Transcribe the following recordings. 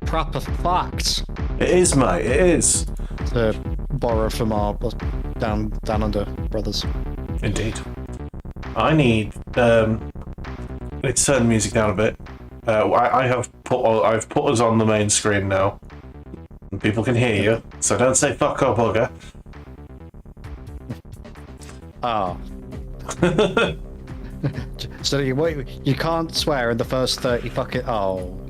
proper fucked. It is, mate. It is. To borrow from our down under brothers. Indeed. I need let's turn the music down a bit. I've put us on the main screen now. And people can hear you, so don't say fuck or bugger. Ah. So you can't swear in the first 30 fucking... Oh.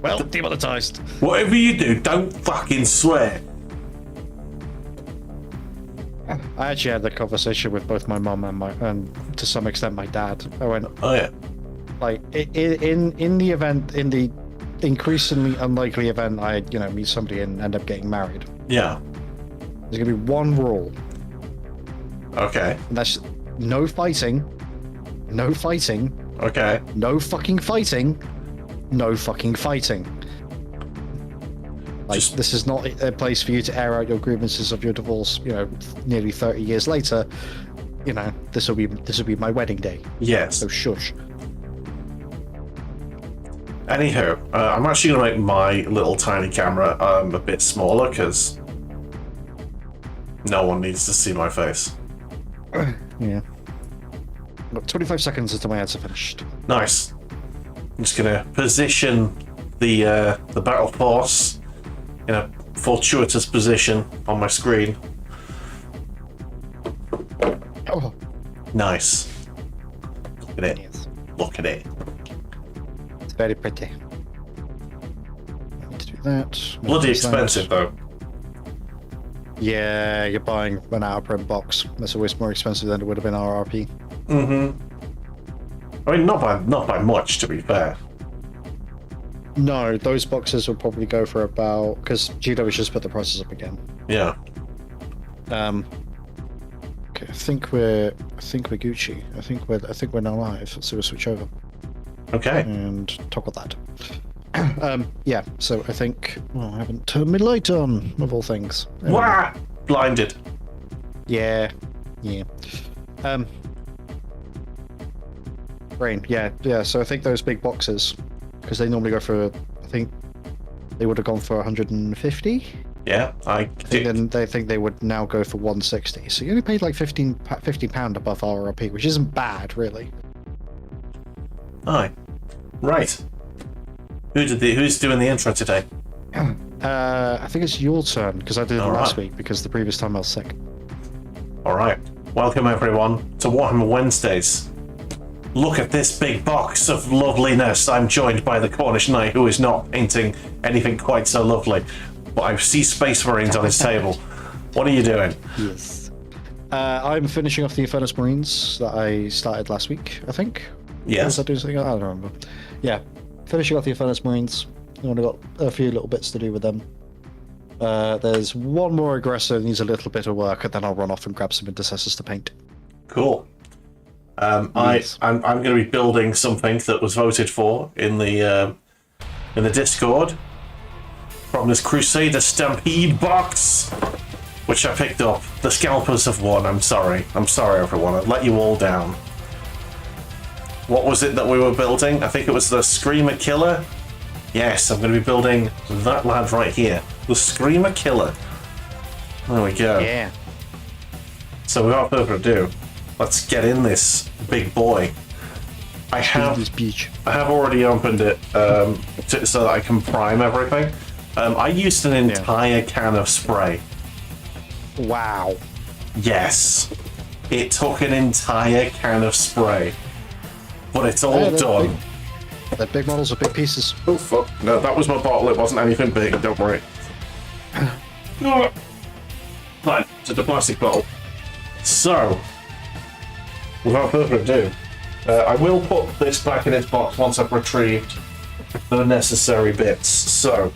Well, demonetized. Whatever you do, don't fucking swear. I actually had the conversation with both my mum and to some extent my dad. I went, Oh yeah. like, in the event, in the increasingly unlikely event I, meet somebody and end up getting married, Yeah. there's gonna be one rule, Okay. and that's no fighting, no fighting, Okay. no fucking fighting, no fucking fighting. Like, this is not a place for you to air out your grievances of your divorce, nearly 30 years later. This will be my wedding day. Yes. So shush. Anywho, I'm actually going to make my little tiny camera a bit smaller because no one needs to see my face. Yeah. Look, 25 seconds until my ads are finished. Nice. I'm just going to position the battle force in a fortuitous position on my screen. Oh. Nice. Look at it. Yes. Look at it. It's very pretty. I need to do that. Bloody expensive though. Yeah, you're buying an out of print box. That's always more expensive than it would have been RRP. Mm-hmm. I mean, not by much, to be fair. No, those boxes will probably go for about, because GW just put the prices up again. Yeah. Okay, I think we're Gucci. I think we're now live. So we'll switch over Okay. and toggle that. Yeah. So I think. Well, I haven't turned my light on, of all things. Wah! Blinded. Yeah. Yeah. Brain. Yeah. So I think those big boxes, because they normally go for, I think they would have gone for 150. Yeah, I think then they think they would now go for 160. So you only paid like £50 above RRP, which isn't bad, really. Aye. Right. Who's doing the intro today? I think it's your turn, because I did it last week, because the previous time I was sick. Alright. Welcome everyone to Warhammer Wednesdays. Look at this big box of loveliness. I'm joined by the Cornish Knight, who is not painting anything quite so lovely. But I see Space Marines on his table. What are you doing? Yes. I'm finishing off the Infernus Marines that I started last week, I think. Yes. Was I doing something? I don't remember. Yeah. Finishing off the Infernus Marines. I've only got a few little bits to do with them. There's one more aggressor that needs a little bit of work, and then I'll run off and grab some intercessors to paint. Cool. Yes. I'm going to be building something that was voted for in the Discord from this Crusader Stampede box, which I picked up. The scalpers have won. I'm sorry everyone. I've let you all down. What was it that we were building? I think it was the Screamer Killer. Yes, I'm going to be building that lad right here, the Screamer Killer. There we go. Yeah. So without further ado, let's get in this big boy. I have already opened it so that I can prime everything. I used an entire can of spray. Wow. Yes. It took an entire can of spray. But it's all done. They're big models with big pieces. Oh fuck. No, that was my bottle. It wasn't anything big, don't worry. Fine, it's a plastic bottle. So, without further ado, I will put this back in its box once I've retrieved the necessary bits. So,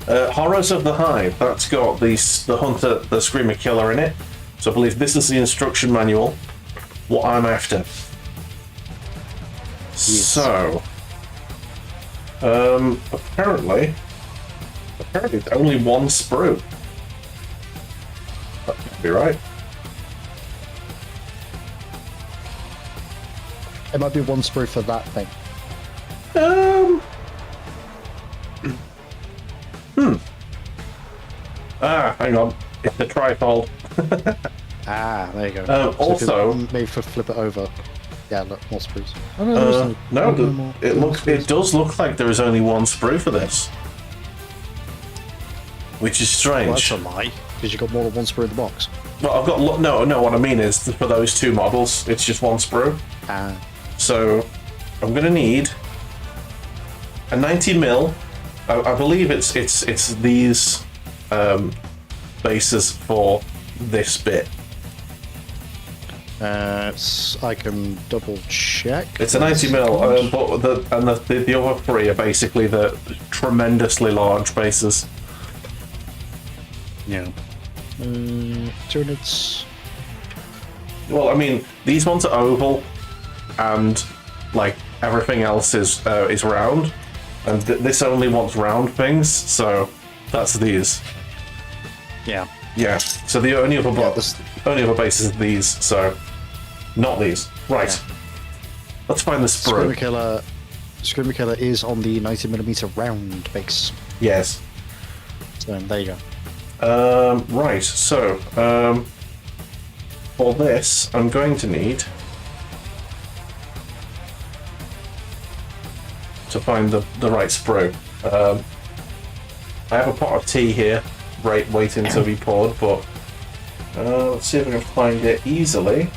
Horrors of the Hive, that's got the Hunter, the Screamer Killer in it. So I believe this is the instruction manual, what I'm after. Yes. So, apparently only one sprue. That could be right. It might be one sprue for that thing. Um. Hang on. It's a trifold. Ah, there you go. Also, maybe flip it over. Yeah, look, more sprues. Oh, no, no, it does look like there is only one sprue for this, which is strange. Well, that's a lie, because you got more than one sprue in the box. Well, I've got no. What I mean is for those two models, it's just one sprue. Ah. So I'm gonna need a 90mm. I believe it's these bases for this bit. I can double check. It's a 90mm, but the other three are basically the tremendously large bases. Yeah. Turnips. Well, I mean, these ones are oval, and like everything else is round, and this only wants round things, so that's these. Yeah. Yeah. So the only other only other bases are these, so not these. Right. Yeah. Let's find the sprue. Screamer Killer is on the 90mm round base. Yes. So there you go. Right. So for this, I'm going to need to find the right sprue. I have a pot of tea here, waiting to be poured, but let's see if I can find it easily.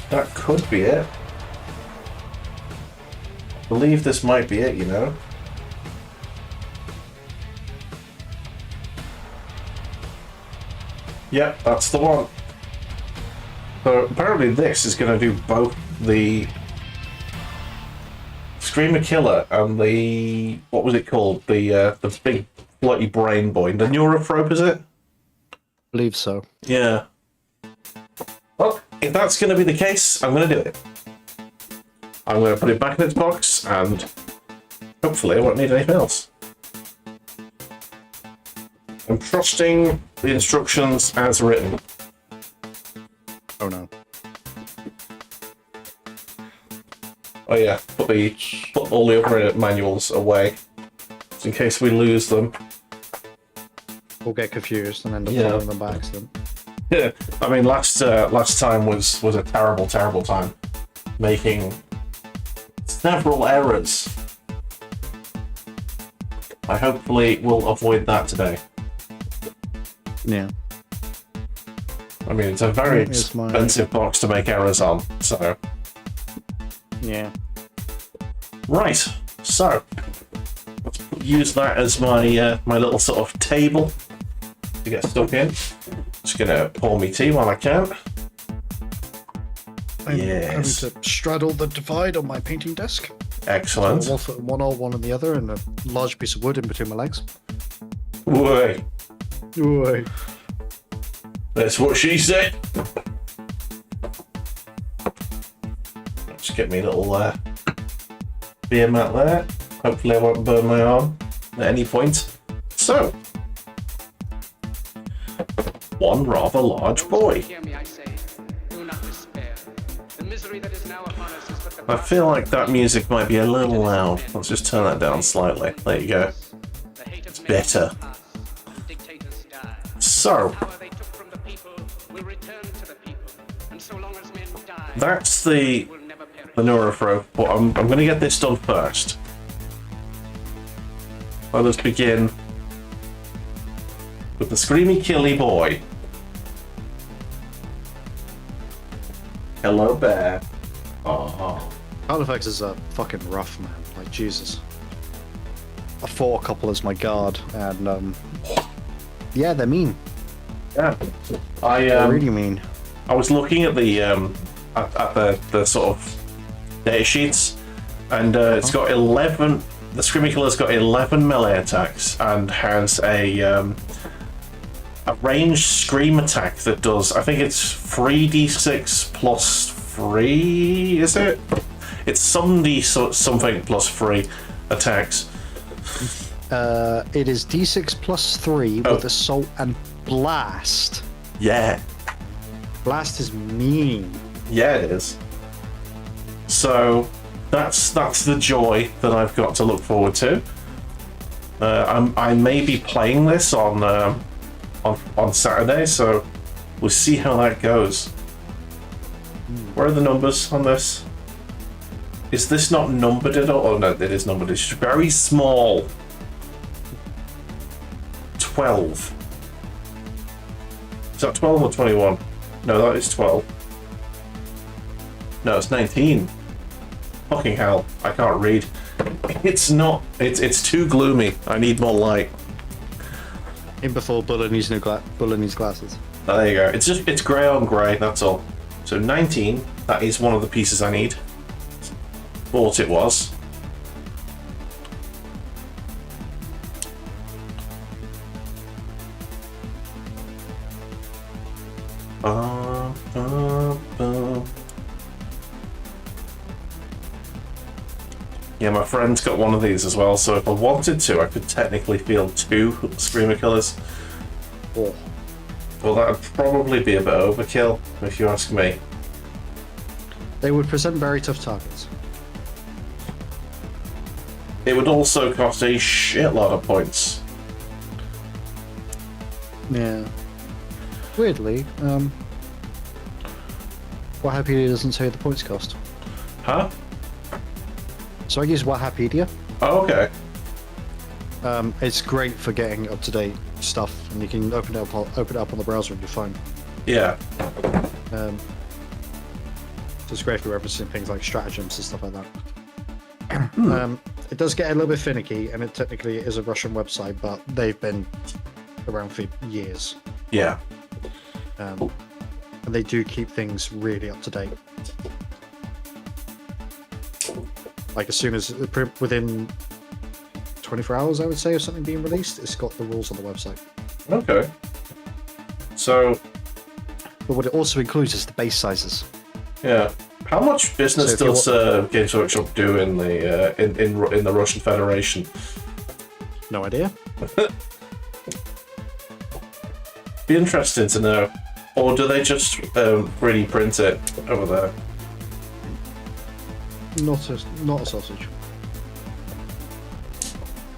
That could be it. I believe this might be it, you know. Yep, that's the one. So apparently this is going to do both the Screamer Killer and the, what was it called? The big bloody brain boy. The Neurothrope, is it? I believe so. Yeah. Well, if that's going to be the case, I'm going to do it. I'm going to put it back in its box, and hopefully I won't need anything else. I'm trusting the instructions as written. Oh no. Oh yeah, put all the other manuals away, just in case we lose them. We'll get confused and end up throwing them back to them. Yeah, I mean last time was a terrible time, making several errors. I hopefully will avoid that today. Yeah. I mean, it's a very expensive box to make errors on, so... Yeah. Right, so... let's use that as my my little sort of table to get stuck in. Just gonna pour me tea while I can. I'm having to straddle the divide on my painting desk. Excellent. So one foot in one hole, one in the other, and a large piece of wood in between my legs. Way. Way. That's what she said. Just get me a little beer mat there. Hopefully I won't burn my arm at any point. So, one rather large boy. I feel like that music might be a little loud. Let's just turn that down slightly. There you go. It's better. So, that's the Neurothrope, but I'm going to get this done first. Let us begin with the Screamy Killy Boy. Hello, bear. Oh. Halifax is a fucking rough, man. Like, Jesus. I fought a couple as my guard, and, yeah, they're mean. Yeah. They're really mean. I was looking at the, at the sort of data sheets, and it's got 11... The Screamy Killer's got 11 melee attacks, and has a ranged scream attack that does, I think it's 3d6 plus 3, is it? It's some something plus 3 attacks. It is d6 plus 3 with Assault and Blast. Yeah. Blast is mean. Yeah, it is. So, that's the joy that I've got to look forward to. I may be playing this on Saturday, so we'll see how that goes. Where are the numbers on this? Is this not numbered at all? Oh no, it is numbered. It's very small. 12. Is that 12 or 21? No, that is 12. No, it's 19. Fucking hell, I can't read. It's not. It's too gloomy. I need more light. In before Bulla needs glasses. Oh, there you go. It's grey on grey. That's all. So 19. That is one of the pieces I need. Thought it was. Yeah, my friend's got one of these as well, so if I wanted to, I could technically field 2 Screamer Killers. Oh. Well, that would probably be a bit overkill, if you ask me. They would present very tough targets. It would also cost a shitload of points. Yeah. Weirdly, Wahapedia doesn't say the points cost. Huh? So I use Wahapedia. Oh, okay. It's great for getting up-to-date stuff, and you can open it up on the browser on your phone. Yeah. So it's great for referencing things like stratagems and stuff like that. It does get a little bit finicky, and it technically is a Russian website, but they've been around for years. Yeah. And they do keep things really up to date. Like as soon as within 24 hours, I would say, of something being released, it's got the rules on the website. Okay. So. But what it also includes is the base sizes. Yeah. How much business does Games Workshop do in the Russian Federation? No idea. Be interesting to know. Or do they just 3D print it over there? Not a sausage.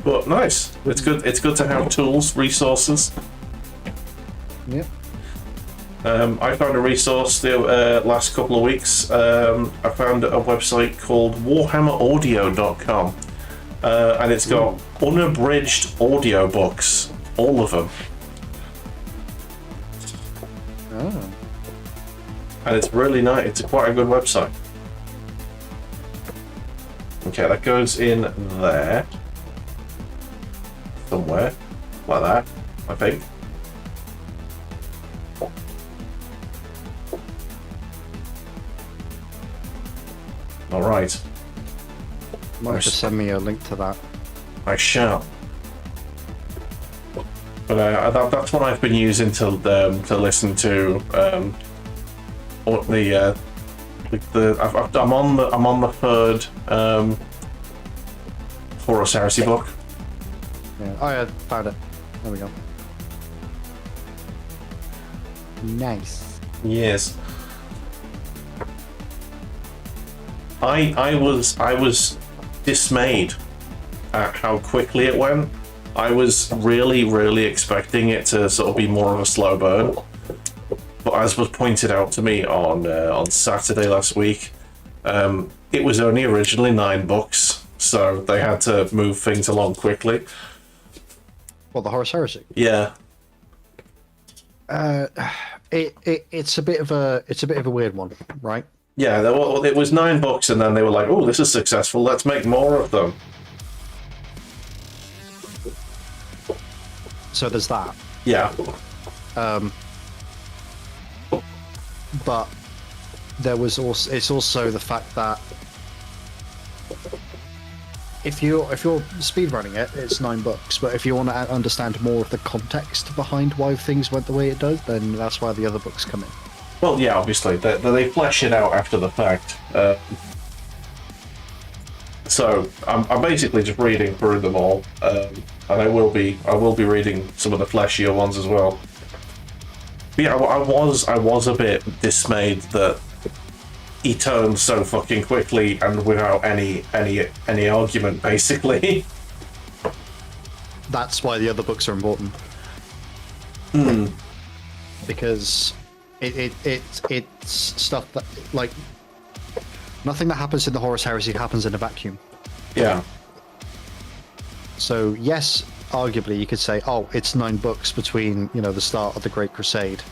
But nice. It's good. It's good to have tools, resources. Yep. I found a resource the last couple of weeks. I found a website called warhammeraudio.com, and it's got unabridged audiobooks, all of them. Oh. And it's really nice. It's quite a good website. Okay, that goes in there. Somewhere. Like that, I think. Alright. Might have to send me a link to that. I shall. But that's what I've been using to listen to I'm on the third Horus Heresy book. Yeah. Oh yeah, found it. There we go. Nice. Yes. I was dismayed at how quickly it went. I was really expecting it to sort of be more of a slow burn. But as was pointed out to me on Saturday last week, it was only originally 9 books, so they had to move things along quickly. What, the Horus Heresy? Yeah. It's a bit of a weird one, right? Yeah, it was 9 books, and then they were like, "Oh, this is successful. Let's make more of them." So there's that. Yeah. But there was also it's also the fact that if you're speedrunning it, it's 9 books. But if you want to understand more of the context behind why things went the way it does, then that's why the other books come in. Well, yeah, obviously they flesh it out after the fact. So I'm basically just reading through them all, and I will be reading some of the fleshier ones as well. But yeah, I was a bit dismayed that he turned so fucking quickly and without any argument, basically. That's why the other books are important. Because it's stuff that, like, nothing that happens in the Horus Heresy happens in a vacuum. Yeah. So yes, arguably you could say, oh, it's 9 books between, you know, the start of the Great Crusade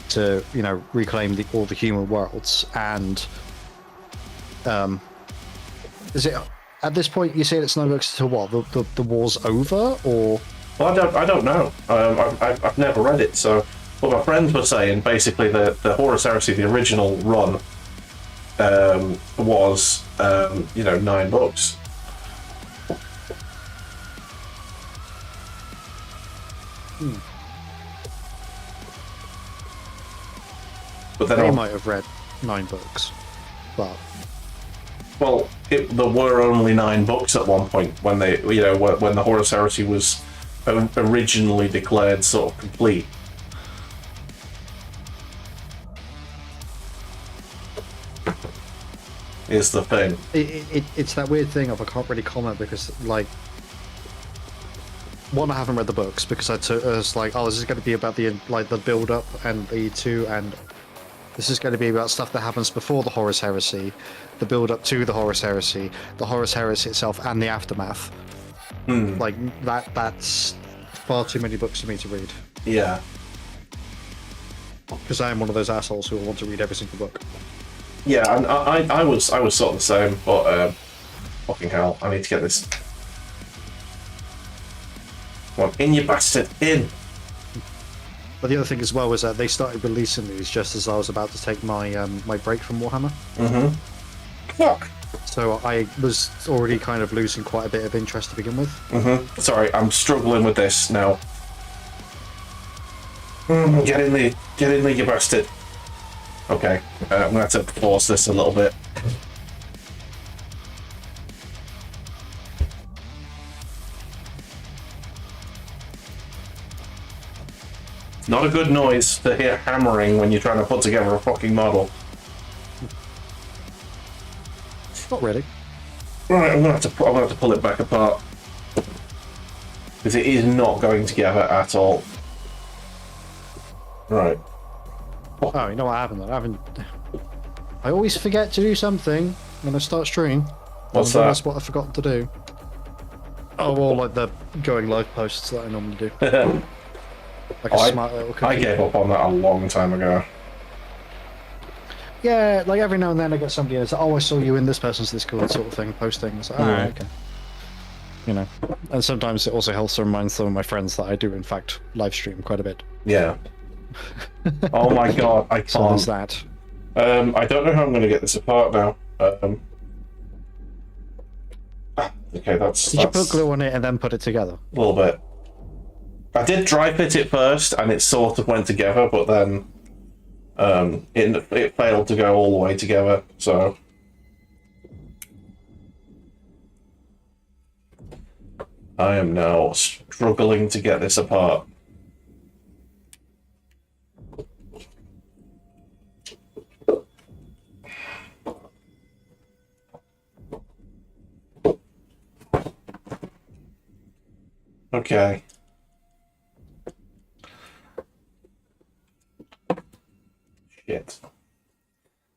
to, you know, reclaim all the human worlds, and is it at this point you say it's 9 books to what, the war's over, or? Well, I don't know. I've never read it, so what my friends were saying, basically the Horus Heresy, the original run, was 9 books. But then They might have read 9 books, but well, there were only 9 books at one point when they, when the Horus Heresy was originally declared sort of complete. Is the thing. It's that weird thing of I can't really comment because, like, one, I haven't read the books because I was like, oh, this is going to be about the build up and the E2, and this is going to be about stuff that happens before the Horus Heresy, the build up to the Horus Heresy itself, and the aftermath. Like that's far too many books for me to read. Yeah. Because I am one of those assholes who will want to read every single book. Yeah, and I was sort of the same, but fucking hell, I need to get this. Come on, in you bastard, in! But the other thing as well was that they started releasing these just as I was about to take my my break from Warhammer. Fuck! So I was already kind of losing quite a bit of interest to begin with. Sorry, I'm struggling with this now. Get in there, you bastard. Okay, I'm gonna have to pause this a little bit. Not a good noise to hear hammering when you're trying to put together a fucking model. Not really. Right, I'm gonna have to pull it back apart because it is not going together at all. Right. Oh, you know what happened? I always forget to do something when I start stream. What's that? That's what I forgot to do. Oh, well, like the going live posts that I normally do. Like a smart little cookie. I gave up on that a long time ago. Yeah, like every now and then I get somebody that's like, oh, I saw you in this person's Discord sort of thing, posting. It's like, okay. You know, and sometimes it also helps to remind some of my friends that I do, in fact, live stream quite a bit. Yeah. Oh my god, I can't. So there's that. I don't know how I'm going to get this apart now. Okay, that's... Did you put glue on it and then put it together? A little bit. I did dry fit it first, and it sort of went together, but then it failed to go all the way together, so... I am now struggling to get this apart. Okay. Shit.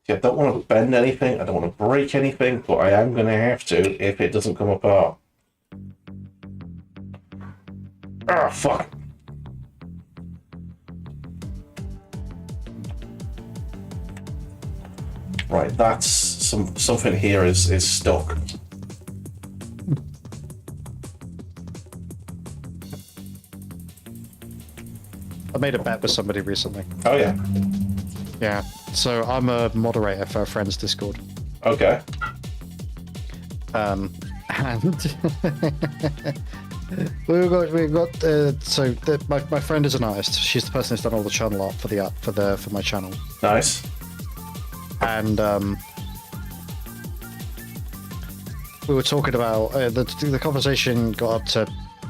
See, I don't want to bend anything, I don't want to break anything, but I am going to have to if it doesn't come apart. Ah, fuck. Right, that's something here is stuck. I made a bet with somebody recently. Oh yeah. Yeah. So I'm a moderator for a friend's Discord. Okay. And we got my friend is an artist. She's the person who's done all the channel art for the art for my channel. Nice. And we were talking about the conversation got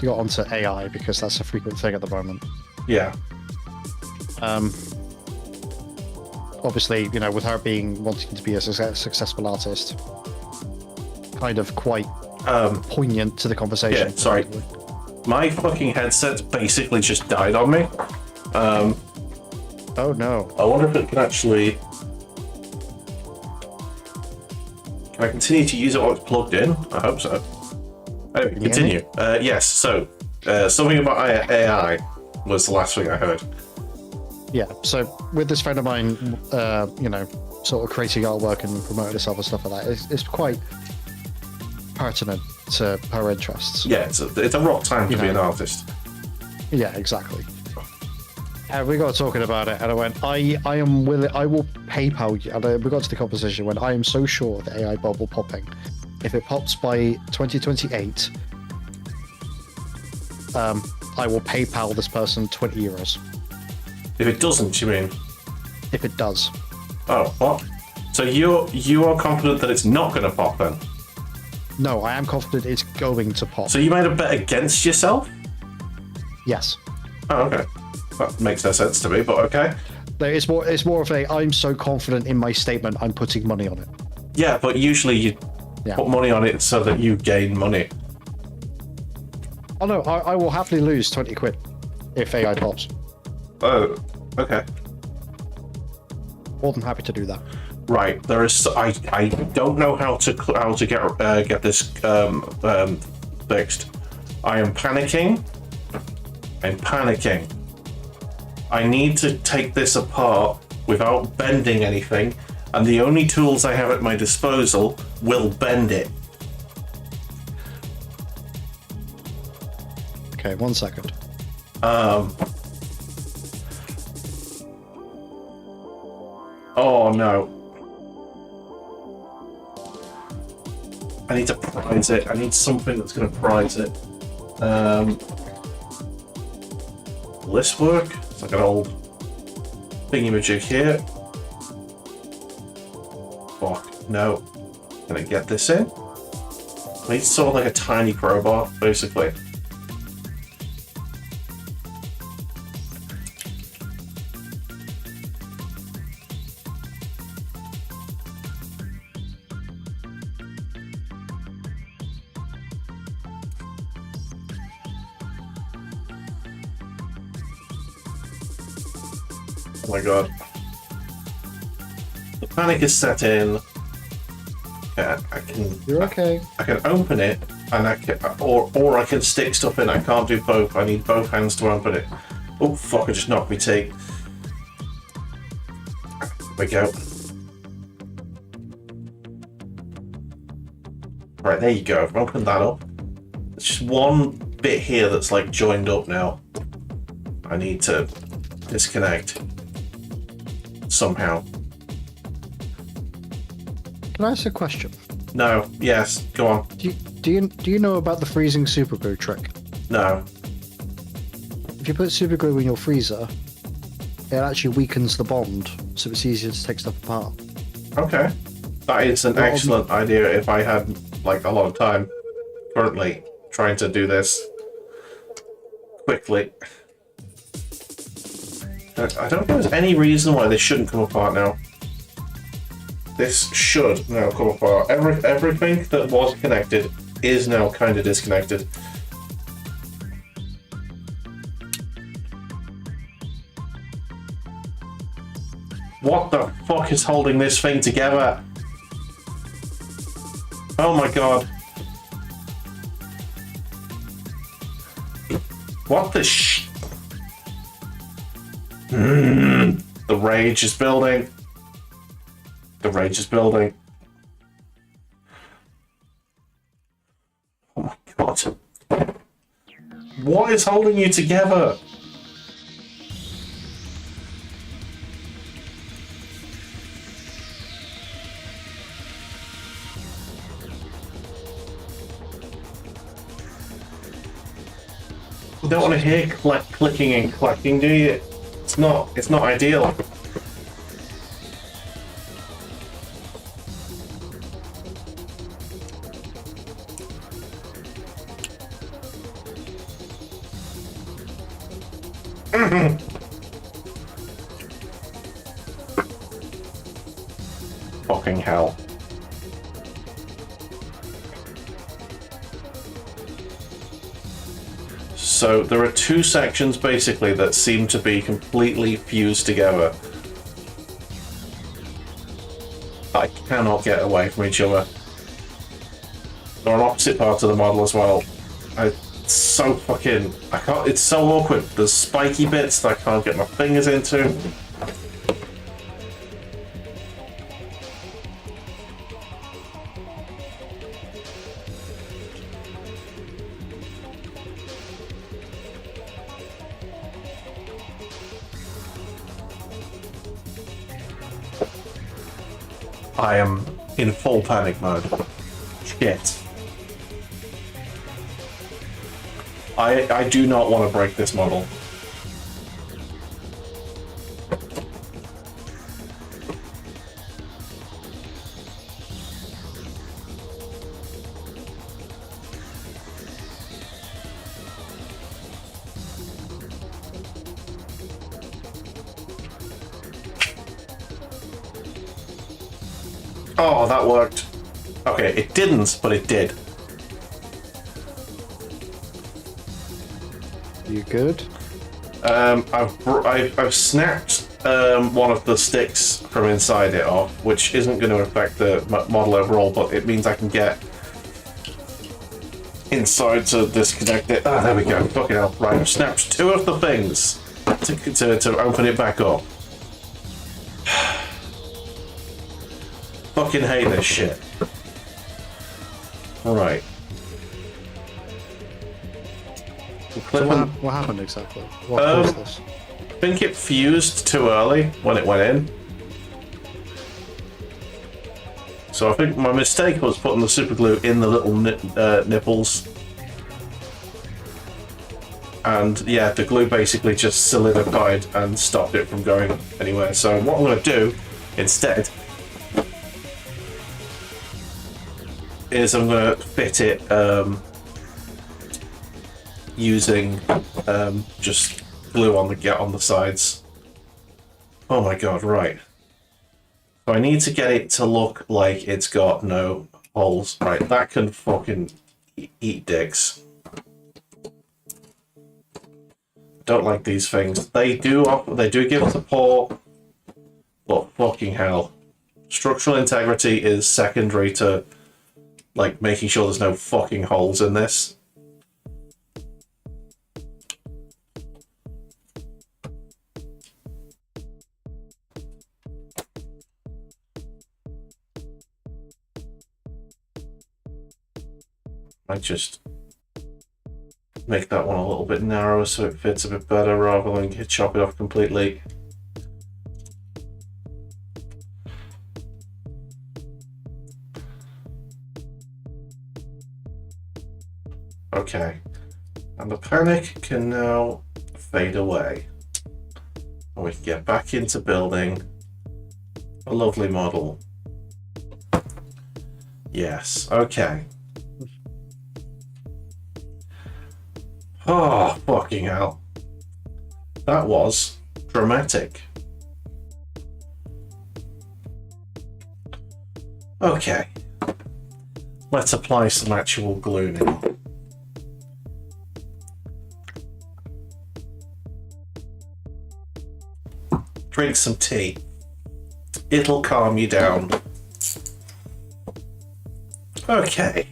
onto AI because that's a frequent thing at the moment. Yeah. obviously, you know, with her being wanting to be a successful artist, kind of quite poignant to the conversation. Yeah, sorry. My fucking headset basically just died on me. Oh no. I wonder if it can actually... Can I continue to use it while it's plugged in? I hope so. Anyway, continue. Yes, so, something about AI was the last thing I heard. Yeah, so with this friend of mine, you know, sort of creating artwork and promoting herself and stuff like that, it's quite pertinent to her interests. Yeah, it's a rock time to be an artist. Yeah, exactly. And we got talking about it, and I went, I am willing, I will PayPal you. And we got to the conversation when I am so sure the AI bubble popping. If it pops by 2028, I will PayPal this person 20 euros. If it doesn't, you mean? If it does. Oh, what? So you are confident that it's not going to pop then? No, I am confident it's going to pop. So you made a bet against yourself? Yes. Oh, okay. That makes no sense to me, but okay. It's more of a, I'm so confident in my statement, I'm putting money on it. Yeah, but usually you put money on it so that you gain money. Oh no, I will happily lose 20 quid if AI pops. Oh, okay. More than happy to do that. Right, there is. I don't know how to get this fixed. I am panicking. I'm panicking. I need to take this apart without bending anything, and the only tools I have at my disposal will bend it. Okay, 1 second. Oh no. I need to prize it. I need something that's going to prize it. Will this work? It's like an old thingy-majig here. Fuck, no. Can I get this in? I need sort of like a tiny crowbar, basically. Oh my god. The panic is set in. Yeah, I can. You're okay. I can open it, and I can, or I can stick stuff in. I can't do both. I need both hands to open it. Oh fuck! I just knocked me tape. There we go. Right, there you go. I've opened that up. There's just one bit here that's like joined up now. I need to disconnect somehow. Can I ask a question? No. Yes. Go on. Do you know about the freezing super glue trick? No. If you put super glue in your freezer, it actually weakens the bond, so it's easier to take stuff apart. Okay. That is an excellent idea if I had like a lot of time currently trying to do this quickly. I don't think there's any reason why this shouldn't come apart now. This should now come apart. Everything that was connected is now kind of disconnected. What the fuck is holding this thing together? Oh my god. What the The rage is building. The rage is building. Oh my god. What is holding you together? You don't want to hear clicking and clacking, do you? It's not ideal. fucking hell. So there are two sections basically that seem to be completely fused together. I cannot get away from each other. They're on opposite parts of the model as well. It's so fucking... I can't... It's so awkward. There's spiky bits that I can't get my fingers into. I am in full panic mode. Shit. I do not want to break this model. Oh, that worked. Okay, it didn't, but it did. You good? I've snapped one of the sticks from inside it off, which isn't going to affect the model overall, but it means I can get inside to disconnect it. Ah, there we go. Fucking hell. Right, I've snapped two of the things to open it back up. Fucking hate this shit. Alright. So what happened exactly? What caused this? I think it fused too early when it went in. So I think my mistake was putting the super glue in the little nipples. And yeah, the glue basically just solidified and stopped it from going anywhere. So what I'm going to do instead is I'm going to fit it using just glue on the sides. Oh my god, right. So I need to get it to look like it's got no holes. Right, that can fucking eat dicks. Don't like these things. They do give support, but fucking hell. Structural integrity is secondary to like making sure there's no fucking holes in this. I just make that one a little bit narrower so it fits a bit better rather than chop it off completely. Okay, and the panic can now fade away. And we can get back into building a lovely model. Yes, okay. Oh, fucking hell. That was dramatic. Okay. Let's apply some actual glue now. Drink some tea. It'll calm you down. Okay.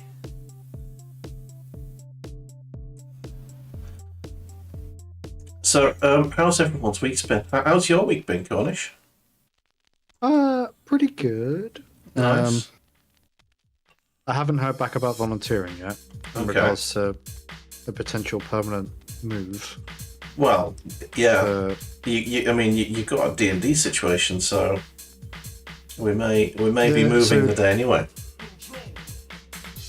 So, how's everyone's week been? How's your week been, Cornish? Pretty good. Nice. I haven't heard back about volunteering yet in regards to a potential permanent move. Well, yeah. I mean, you got a D&D situation, so we may be moving the day anyway.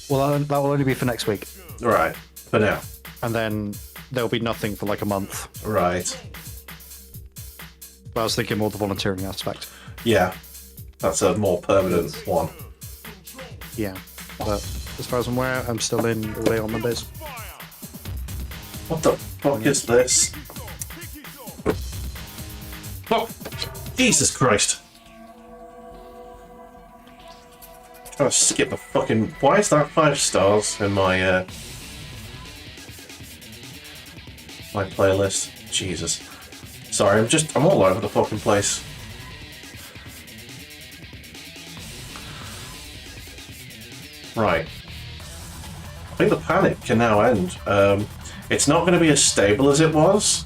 Well, that will only be for next week. Right, for now. And then there'll be nothing for like a month. Right. But I was thinking more the volunteering aspect. Yeah, that's a more permanent one. Yeah, but as far as I'm aware, I'm still in all day on Mondays. What the fuck is this? Oh, Jesus Christ. trying to skip the fucking. Why is that 5 stars in my my playlist? Jesus. Sorry, I'm all over the fucking place. Right. I think the panic can now end. It's not going to be as stable as it was,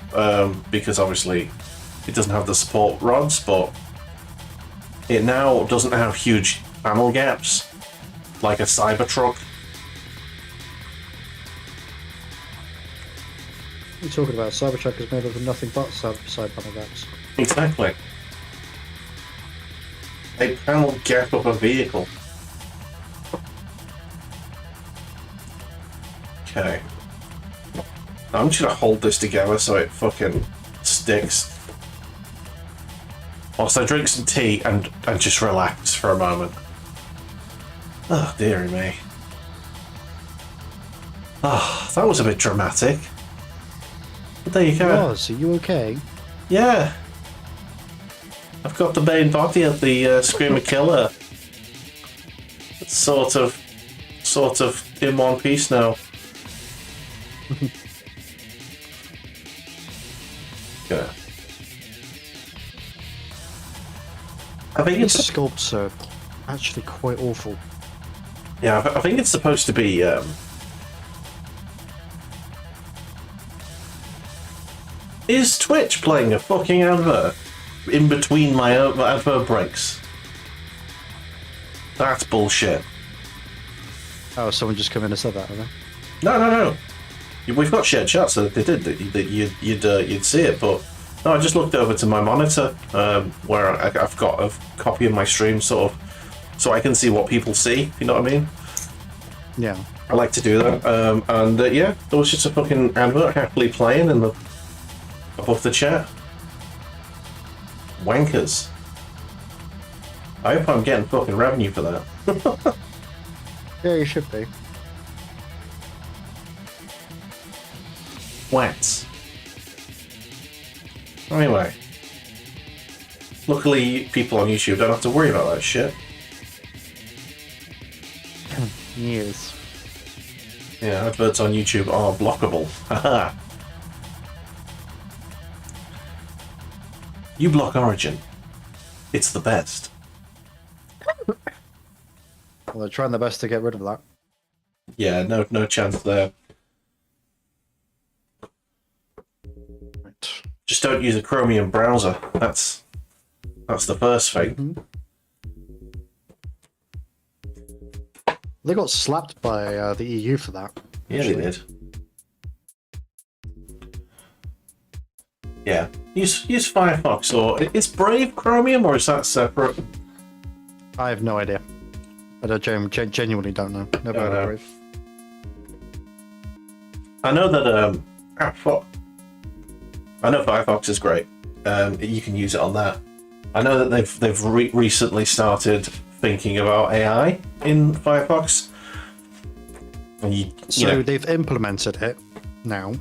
because obviously it doesn't have the support rods, but it now doesn't have huge panel gaps like a Cybertruck. What are you talking about? Cybertruck is made of nothing but side panel gaps. Exactly. A panel gap of a vehicle. Okay. I'm just gonna hold this together so it fucking sticks. Whilst I drink some tea and just relax for a moment. Oh, dearie me. Oh, that was a bit dramatic. But there you go. Are you okay? Yeah. I've got the main body of the Screamer Killer. It's sort of in one piece now. Yeah. I think These sculpts are actually quite awful. Yeah, I think it's supposed to be. Is Twitch playing a fucking advert in between my advert breaks? That's bullshit. Oh, someone just come in and said that, have they? No. We've got shared chats, so if they did, you'd see it. But no, I just looked over to my monitor where I've got a copy of my stream, sort of, so I can see what people see. You know what I mean? Yeah. I like to do that. And yeah, there was just a fucking advert happily playing in the above the chat. Wankers. I hope I'm getting fucking revenue for that. Yeah, you should be. Whats. Anyway. Luckily, people on YouTube don't have to worry about that shit. Years. Yeah, adverts on YouTube are blockable. Haha. You block Origin. It's the best. Well, they're trying their best to get rid of that. Yeah, no chance there. Right. Just don't use a Chromium browser. That's the first thing. They got slapped by the EU for that. Yeah, they did. Yeah, use Firefox, or is Brave Chromium, or is that separate? I have no idea. I genuinely don't know. Never heard of Brave. I know that I know Firefox is great. You can use it on that. I know that they've recently started thinking about AI in Firefox. And so they've implemented it now.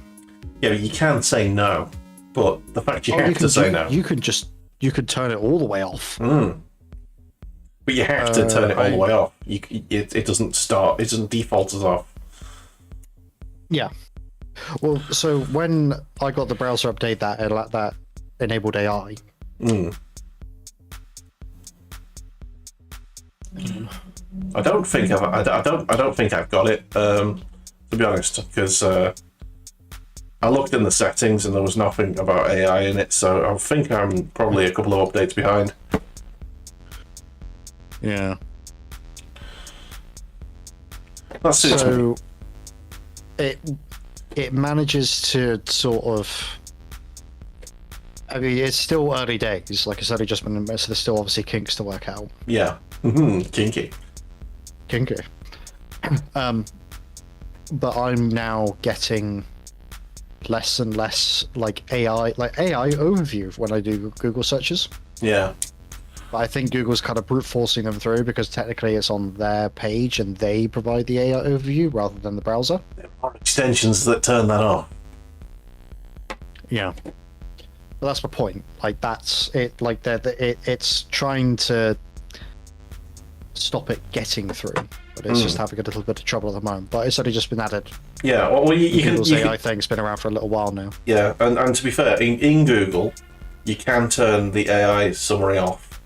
Yeah, you can say no, but the fact you have to say no. You could turn it all the way off. But you have to turn it all the way off. It doesn't start. It doesn't default as off. Yeah. Well, so when I got the browser update that enabled AI. I don't think I've got it. To be honest, because I looked in the settings and there was nothing about AI in it. So I think I'm probably a couple of updates behind. Yeah. That's it. So it manages to sort of. I mean, it's still early days. Like I said, so there's still obviously kinks to work out. Yeah. Kinky. But I'm now getting less and less AI overview when I do Google searches. Yeah. But I think Google's kind of brute forcing them through because technically it's on their page and they provide the AI overview rather than the browser. There are extensions that turn that off. Yeah. But that's my point. Like that's it. Like it's trying to stop it getting through. But it's just having a little bit of trouble at the moment. But it's only just been added. Yeah, well, you can... Google's AI thing's been around for a little while now. Yeah, and to be fair, in Google, you can turn the AI summary off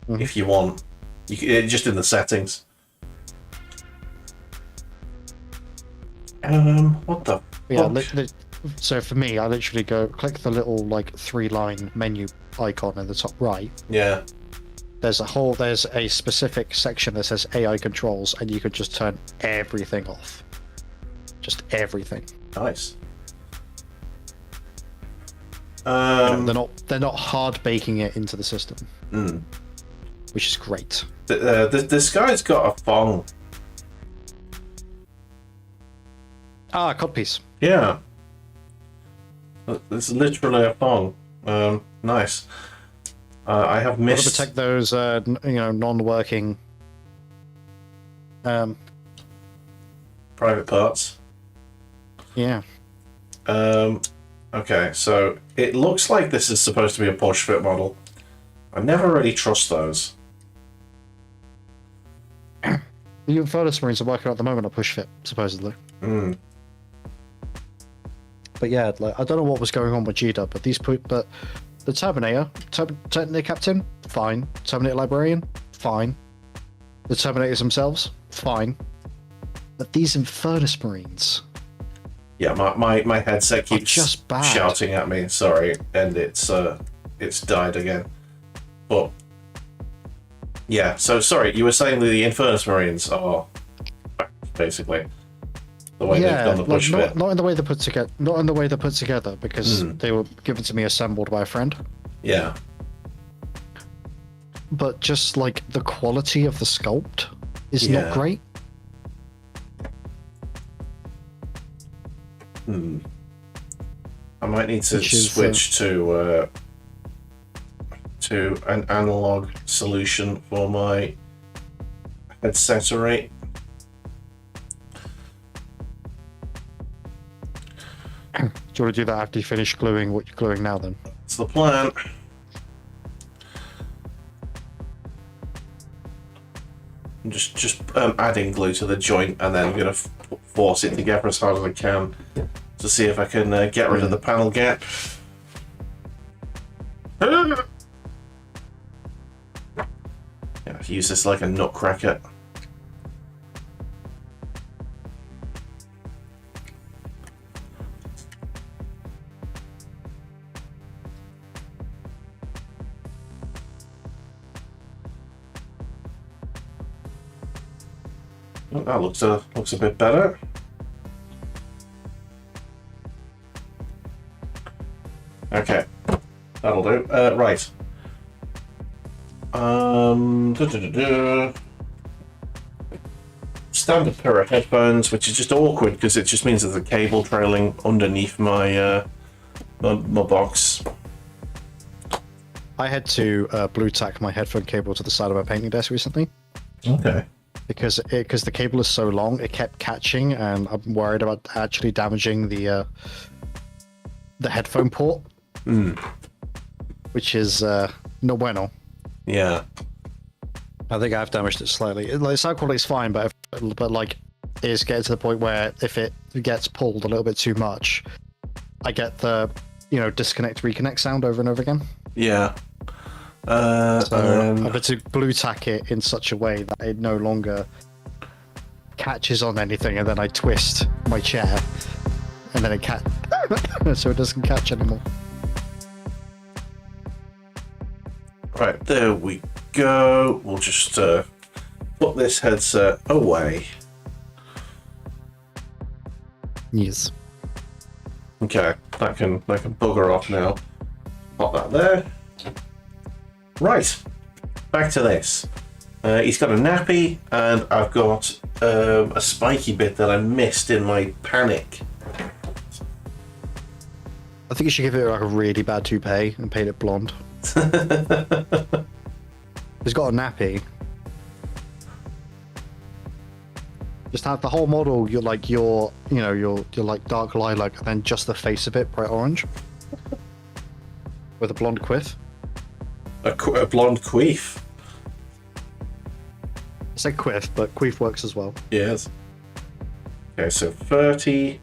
if you want. Just in the settings. What the fuck? So for me, I literally click the little like 3-line menu icon in the top right. Yeah. There's a specific section that says AI controls, and you can just turn everything off. Just everything. Nice. They're not hard baking it into the system, which is great. This guy's got a thong. Ah, codpiece. Yeah. It's literally a thong. Nice. I have missed... Got to protect those, non-working... private parts. Yeah. Okay, so it looks like this is supposed to be a push fit model. I never really trust those. The Inferno Marines are working at the moment on push fit, supposedly. But yeah, I don't know what was going on with GDub, but the Terminator Captain, fine. Terminator Librarian, fine. The Terminators themselves, fine. But these Infernus Marines... Yeah, my headset keeps just bad. Shouting at me, sorry, and it's died again. But yeah, so sorry, you were saying the Infernus Marines are basically the way they've done the push fit. Not in the way they're put together. Not in the way they're put together, because they were given to me assembled by a friend. Yeah. But just like the quality of the sculpt is not great. I might need to switch to an analog solution for my headset array. Do you want to do that after you finish gluing what you're gluing now, then? That's the plan. I'm just adding glue to the joint, and then I'm going to force it together as hard as I can to see if I can get rid of the panel gap. Yeah, use this like a nutcracker. Oh, that looks a bit better. Okay, that'll do. Right. Standard pair of headphones, which is just awkward because it just means there's a cable trailing underneath my my box. I had to blue tack my headphone cable to the side of my painting desk recently. Okay. Because the cable is so long, it kept catching, and I'm worried about actually damaging the headphone port, which is no bueno. Yeah. I think I've damaged it slightly. Sound quality's fine, but like, it's getting to the point where if it gets pulled a little bit too much, I get the disconnect reconnect sound over and over again. Yeah. So I've had to blue tack it in such a way that it no longer catches on anything, and then I twist my chair, and then so it doesn't catch anymore. Right, there we go. We'll just put this headset away. Yes. Okay, that can bugger off now. Pop that there. Right, back to this. He's got a nappy, and I've got a spiky bit that I missed in my panic. I think you should give it like a really bad toupee and paint it blonde. He's got a nappy. Just have the whole model. You're like dark lilac, and then just the face of it bright orange with a blonde quiff. A blonde queef. said Quiff, but Queef works as well. Yes. Okay, so 30.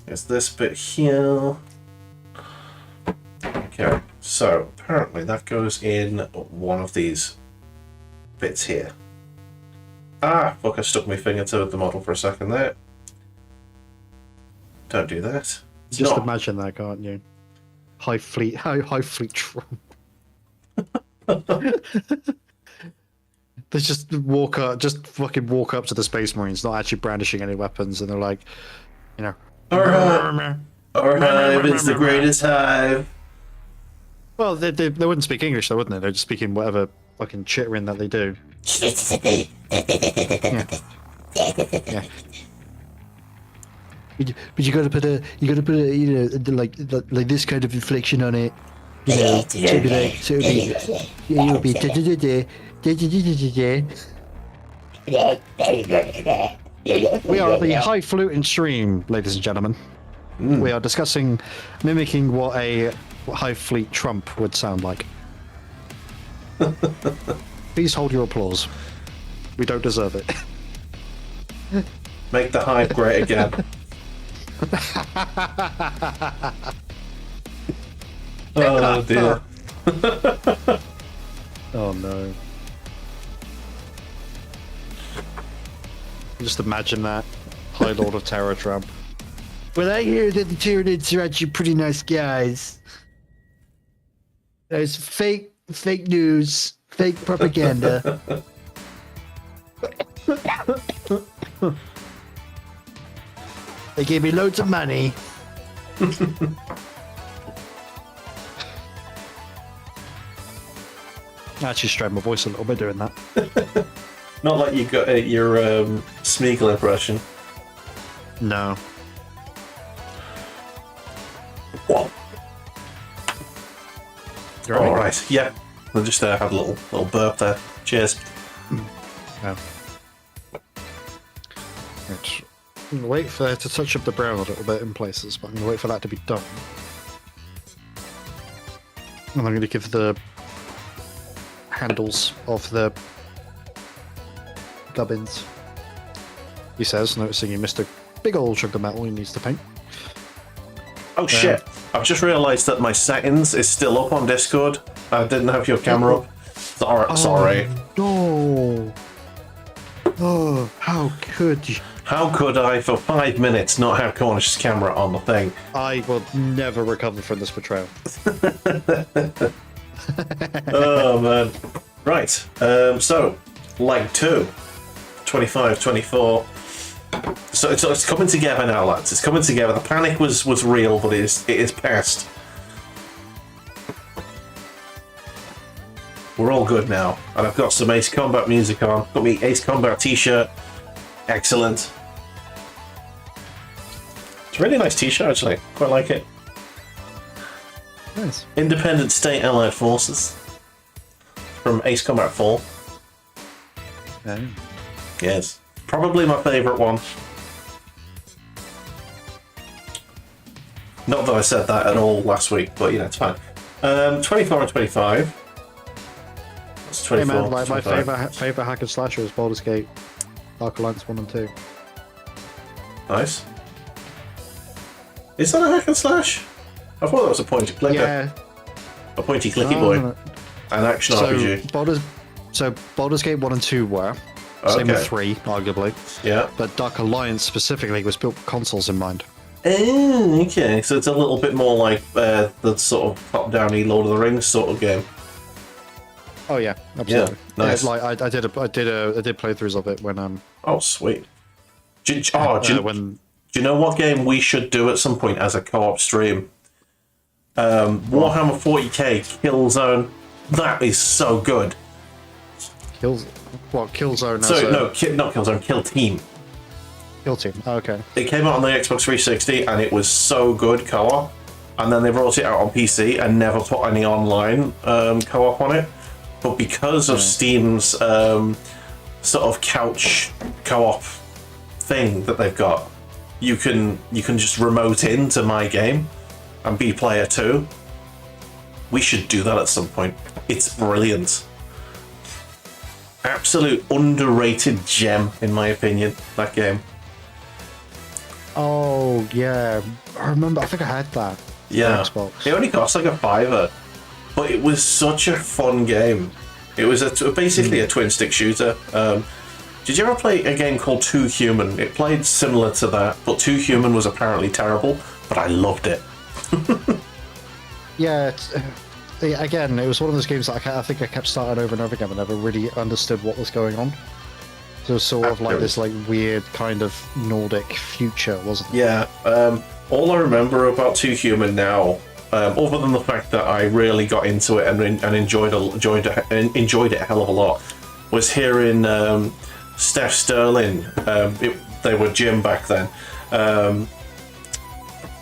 There's this bit here. Okay, so apparently that goes in one of these bits here. Ah, fuck, I stuck my finger to the model for a second there. Don't do that. It's Just not. imagine that, can't you? High fleet Trump. They just fucking walk up to the Space Marines, not actually brandishing any weapons, and they're like, you know, Our hive is the greatest hive. Well, they wouldn't speak English, though, wouldn't they? They're just speaking whatever fucking chittering that they do. Yeah. But you gotta put a you know like this kind of inflection on it. You know, so it'd be We are at the high fluting stream, ladies and gentlemen. We are discussing mimicking what a high fleet Trump would sound like. Please hold your applause. We don't deserve it. Make the hive great again. Oh dear. Oh no. Just imagine that. High Lord of Terror Trump. Well, I hear that the Tyranids are actually pretty nice guys. There's fake news, fake propaganda. They gave me loads of money. I actually strained my voice a little bit doing that. Not like you got your Smeagol impression. No. What? Right. All right. Yeah. I just had a little burp there. Cheers. Yeah. Right. I'm gonna wait for it to touch up the brown a little bit in places, but I'm gonna wait for that to be done. And I'm gonna give the handles of the gubbins. He says, noticing you missed a big old chunk of metal he needs to paint. Oh shit! I've just realised that my settings is still up on Discord. I didn't have your camera up. Sorry. No. Oh, how could you? How could I, for 5 minutes, not have Cornish's camera on the thing? I will never recover from this betrayal. Oh man. Right. So, leg 2. 25, 24. So it's coming together now, lads. It's coming together. The panic was real, but it is past. We're all good now. And I've got some Ace Combat music on. Got me Ace Combat t-shirt. Excellent. It's a really nice t-shirt, actually. Quite like it. Nice. Independent State Allied Forces. From Ace Combat 4. Yes. Probably my favourite one. Not that I said that at all last week, but you know, it's fine. 24 and 25. That's 24. Hey man, like my 25. favourite hack and slasher is Baldur's Gate, Dark Alliance 1 and 2. Nice. Is that a hack and slash? I thought that was a point and clicker. Yeah. A pointy clicky boy. No. An action RPG. Baldur's Gate 1 and 2 were. Same with 3, arguably. Yeah. But Dark Alliance specifically was built with consoles in mind. Okay, so it's a little bit more like the sort of top-down-y Lord of the Rings sort of game. Oh yeah, absolutely. Yeah, nice. Like I did playthroughs of it when Oh, sweet. Do you know what game we should do at some point as a co-op stream? Warhammer 40k Killzone. That is so good. Killzone? Not Killzone, Kill Team. Kill Team. Oh, okay. It came out on the Xbox 360 and it was so good co-op. And then they brought it out on PC and never put any online co-op on it. But because of Steam's sort of couch co-op thing that they've got, you can just remote into my game and be player 2. We should do that at some point. It's brilliant. absolute underrated gem, in my opinion, that game. Oh, yeah. I remember, I think I had that. Yeah. For Xbox. It only cost like a $5, but it was such a fun game. It was basically a twin-stick shooter. Did you ever play a game called Too Human? It played similar to that, but Too Human was apparently terrible, but I loved it. Yeah, again, it was one of those games that I think I kept starting over and over again and never really understood what was going on. So it was sort of like this like weird kind of Nordic future, wasn't it? Yeah. All I remember about Too Human now, other than the fact that I really got into it and enjoyed it a hell of a lot, was hearing Steph Sterling. They were Jim back then.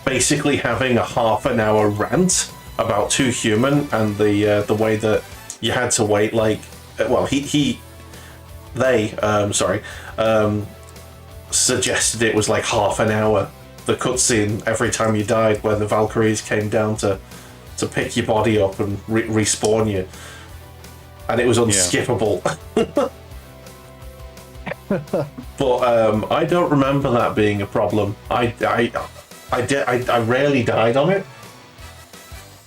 Basically having a half-an-hour rant about Too Human and the way that you had to wait. Like, well, they suggested it was like half an hour. The cutscene every time you died, where the Valkyries came down to pick your body up and respawn you, and it was unskippable. But I don't remember that being a problem. I rarely died on it.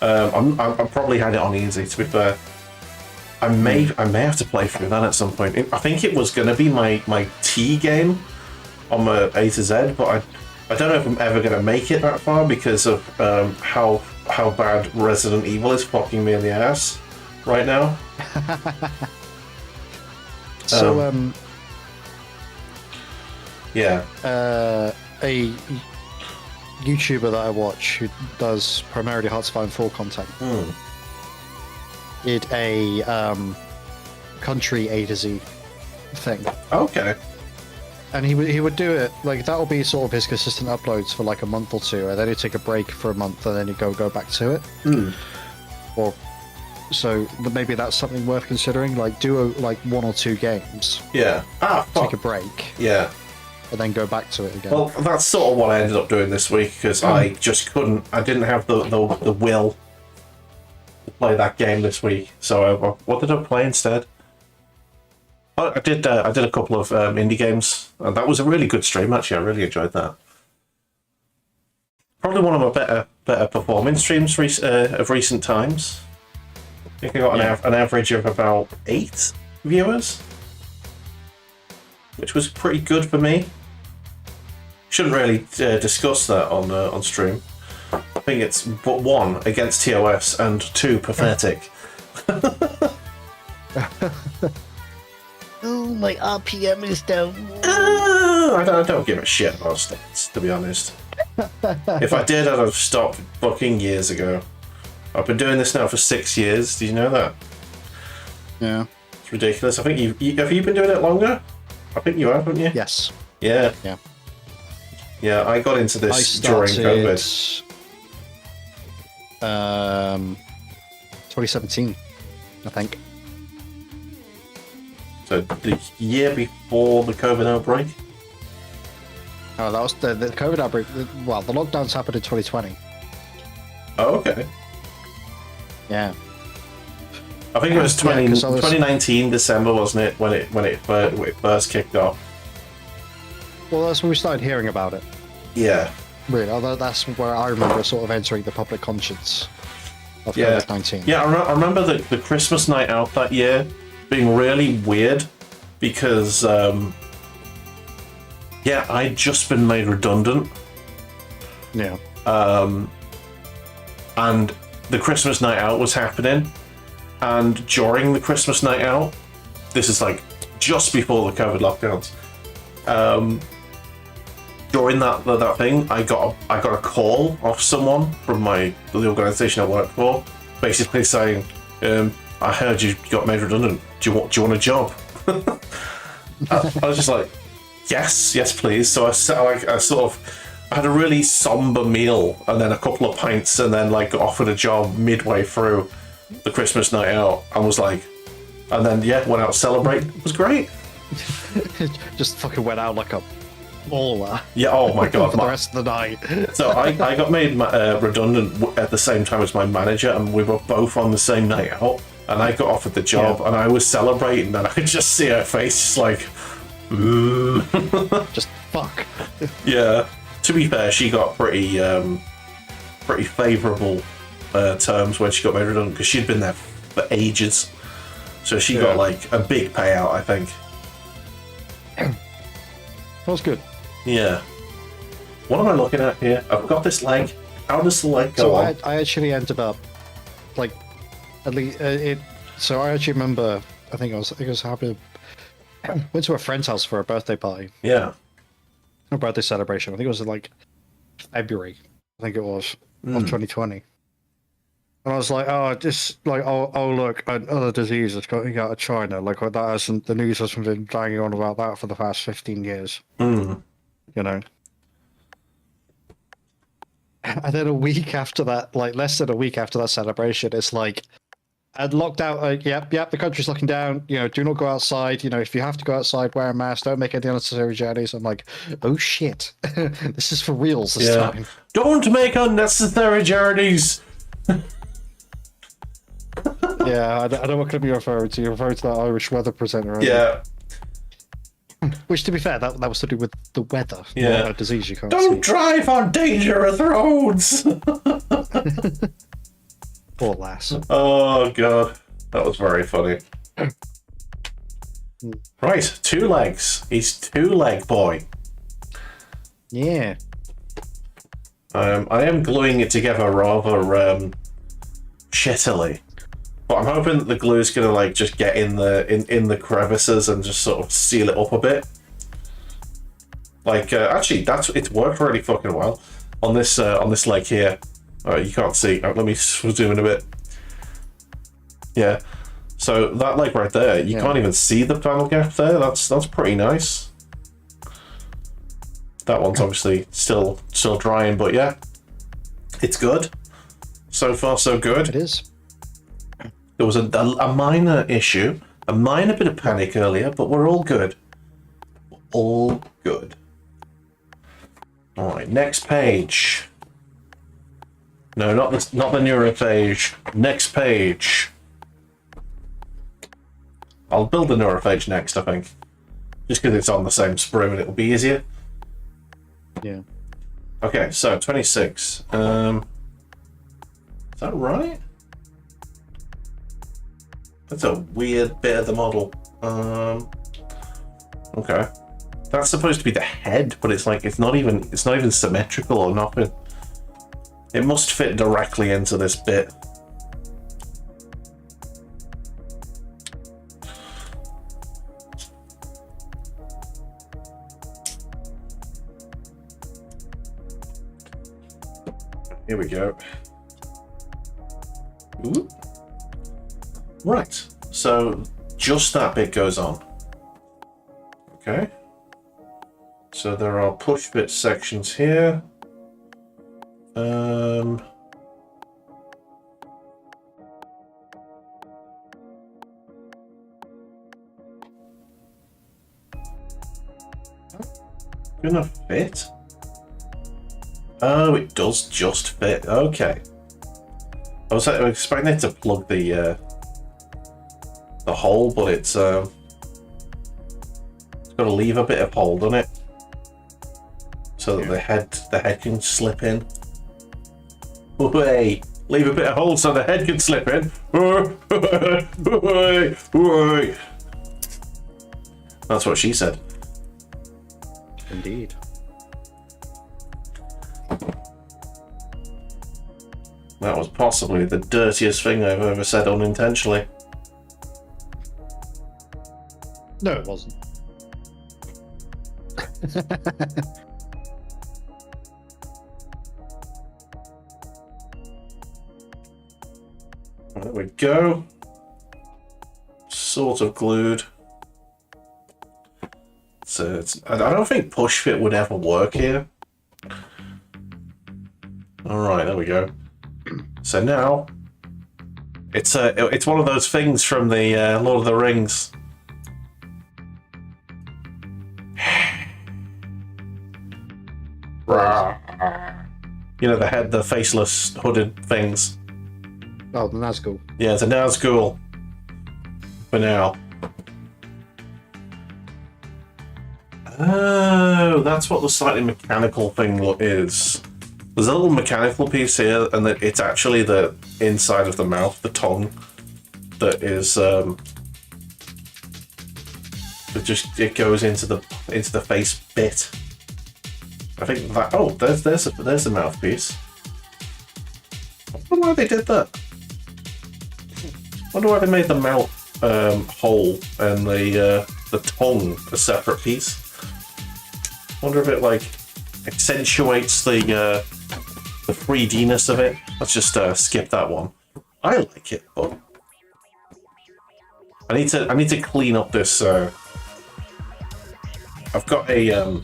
I probably had it on easy, to be fair. I may have to play through that at some point. I think it was going to be my T game on my A to Z, but I don't know if I'm ever going to make it that far because of how bad Resident Evil is fucking me in the ass right now. So, yeah. A YouTuber that I watch who does primarily Hearts of Iron 4 content did a country A to Z thing. Okay. And he would do it, like, that will be sort of his consistent uploads for like a month or two, and then he'd take a break for a month, and then he'd go back to it. Or so maybe that's something worth considering, like do like 1 or 2 games. Yeah. Take a break. Yeah. And then go back to it again. Well, that's sort of what I ended up doing this week, because I just couldn't. I didn't have the will to play that game this week. So what did I play instead? I did a couple of indie games, and that was a really good stream. Actually, I really enjoyed that. Probably one of my better performing streams of recent times. I think I got an average of about 8 viewers, which was pretty good for me. Shouldn't really discuss that on stream. I think it's 1 against TOS and 2 pathetic. Oh, my RPM is down. I don't give a shit about stats, to be honest. If I did, I'd have stopped fucking years ago. I've been doing this now for 6 years. Did you know that? Yeah. It's ridiculous. I think have you been doing it longer? I think you have, haven't you? Yes. Yeah. Yeah. Yeah, I got into this during COVID. 2017, I think. So the year before the COVID outbreak? Oh, that was the COVID outbreak. Well, the lockdowns happened in 2020. Oh, okay. Yeah. I think it was 2019 December, wasn't it, when it first kicked off? Well, that's when we started hearing about it. Yeah. Really, although that's where I remember sort of entering the public conscience of COVID-19. Yeah, I remember the Christmas night out that year being really weird because, I'd just been made redundant. Yeah. And the Christmas night out was happening. And during the Christmas night out, this is like just before the COVID lockdowns. During that thing, I got a call off someone from the organisation I work for, basically saying, "I heard you got made redundant. Do you want a job?" I was just like, "Yes, please." So I had a really somber meal and then a couple of pints, and then like got offered a job midway through the Christmas night out, and was like, and then went out to celebrate. It was great. Just fucking went out like a baller. Yeah. Oh my god. For the rest of the night. So I got made redundant at the same time as my manager, and we were both on the same night out. and I got offered the job, and I was celebrating, and I could just see her face, just like, Just fuck. Yeah. To be fair, she got pretty favourable terms when she got made redundant because she'd been there for ages. So she got like a big payout, I think. That was good. Yeah. What am I looking at here? I've got this leg. How does the leg go So on? I actually ended up like at least it. So I actually remember. I think I was happy. Went to a friend's house for a birthday party, Yeah. a birthday celebration. I think it was in like February. I think it was of 2020. And I was like, oh, just like, oh, look, another disease that's coming out of China. Like that hasn't the news hasn't been banging on about that for the past 15 years. You know. And then a week after that, like less than a week after that celebration, it's like, and locked out. Yep, the country's locking down. You know, do not go outside. You know, if you have to go outside, wear a mask. Don't make any unnecessary journeys. I'm like, oh shit, this is for reals this time. Don't make unnecessary journeys. Yeah, I know what could be referring to. You're referring to that Irish weather presenter. Right? Yeah. Which, to be fair, that was to do with the weather. Yeah. Not a disease you can't Don't see. drive on dangerous roads. Poor lass. Oh god, that was very funny. Right, 2 legs. He's 2-leg boy. Yeah. I am gluing it together rather shittily, but I'm hoping that the glue is gonna like just get in the crevices and just sort of seal it up a bit. Like actually, it's worked really fucking well on this leg here. You can't see. Let me zoom in a bit. Yeah. So that leg right there, you can't even see the panel gap there. That's pretty nice. That one's obviously still drying, but yeah, it's good. So far, so good. It is. There was a minor issue, a minor bit of panic earlier, but we're all good. All good. All right, next page. No, not the neurophage. Next page. I'll build the neurophage next, I think. Just because it's on the same sprue and it'll be easier. Yeah. Okay, so 26. Is that right? That's a weird bit of the model. Okay. That's supposed to be the head, but it's like it's not even symmetrical or nothing. It must fit directly into this bit. Here we go. Ooh. Right, so just that bit goes on. Okay. So there are push bit sections here. Gonna fit? Oh, it does just fit. Okay. I was expecting it to plug the hole, but it's got to leave a bit of hole, doesn't it? So that the head can slip in. Way, leave a bit of hole so the head can slip in. That's what she said. Indeed. That was possibly the dirtiest thing I've ever said unintentionally. No, it wasn't. There we go. Sort of glued. So I don't think push fit would ever work here. All right, there we go. So now it's one of those things from the Lord of the Rings. You know, the faceless hooded things. Oh, the Nazgul. Yeah, it's a Nazgul. for now. Oh, that's what the slightly mechanical thing is. There's a little mechanical piece here, and it's actually the inside of the mouth, the tongue, that is it goes into the face bit. I think that. Oh, there's the mouthpiece. I wonder why they did that. I wonder why they made the mouth hole and the tongue a separate piece. I wonder if it like accentuates the 3D-ness of it. Let's just skip that one. I like it, but I need to clean up this. I've got a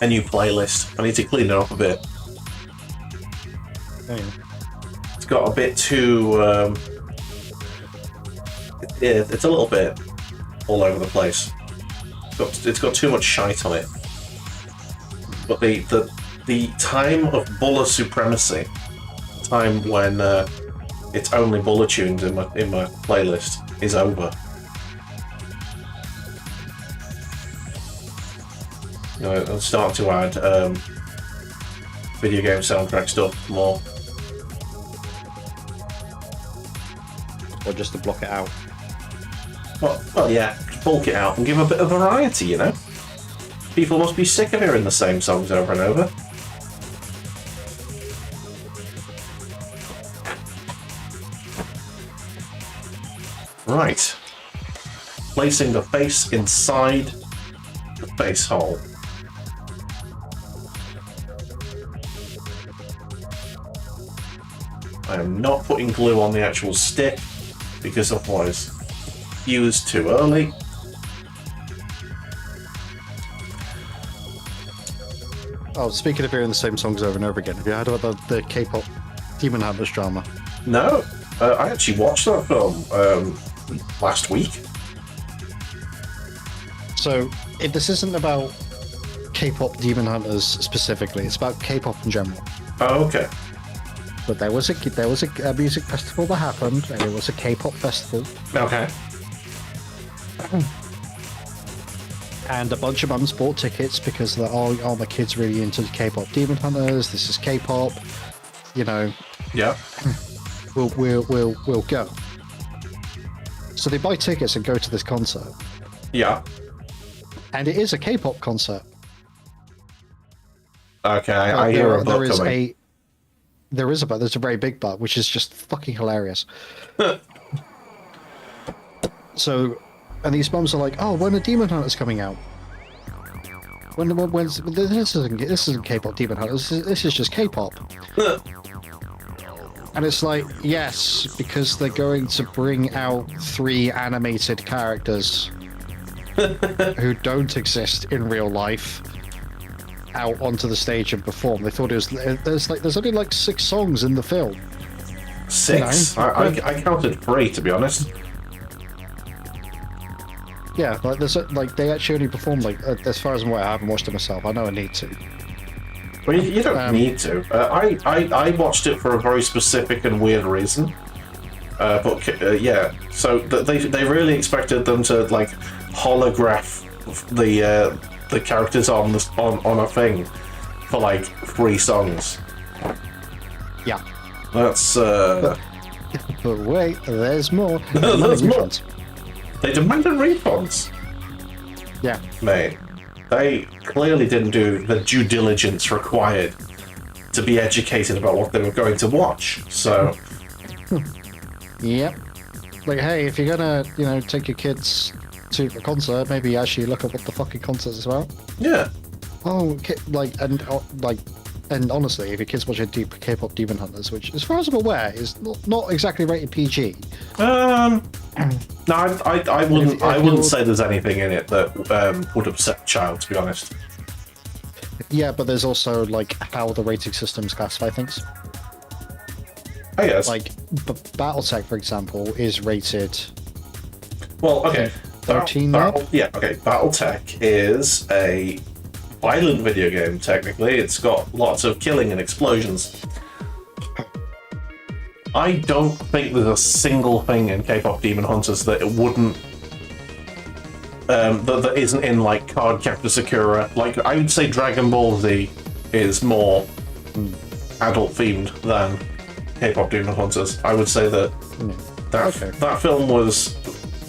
new playlist. I need to clean it up a bit. Oh, yeah. It's got a bit too. It's a little bit all over the place. It's got too much shite on it. But the time of Bulla supremacy, time when it's only Bulla tunes in my playlist, is over. You know, I'll start to add video game soundtrack stuff more. Or just to block it out. Well, yeah, bulk it out and give a bit of variety, you know? People must be sick of hearing the same songs over and over. Right. Placing the face inside the face hole. I am not putting glue on the actual stick because otherwise fused too early. Oh, speaking of hearing the same songs over and over again, have you heard about the K-pop Demon Hunters drama? No, I actually watched that film last week. So, this isn't about K-pop Demon Hunters specifically. It's about K-pop in general. Oh, okay. But there was a music festival that happened, and it was a K-pop festival. Okay. And a bunch of mums bought tickets because they're all my kids really into K-pop Demon Hunters. This is K-pop, you know. Yeah. We'll go. So they buy tickets and go to this concert. Yeah. And it is a K-pop concert. Okay, I hear a book coming. There's a very big but, which is just fucking hilarious. So, and these mums are like, "Oh, when are Demon Hunters coming out? When's this isn't K-pop Demon Hunters. This is just K-pop." And it's like, yes, because they're going to bring out 3 animated characters who don't exist in real life out onto the stage and perform. They thought it was there's only like 6 songs in the film. 6? You know? I counted 3, to be honest. Yeah, like they actually only performed as far as I'm aware. I haven't watched it myself. I know I need to. Well, you don't need to. I watched it for a very specific and weird reason. Yeah, so they really expected them to like holograph the characters on a thing for like 3 songs. Yeah. That's But wait, there's more. There's more. They demanded refunds. Yeah. Mate, they clearly didn't do the due diligence required to be educated about what they were going to watch. So. Yep. Like, hey, if you're gonna, take your kids to a concert, maybe actually look at what the fucking concert is about. Yeah. Oh, and honestly, if your kids watching K-pop Demon Hunters, which, as far as I'm aware, is not exactly rated PG. No, I wouldn't say there's anything in it that would upset a child, to be honest. Yeah, but there's also like how the rating systems classify things. I guess. Like, BattleTech, for example, is rated. Well, okay. 13. BattleTech is a violent video game. Technically, it's got lots of killing and explosions. I don't think there's a single thing in K-pop Demon Hunters that it wouldn't that isn't in like Card Captor Sakura. Like I would say Dragon Ball Z is more adult themed than K-pop Demon Hunters. I would say that that film was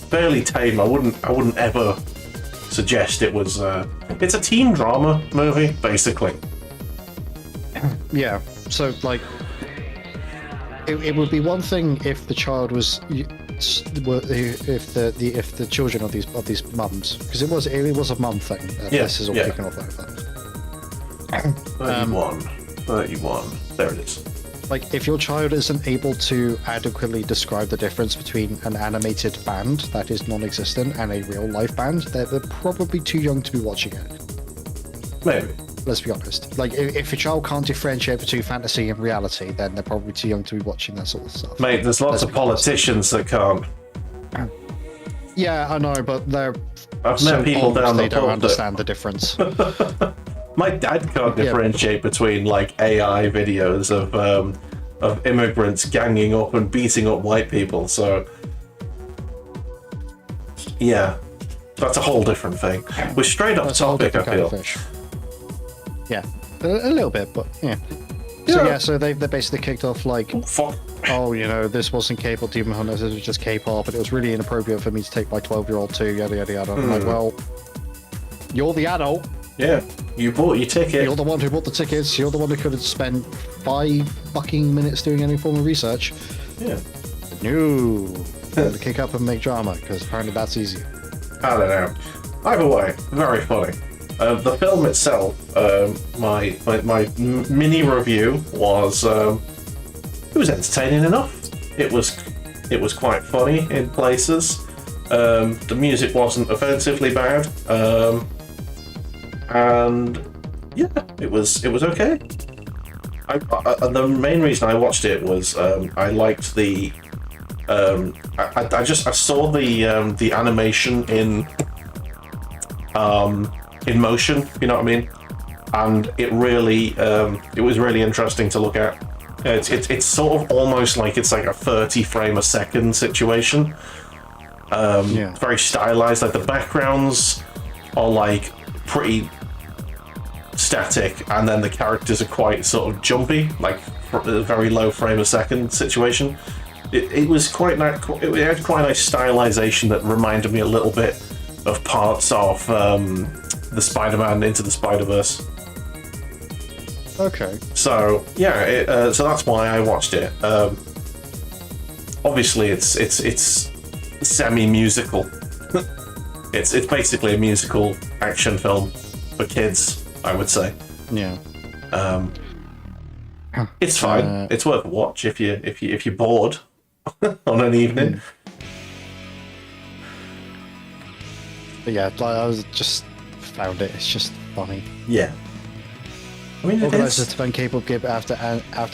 fairly tame. I wouldn't ever suggest it was. It's a teen drama movie, basically. Yeah. So like, it would be one thing if the child was. If the children of these mums, because it was a mum thing. This is all kicking off like that. 31. There it is. Like, if your child isn't able to adequately describe the difference between an animated band that is non-existent and a real-life band, they're probably too young to be watching it. Maybe. Let's be honest. Like, if your child can't differentiate between fantasy and reality, then they're probably too young to be watching that sort of stuff. Mate, there's lots of politicians that can't. Yeah, I know, but I've met people down the they don't pub understand the difference. My dad can't differentiate between like AI videos of immigrants ganging up and beating up white people. So yeah, that's a whole different thing. We're straight off topic, I feel. Yeah, a little bit, but yeah. So they basically kicked off like, oh, you know, this wasn't K-pop Demon Hunters, this was just K-pop, and it was really inappropriate for me to take my 12-year-old to yada yada yada. I'm like, well, you're the adult. Yeah, you bought your ticket. You're the one who bought the tickets. You're the one who could have spent 5 fucking minutes doing any form of research. Yeah. No. To kick up and make drama, because apparently that's easier. I don't know. Either way, very funny. The film itself, my mini review was it was entertaining enough. It was quite funny in places. The music wasn't offensively bad, and yeah, it was okay. The main reason I watched it was I liked the I saw the animation in motion, you know what I mean, and it was really interesting to look at. It's sort of almost like it's like a 30 frame a second situation. It's very stylized. Like the backgrounds are like pretty static, and then the characters are quite sort of jumpy, like a very low frame a second situation. It was quite nice. It had quite a nice stylization that reminded me a little bit of parts of the Spider-Man Into the Spider-Verse. Okay. So yeah, so that's why I watched it. Obviously, it's semi-musical. it's basically a musical action film for kids, I would say. Yeah. It's fine. It's worth a watch if you're bored on an evening. But yeah, I was just found it. It's just funny. Yeah. I mean, organisers to ban K-pop give after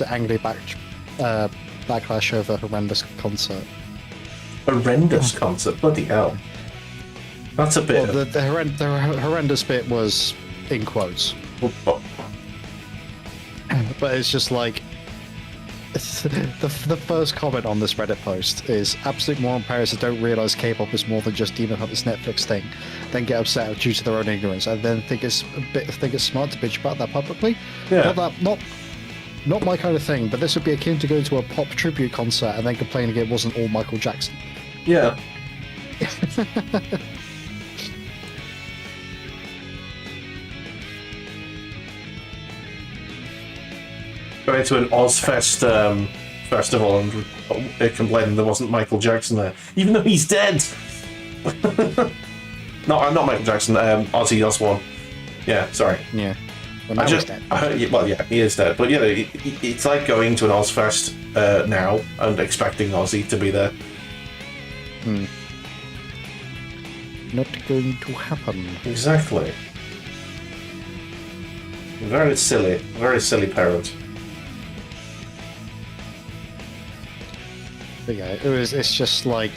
angry backlash over horrendous concert. Horrendous concert, bloody hell! That's a bit. Well, the horrendous bit was in quotes. But it's just like the first comment on this Reddit post is absolute moron parents that don't realise K-pop is more than just Demon Hunter's Netflix thing, then get upset due to their own ignorance, and then think it's smart to bitch about that publicly. Yeah. Not my kind of thing. But this would be akin to going to a pop tribute concert and then complaining it wasn't all Michael Jackson. Yeah. Going to an Ozfest festival and complaining there wasn't Michael Jackson there, even though he's dead. Not Michael Jackson. Ozzy Osbourne. Yeah, sorry. Yeah. Well, now he's dead. Well, yeah, he is dead. But yeah, it's like going to an Ozfest now and expecting Ozzy to be there. Not going to happen. Exactly. Very silly parent. But yeah, it's just like,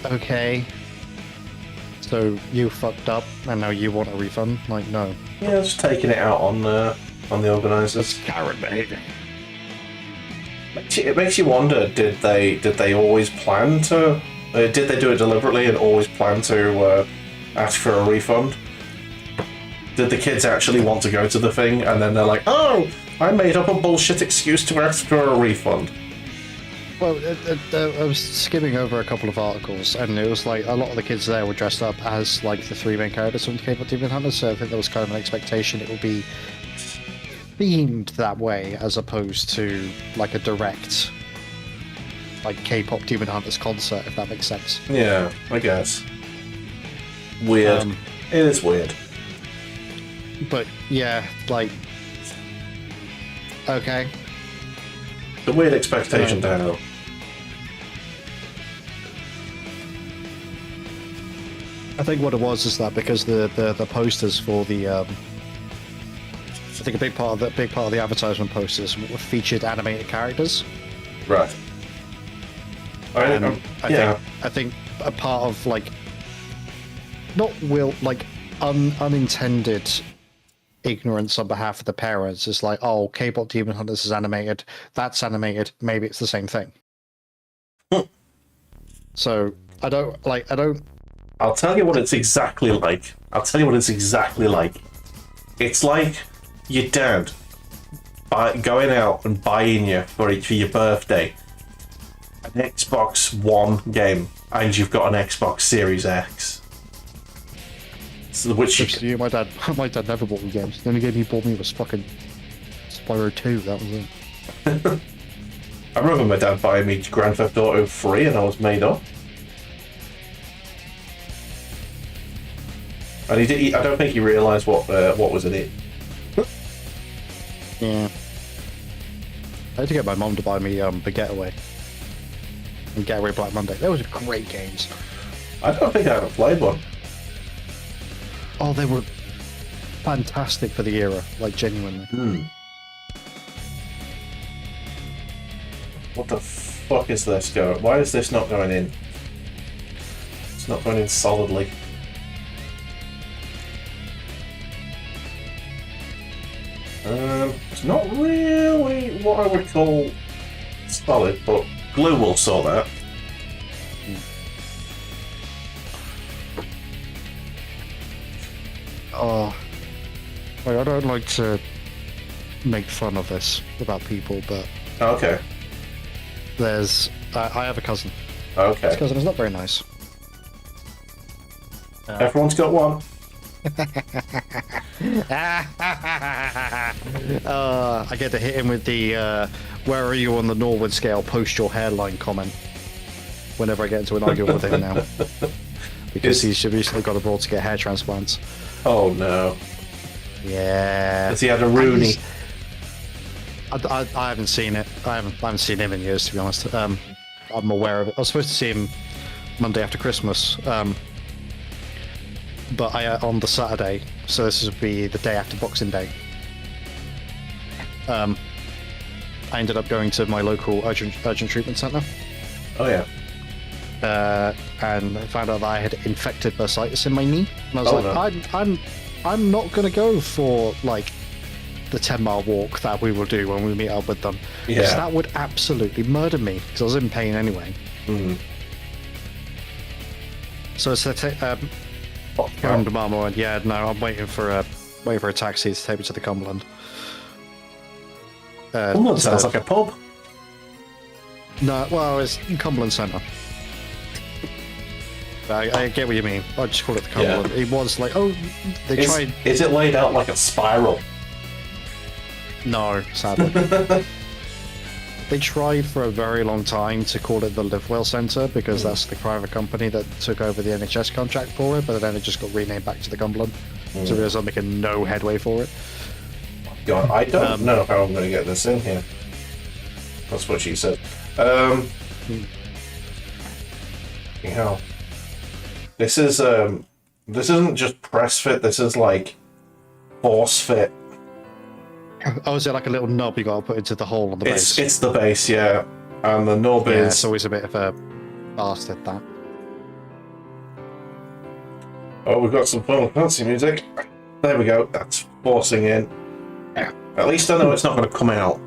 okay, so you fucked up and now you want a refund? Like, no. Yeah, just taking it out on the organisers. Karen, mate. It makes you wonder: did they always plan to? Did they do it deliberately and always plan to ask for a refund? Did the kids actually want to go to the thing, and then they're like, "Oh, I made up a bullshit excuse to ask for a refund"? Well, I was skimming over a couple of articles, and it was like a lot of the kids there were dressed up as like the three main characters from K-pop Demon Hunters. So I think there was kind of an expectation it would be themed that way, as opposed to like a direct like K-pop Demon Hunters concert, if that makes sense. Yeah, I guess. Weird. It is weird. But yeah, like, okay. The weird expectation to have. I think what it was is that because the posters for the I think a big part of the advertisement posters featured animated characters. Right. I think a part of like unintended ignorance on behalf of the parents is like, oh, K-pop Demon Hunters is animated, that's animated, maybe it's the same thing. So I'll tell you what it's exactly like. It's like your dad going out and buying you for your birthday an Xbox One game, and you've got an Xbox Series X. So my dad never bought me games. The only game he bought me was fucking Spyro 2. That was it. I remember my dad buying me Grand Theft Auto 3, and I was made up. And I don't think he realised what was in it. Yeah. I had to get my mom to buy me The Getaway and Getaway Black Monday. Those were great games. I don't think I ever played one. Oh, they were fantastic for the era, like genuinely. What the fuck is this going? Why is this not going in? It's not going in solidly. It's not really what I would call solid, but glue will sort that. Oh, like, I don't like to make fun of this about people, but Okay. I have a cousin. Okay. His cousin is not very nice. Everyone's got one. I get to hit him with the where are you on the Norwood scale, post your hairline comment whenever I get into an argument with him now. Because he's recently got abroad to get hair transplants. Oh no. Yeah. Has he had a Rooney? I haven't seen it. I haven't seen him in years, to be honest. I'm aware of it. I was supposed to see him Monday after Christmas. But on the Saturday, so this would be the day after Boxing Day. I ended up going to my local urgent treatment centre. Oh yeah. And I found out that I had infected bursitis in my knee. And I was no. I'm not going to go for like the 10-mile walk that we will do when we meet up with them. Because that would absolutely murder me, because I was in pain anyway. So it's going to Mama and yeah, no, I'm waiting for a taxi to take me to the Cumberland. Cumberland sounds like a pub. No, well, it's Cumberland Centre. I get what you mean. I just call it the Cumberland. It was like, they tried. Is it laid out like a spiral? No, sadly. They tried for a very long time to call it the Livewell Centre because that's the private company that took over the NHS contract for it, but then it just got renamed back to the Cumberland. So there's making no headway for it. God, I don't know how I'm going to get this in here. That's what she said. Hell. This isn't just press fit, this is like force fit. Oh, is it like a little knob you got to put into the hole on the base? It's the base, yeah. And the knob is... it's always a bit of a bastard, that. Oh, we've got some Final Fantasy music. There we go, that's forcing in. At least I know it's not going to come out.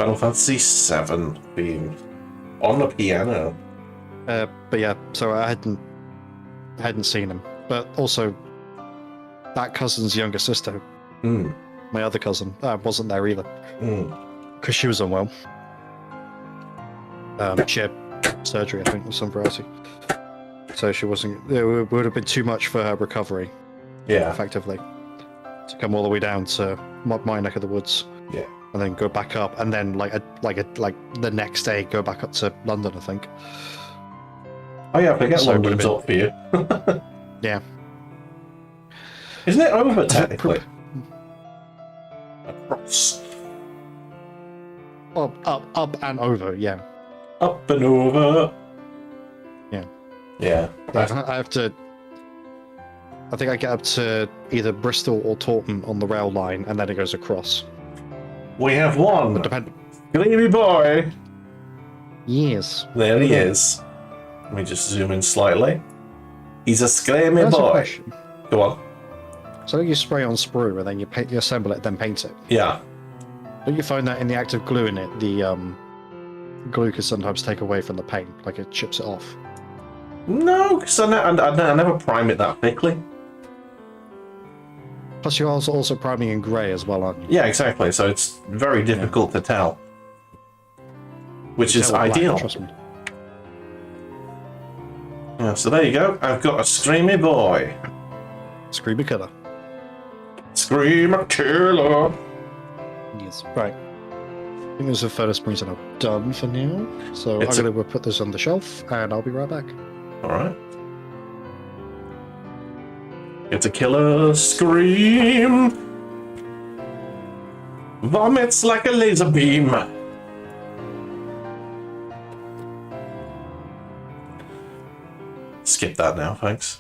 Final Fantasy VII theme on the piano. But yeah, so I hadn't seen him. But also, that cousin's younger sister, Hmm. my other cousin, wasn't there either Hmm. because she was unwell. She had surgery, I think, of some variety. So she wasn't. It would have been too much for her recovery, Yeah. effectively, to come all the way down to my neck of the woods. Yeah. And then go back up, and then like the next day go back up to London, I think. Oh yeah, I forget So it would London's have up for you. Yeah. Isn't it over technically? Across. Up and over, yeah. Up and over. Yeah. Yeah. I have to. I think I get up to either Bristol or Taunton on the rail line, and then it goes across. We have one. But depend. Gleamy boy. Yes. There he is. Let me just zoom in slightly. He's a screamy That's a boy. question. Go on. So you spray on sprue, and then you paint, you assemble it, then paint it. Yeah. Don't you find that in the act of gluing it, the glue can sometimes take away from the paint, like it chips it off? No, because I never prime it that thickly. Plus, you're also priming in grey as well, aren't you? Yeah, exactly. So it's very difficult to tell. Which is Tell with black, ideal. trust me. Yeah, so there you go. I've got a screamy boy. Screamy killer. Screamer killer. Yes. Right. I think those are the furthest points that I've done for now. So It's I'm going to put this on the shelf, and I'll be right back. Alright. It's a killer scream. Vomits like a laser beam. Skip that now, thanks.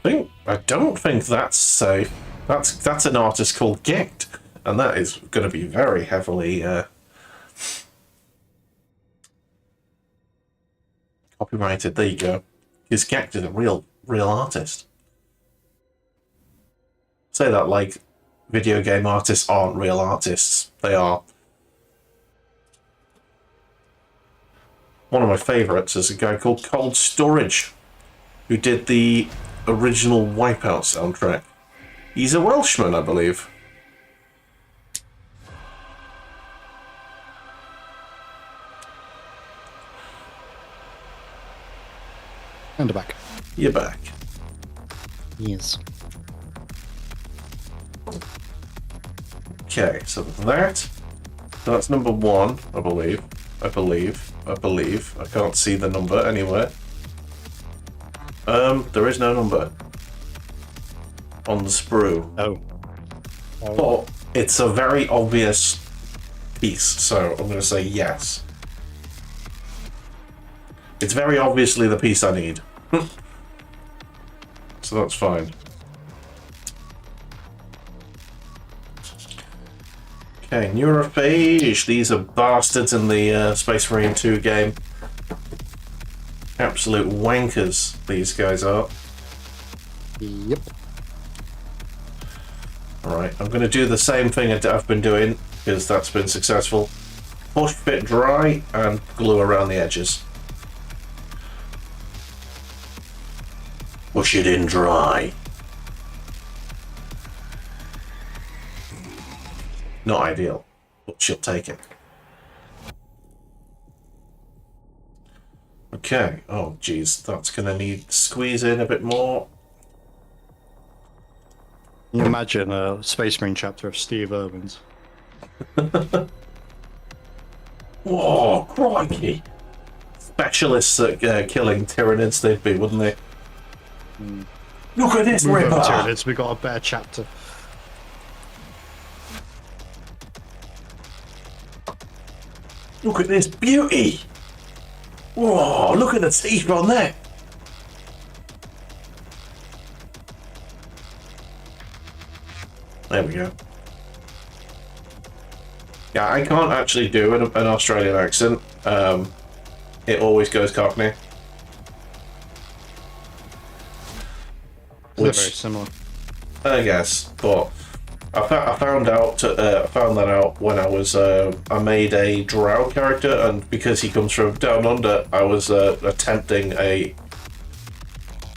I don't think that's safe. That's an artist called Gecht, and that is going to be very heavily copyrighted. There you go. Because Gecht is a real artist. Say that like video game artists aren't real artists. They are. One of my favourites is a guy called Cold Storage, who did the original Wipeout soundtrack. He's a Welshman, I believe. And back. You're back. Yes. Okay, so that's number one, I believe. I can't see the number anywhere. There is no number on the sprue. Oh. But it's a very obvious piece, so I'm going to say yes. It's very obviously the piece I need. So that's fine. Okay, Neurophage. These are bastards in the Space Marine 2 game. Absolute wankers, these guys are. Yep. Alright, I'm going to do the same thing I've been doing, because that's been successful. Push fit dry and glue around the edges. Push it in dry. Not ideal, but she'll take it. Okay, oh geez, that's going to need to squeeze in a bit more. Can you imagine a Space Marine chapter of Steve Irwin's? Whoa, crikey! Specialists at killing Tyranids they'd be, wouldn't they? Look at this Move ripper! over Tyranids, we got a better chapter. Look at this beauty! Whoa, look at the teeth on there! There we go. Yeah, I can't actually do an Australian accent. It always goes Cockney. They're very similar. I guess, but I found that out when I was I made a drow character, and because he comes from down under, I was attempting an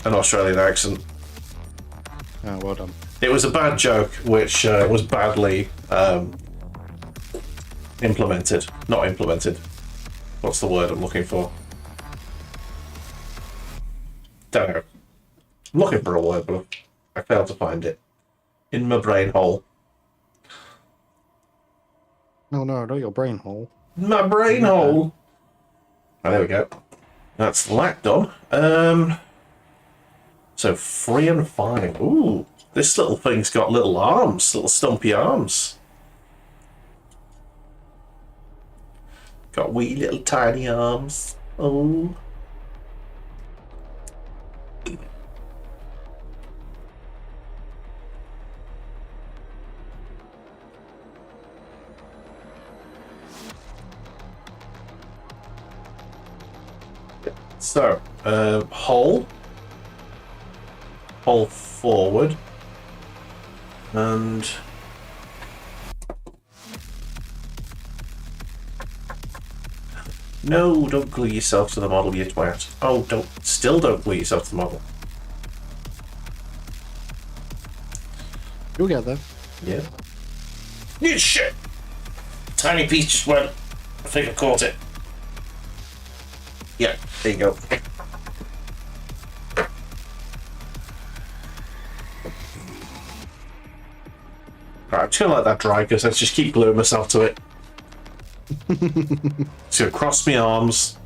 Australian accent. Oh, well done. It was a bad joke, which was badly implemented. Not implemented. What's the word I'm looking for? Don't know. I'm looking for a word, but I failed to find it. In my brain hole. No, not your brain hole. My brain hole! Oh, there we go. That's that done. So 3 and 5. Ooh, this little thing's got little arms, little stumpy arms. Got wee little tiny arms. Oh. So, hole forward, and no, don't glue yourself to the model, you twat. Oh, don't glue yourself to the model. You'll get there. Yeah. Yeah, shit! Tiny piece just went. I think I caught it. Yeah, there you go. Right, I'm just gonna let that dry because I just keep gluing myself to it. Just gonna cross my arms.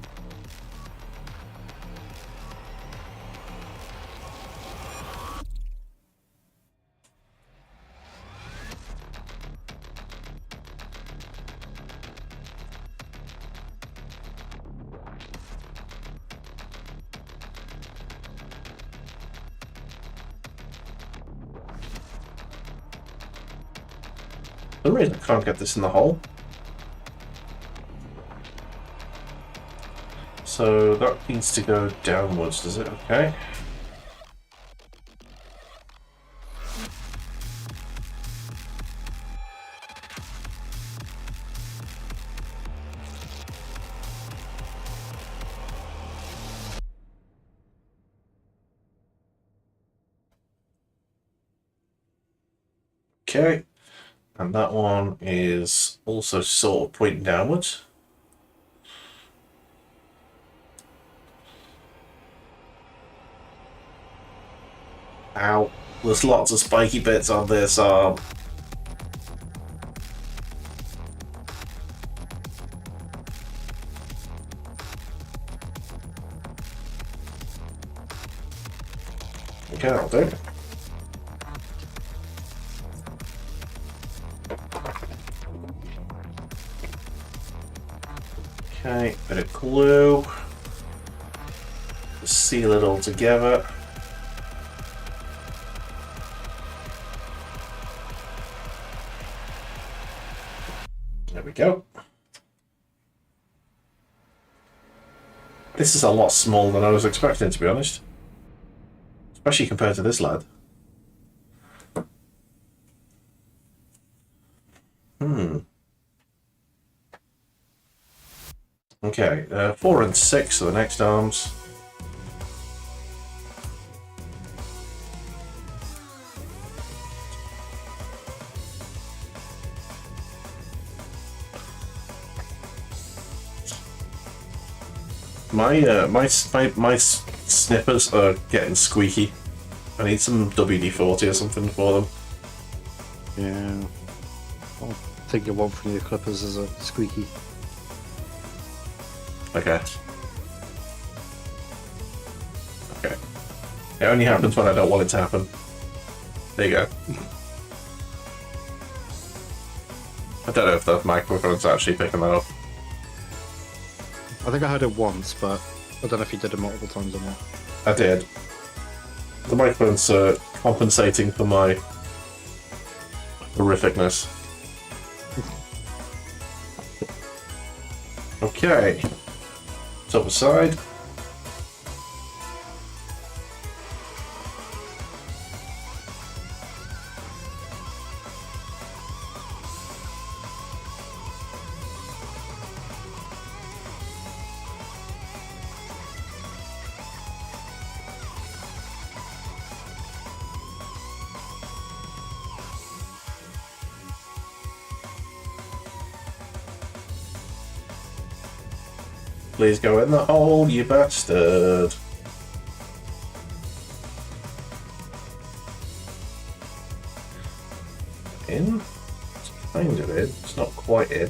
For some reason I can't get this in the hole. So that needs to go downwards, does it? Okay. Okay. And that one is also sort of pointing downwards. Ow. There's lots of spiky bits on this arm. Okay, that'll do. Okay, bit of glue. Just seal it all together. There we go. This is a lot smaller than I was expecting, to be honest. Especially compared to this lad. Okay, 4 and 6 are the next arms. My snippers are getting squeaky. I need some WD-40 or something for them. Yeah. I think you want from your clippers as a squeaky. Okay. Okay. It only happens when I don't want it to happen. There you go. I don't know if the microphone's actually picking that up. I think I heard it once, but I don't know if you did it multiple times or not. I did. The microphone's compensating for my horrificness. Okay. Top aside. Please go in the hole, you bastard. In? It's kind of in. It's not quite in.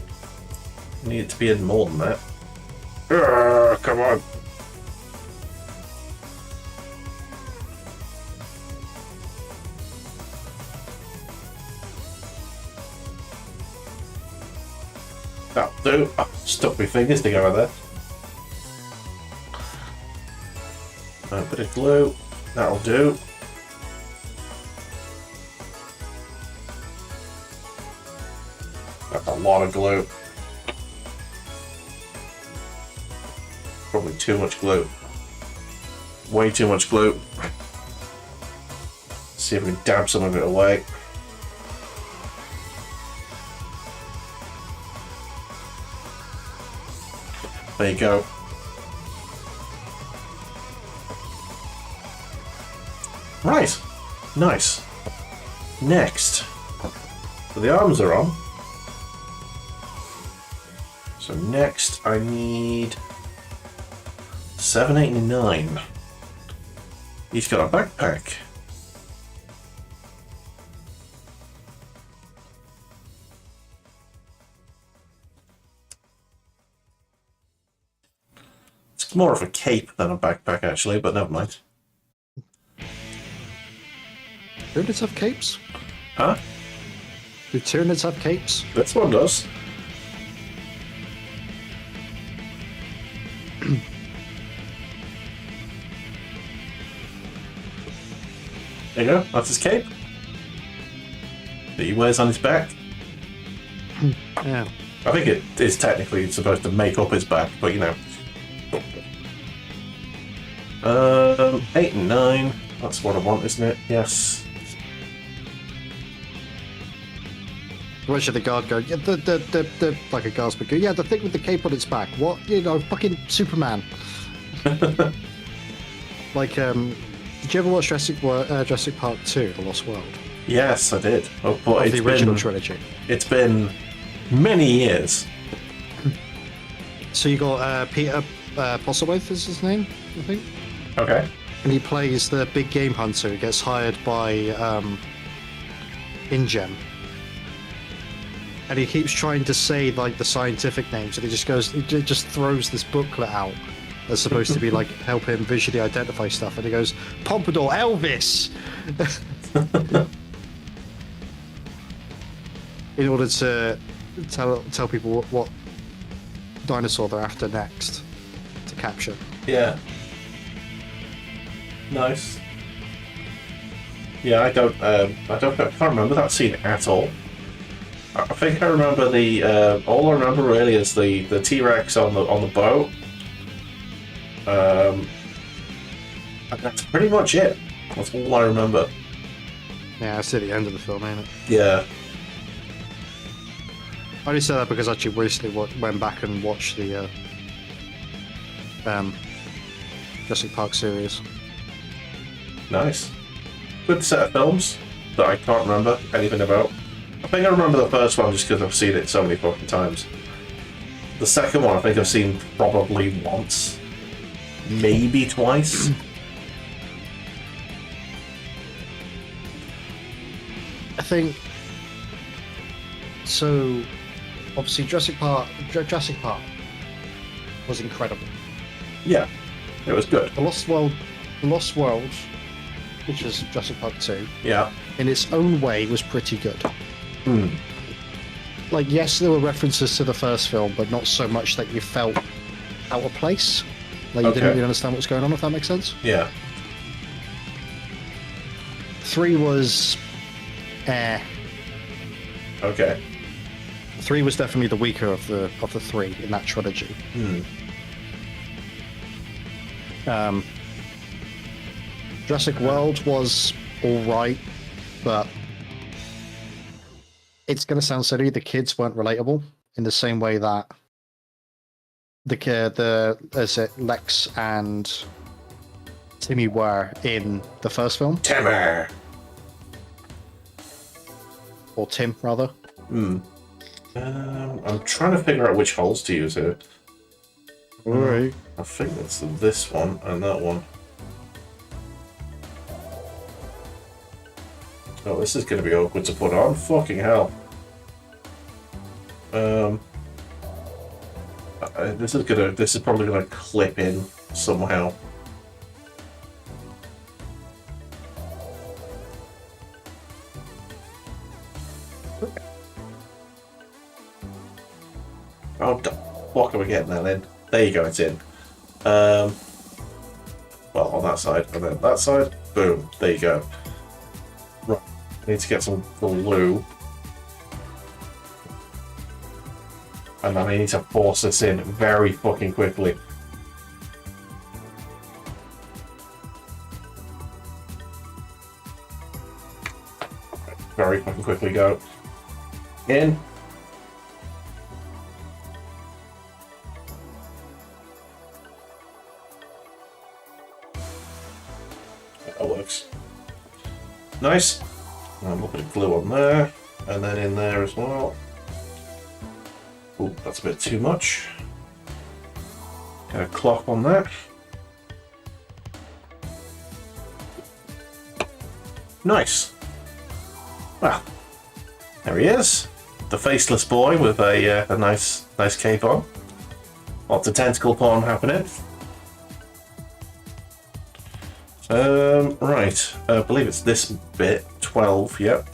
You need it to be in more than that. Come on. That'll do. Oh, stuck my fingers together there. A bit of glue. That'll do. That's a lot of glue. Probably too much glue. Way too much glue. Let's see if we can dab some of it away. There you go. Right. Nice. Next. So the arms are on. So next I need $7.89. He's got a backpack. It's more of a cape than a backpack actually, but never mind. Tyranids have capes? Huh? Do Tyranids have capes? This one does. There you go, that's his cape that he wears on his back. Yeah. I think it is technically supposed to make up his back, but you know. 8 and 9, that's what I want, isn't it? Yes. Where should the guard go? Yeah, the like a guard speaker. Yeah, the thing with the cape on its back. What? You know, fucking Superman. Like, did you ever watch Jurassic Park 2, The Lost World? Yes, I did. Oh, but Of the original trilogy. It's been many years. So you got Peter Postlethwaite is his name, I think. Okay. And he plays the big game hunter who gets hired by InGen. And he keeps trying to say like the scientific names, and he just throws this booklet out that's supposed to be like help him visually identify stuff, and he goes, Pompadour, Elvis, in order to tell people what dinosaur they're after next to capture. Yeah. Nice. Yeah, I can't remember that scene at all. I think I remember all I remember really is the T-Rex on the boat. And that's pretty much it. That's all I remember. Yeah, that's at the end of the film, ain't it? Yeah. I only say that because I actually recently went back and watched the Jurassic Park series. Nice. Good set of films that I can't remember anything about. I think I remember the first one just because I've seen it so many fucking times. The second one I think I've seen probably once. Maybe twice. I think so. Obviously, Jurassic Park was incredible. Yeah, it was good. The Lost World, which is Jurassic Park 2, Yeah. in its own way was pretty good. Hmm. Like, yes, there were references to the first film, but not so much that you felt out of place. Like, you didn't really understand what was going on, if that makes sense. Yeah. 3 was... Okay. 3 was definitely the weaker of the 3 in that trilogy. Hmm. Jurassic World was alright, but it's going to sound silly. The kids weren't relatable in the same way that Lex and Timmy were in the first film. Timmer. Or Tim, rather. Hmm. I'm trying to figure out which holes to use here. Alright. I think it's this one and that one. Oh, this is going to be awkward to put on. Fucking hell. This is probably gonna clip in somehow. Oh, what are we getting that in? There you go, it's in. Well, on that side, and then that side. Boom, there you go. Right, need to get some glue. And then I need to force this in very fucking quickly. Very fucking quickly go. In. That works. Nice. And we'll put glue on there. And then in there as well. Oh, that's a bit too much. Get a clock on that. Nice. Well, there he is. The faceless boy with a nice cape on. Lots of tentacle porn happening. Right. I believe it's this bit. 12, yep.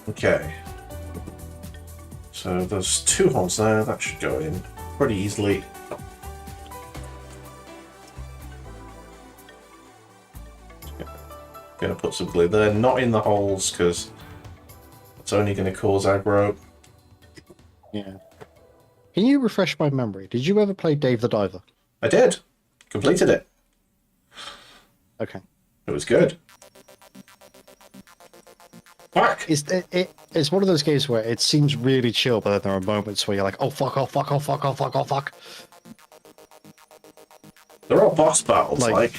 Okay, so there's 2 holes there, that should go in pretty easily. Gonna put some glue there, not in the holes because it's only gonna cause aggro. Yeah. Can you refresh my memory? Did you ever play Dave the Diver? I did, completed it. Okay. It was good. Fuck! It's one of those games where it seems really chill, but then there are moments where you're like, oh fuck, oh fuck, oh fuck, oh fuck, oh fuck. They're all boss battles, like.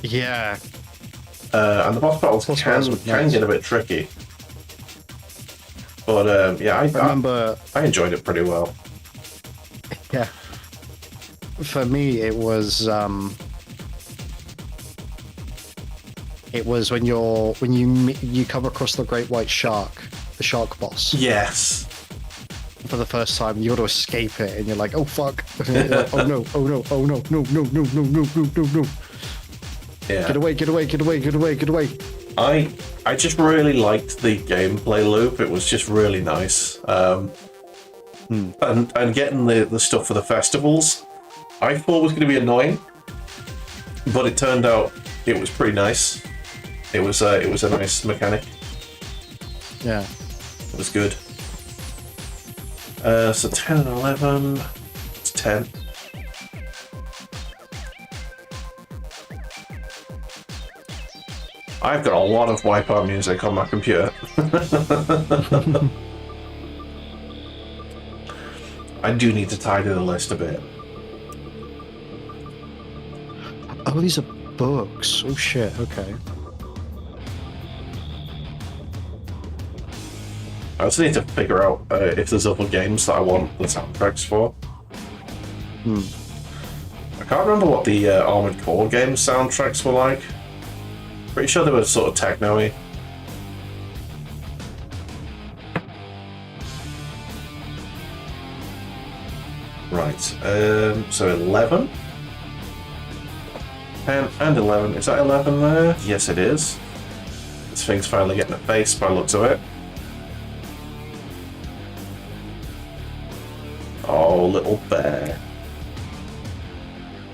Yeah. And the boss battles can get a bit tricky. But yeah, I enjoyed it pretty well. Yeah. For me, it was when you come across the great white shark, the shark boss. Yes. For the first time, you got to escape it, and you're like, "Oh fuck! Like, oh no! Oh no! Oh no! No! No! No! No! No! No! No! No! Yeah. Get away! Get away! Get away! Get away! Get away!" I just really liked the gameplay loop. It was just really nice. And getting the stuff for the festivals, I thought was going to be annoying, but it turned out it was pretty nice. It was a nice mechanic. Yeah. It was good. So 10 and 11. It's 10. I've got a lot of Wipeout music on my computer. I do need to tidy the list a bit. Oh, these are books. Oh shit. Okay. I also need to figure out if there's other games that I want the soundtracks for. I can't remember what the Armored Core game soundtracks were like. Pretty sure they were sort of techno-y. Right, so 11. 10 and 11. Is that 11 there? Yes, it is. This thing's finally getting a face by the looks of it. Oh, little bear.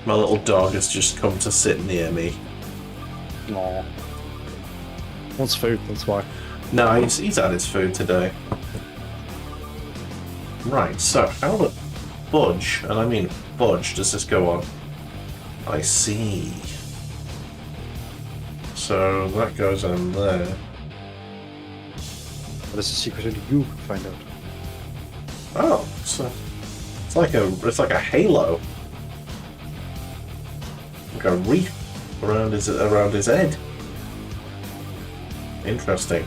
My little dog has just come to sit near me. Aw. Wants food, that's why. No, he's had his food today. Right, so how the fudge, and I mean fudge, does this go on? I see. So that goes on there. What is the secret only you can find out? Oh, so it's like a halo. Like a reef around his head. Interesting.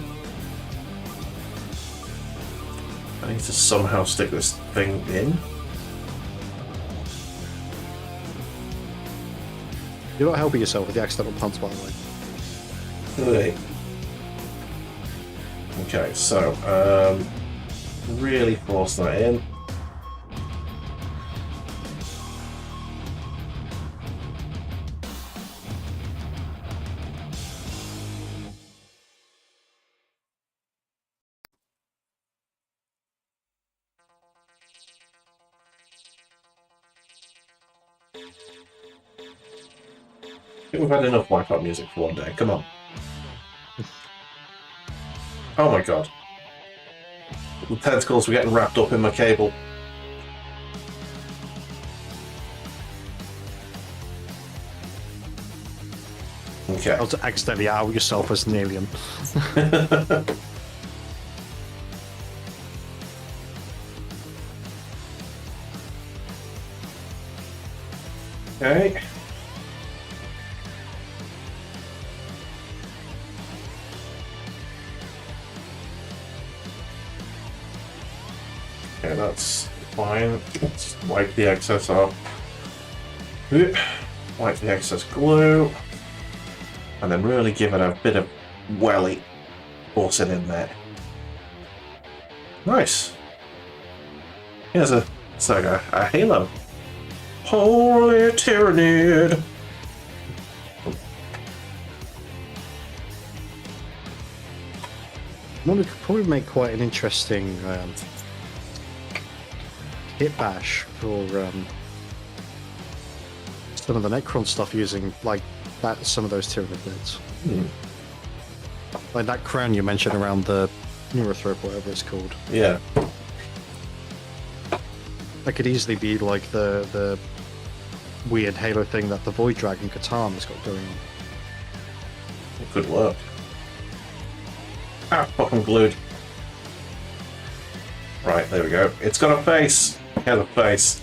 I need to somehow stick this thing in. You're not helping yourself with the accidental puns, by the way. Really? Okay, so really force that in. I think we've had enough Wipeout music for one day. Come on. Oh my god. The tentacles were getting wrapped up in my cable. Okay. How to accidentally out yourself as an alien. Okay. Okay, that's fine. Let's wipe the excess off. Wipe the excess glue. And then really give it a bit of welly. Force it in there. Nice. Here's it's like a halo. Holy Tyrannid! One could probably make quite an interesting hit bash for some of the Necron stuff using like that. Some of those Tyranid bits, like that crown you mentioned around the Neurothrope, whatever it's called. Yeah. That could easily be like the weird Halo thing that the Void Dragon Katana's got going on. It could work. Ah, fucking glued. Right, there we go. It's got a face. It has a face.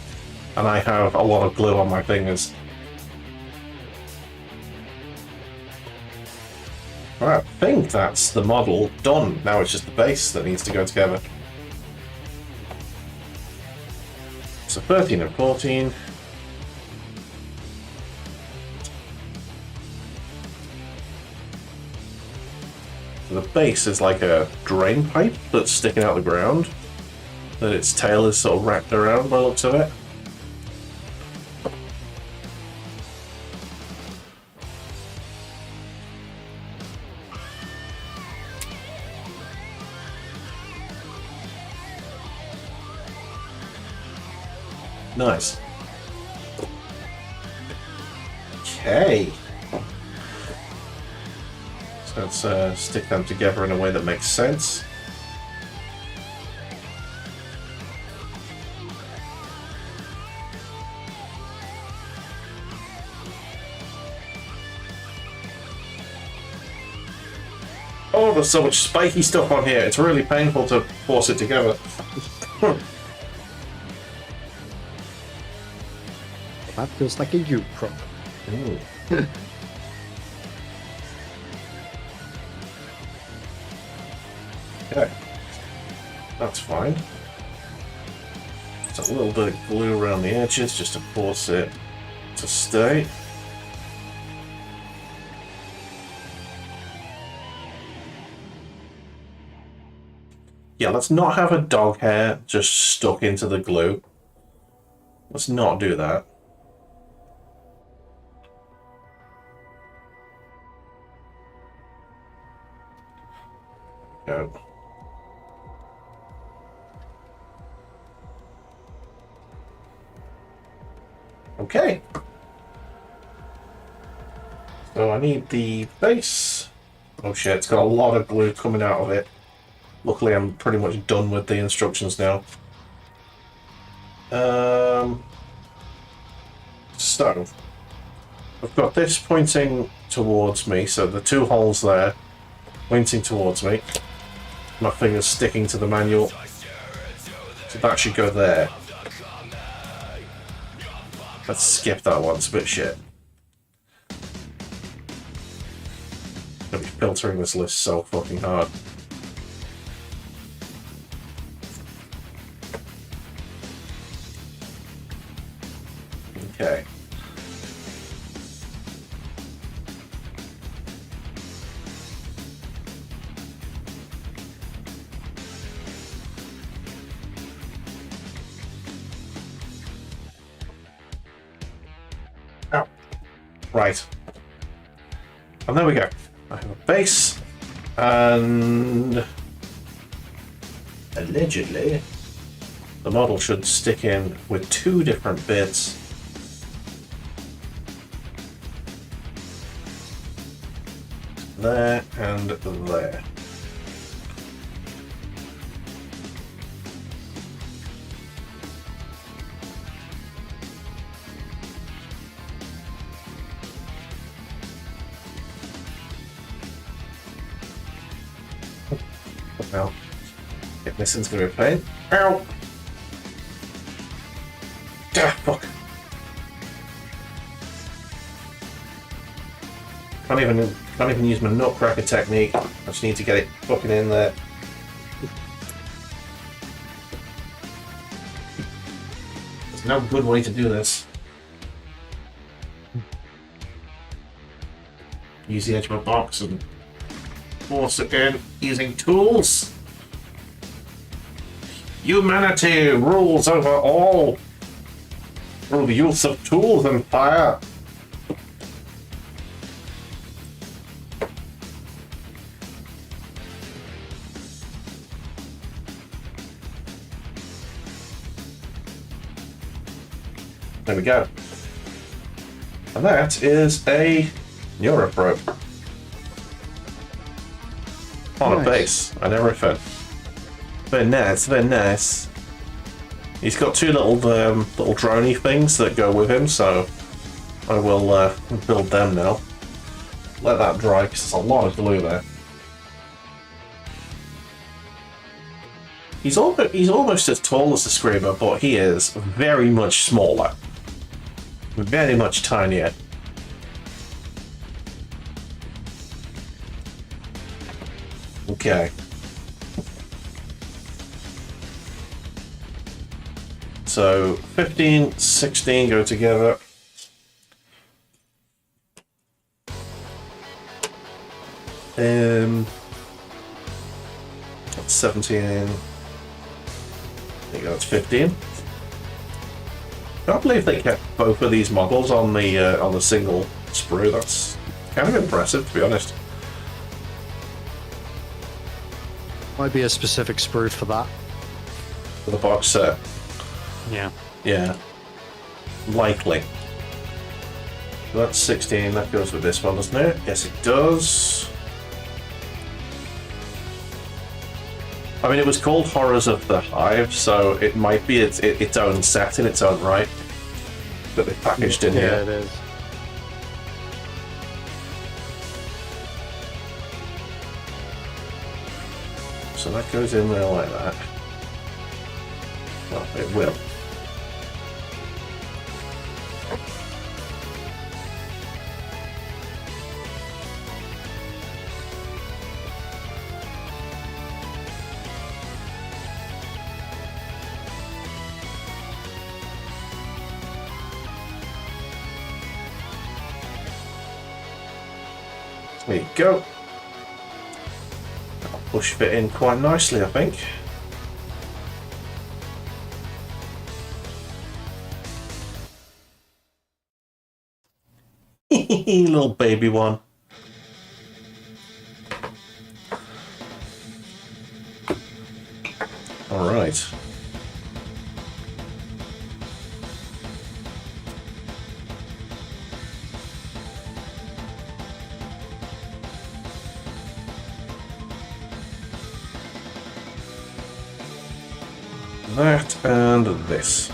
And I have a lot of glue on my fingers. Right, I think that's the model done. Now it's just the base that needs to go together. So 13 and 14. The base is like a drain pipe that's sticking out the ground, that its tail is sort of wrapped around by the looks of it. Nice. Okay. Let's stick them together in a way that makes sense. Oh, there's so much spiky stuff on here. It's really painful to force it together. That feels like a U prop. Okay, that's fine. Just a little bit of glue around the edges just to force it to stay. Yeah, let's not have a dog hair just stuck into the glue. Let's not do that. Go. Okay. So I need the base. Oh shit, it's got a lot of glue coming out of it. Luckily I'm pretty much done with the instructions now. So I've got this pointing towards me, so the two holes there pointing towards me. My finger's sticking to the manual. So that should go there. Let's skip that one, it's a bit shit. I'll be filtering this list so fucking hard. Okay. Ow. Right. And there we go. I have a base, and allegedly the model should stick in with 2 different bits. There and there. Well, if this one's gonna be a pain. Ow! Ah, fuck. Can't even use my nutcracker technique. I just need to get it fucking in there. There's no good way to do this. Use the edge of a box and force it in using tools. Humanity rules over all through the use of tools and fire. There we go. And that is a Neuroprobe. On a base and everything. Very nice, very nice. He's got 2 little little droney things that go with him, so I will build them now. Let that dry because there's a lot of glue there. He's almost as tall as the Screamer, but he is very much smaller. Very much tinier. Okay. So 15, 16 go together. That's 17. I think that's 15. I can't believe they kept both of these models on the single sprue. That's kind of impressive, to be honest. Might be a specific sprue for that. For the box set. Yeah. Yeah. Likely. So that's 16. That goes with this one, doesn't it? Yes, it does. I mean, it was called Horrors of the Hive, so it might be its own set in its own right that they packaged in here. Yeah, it is. So that goes in there like that. Well, it will. There you go. That'll push fit in quite nicely, I think. Little baby one. All right. That and this.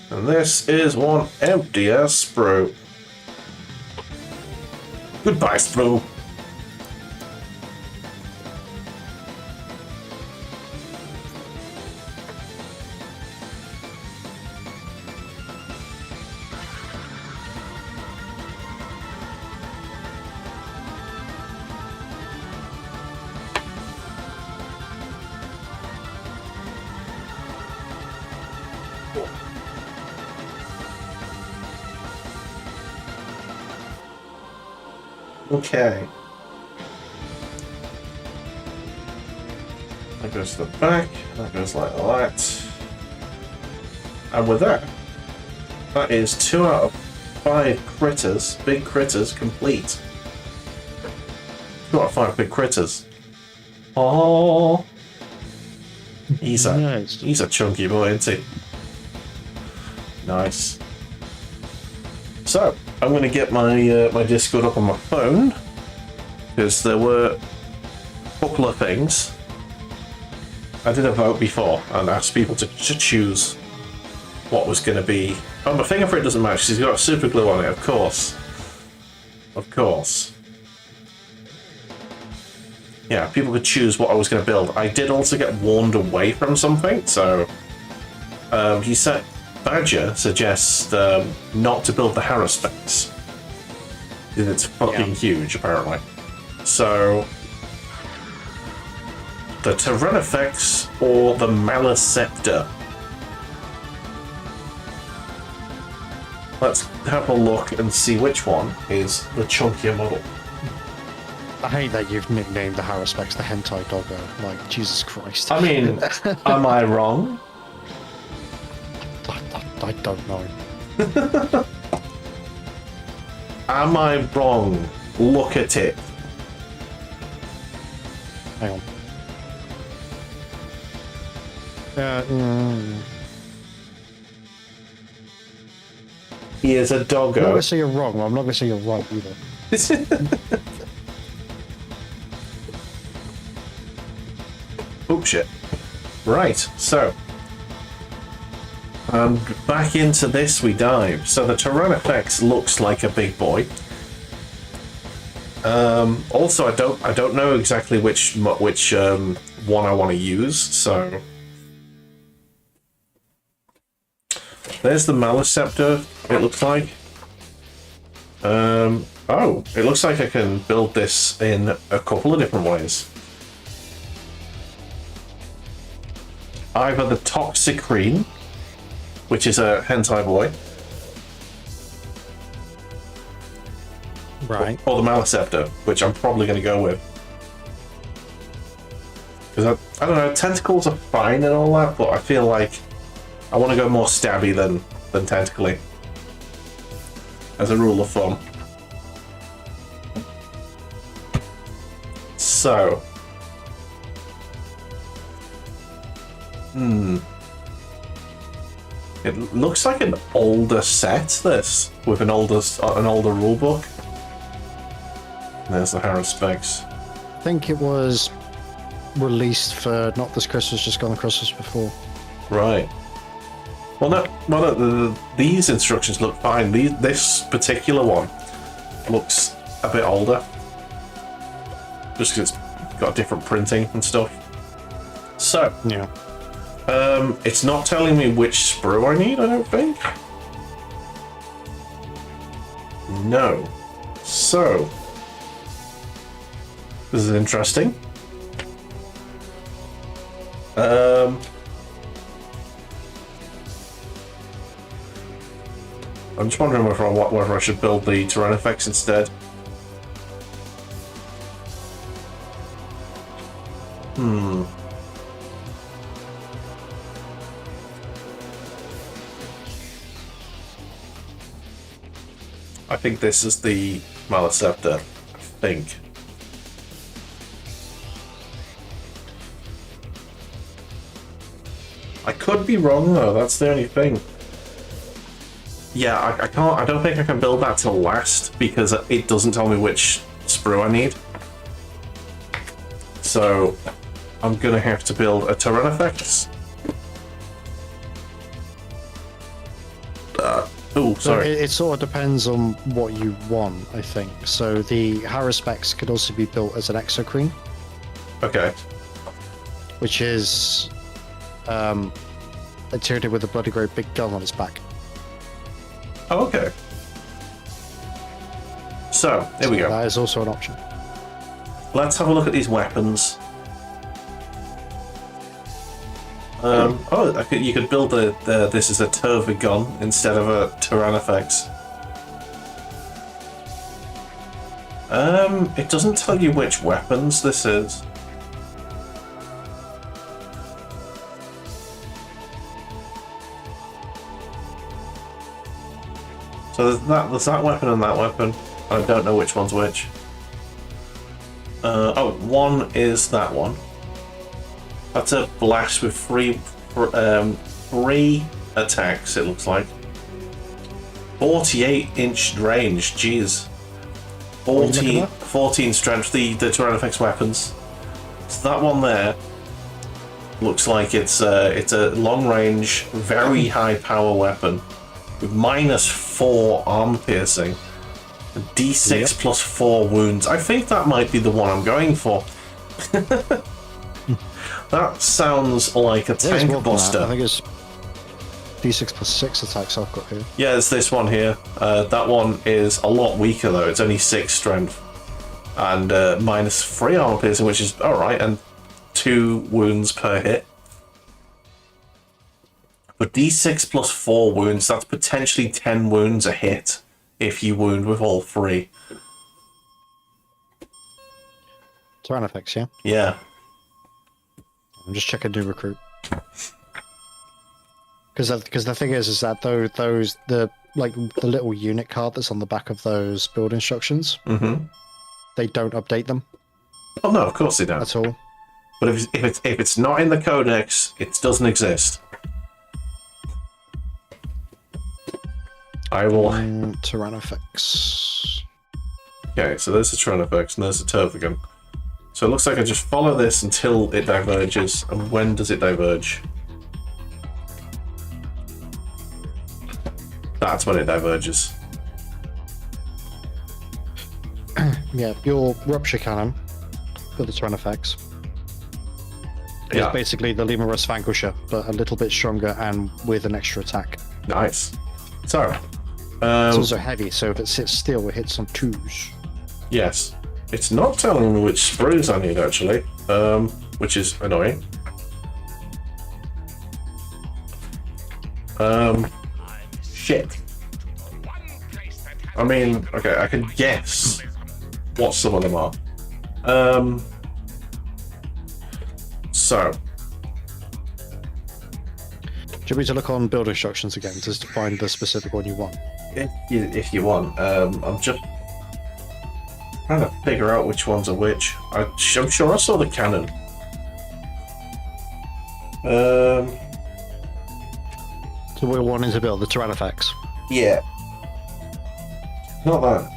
And this is one empty ass sprue. Goodbye, sprue. Okay. That goes to the back, that goes like that. And with that, that is 2 out of 5 critters, big critters, complete. 2 out of 5 big critters. Oh, he's a chunky boy, isn't he? Nice. So, I'm going to get my my Discord up on my phone, because there were a couple of things. I did a vote before and asked people to choose what was going to be... Oh, my fingerprint doesn't match because he's got super glue on it, of course. Of course. Yeah, people could choose what I was going to build. I did also get warned away from something, so... he said... Badger suggests not to build the Haruspex. It's fucking huge, apparently. So... the Tyrannofax or the Malaceptor? Let's have a look and see which one is the chunkier model. I hate that you've nicknamed the Haruspex the hentai doggo. Like, Jesus Christ. I mean, am I wrong? I don't know. Am I wrong? Look at it. Hang on. He is a I'm not doggo. going to say you're wrong, but I'm not going to say you're right either. Oh shit. Right, so. Back into this we dive. So the Tyrannofax looks like a big boy. Also, I don't know exactly which one I want to use, so... There's the Malaceptor, it looks like. Oh, it looks like I can build this in a couple of different ways. Either the Toxicrene, which is a hentai boy. Right. Or the Malaceptor, which I'm probably going to go with. Because I don't know, tentacles are fine and all that, but I feel like I want to go more stabby than tentacly. As a rule of thumb. So. It looks like an older set, this, with an older rulebook. There's the Haruspex. I think it was released for not this Christmas, just gone the Christmas before. Right. Well, no, these instructions look fine. This particular one looks a bit older. Just because it's got different printing and stuff. So, Yeah. it's not telling me which sprue I need, I don't think. No. So, this is interesting. I'm just wondering whether I should build the Tyrannofax instead. I think this is the Malaceptor. I think. I could be wrong though, that's the only thing. Yeah, I can't. I don't think I can build that till last because it doesn't tell me which sprue I need. So I'm gonna have to build a Tyrannofax. Oh, sorry. It sort of depends on what you want, I think. So the Haruspex could also be built as an exocrine, Okay. which is interior with a bloody great big gun on its back. Oh, okay. So, here we go. That is also an option. Let's have a look at these weapons. You could build this as a Turvigon instead of a Tyrannofex. It doesn't tell you which weapons this is. So there's that weapon and that weapon. I don't know which one's which. One is that one. That's a blast with three attacks, it looks like. 48-inch range, jeez. 14 strength, the Tyrannofex weapons. So that one there looks like it's a long-range, very high-power weapon with -4 arm piercing, D6 plus 4 wounds. I think that might be the one I'm going for. That sounds like a tank buster. I think it's D6 plus 6 attacks I've got here. Yeah, it's this one here. That one is a lot weaker though. It's only 6 strength and -3 armor piercing, which is alright, and 2 wounds per hit. But D6 plus 4 wounds, that's potentially 10 wounds a hit if you wound with all 3. Tyrannofex, yeah? Yeah. I'm just checking new recruit. Because the thing is that the little unit card that's on the back of those build instructions, they don't update them. Oh no, of course they don't. At all. But if it's not in the codex, it doesn't exist. I will. Tyrannofex. Okay, so there's the Tyrannofex and there's the Turvigon. So it looks like I just follow this until it diverges. And when does it diverge? That's when it diverges. Yeah, your Rupture Cannon for the Tyrannofex is basically the Lemurus Vanquisher, but a little bit stronger and with an extra attack. Nice. So, it's also heavy, so if it sits still, it hits on 2s. Yes. It's not telling me which sprues I need, actually, which is annoying. Shit. I mean, okay, I can guess what some of them are. So. Do you want me to look on build instructions again just to find the specific one you want? If you want. I'm just trying to figure out which ones are which. I'm sure I saw the cannon. So we're wanting to build the Tyrannofex. Yeah. Not that.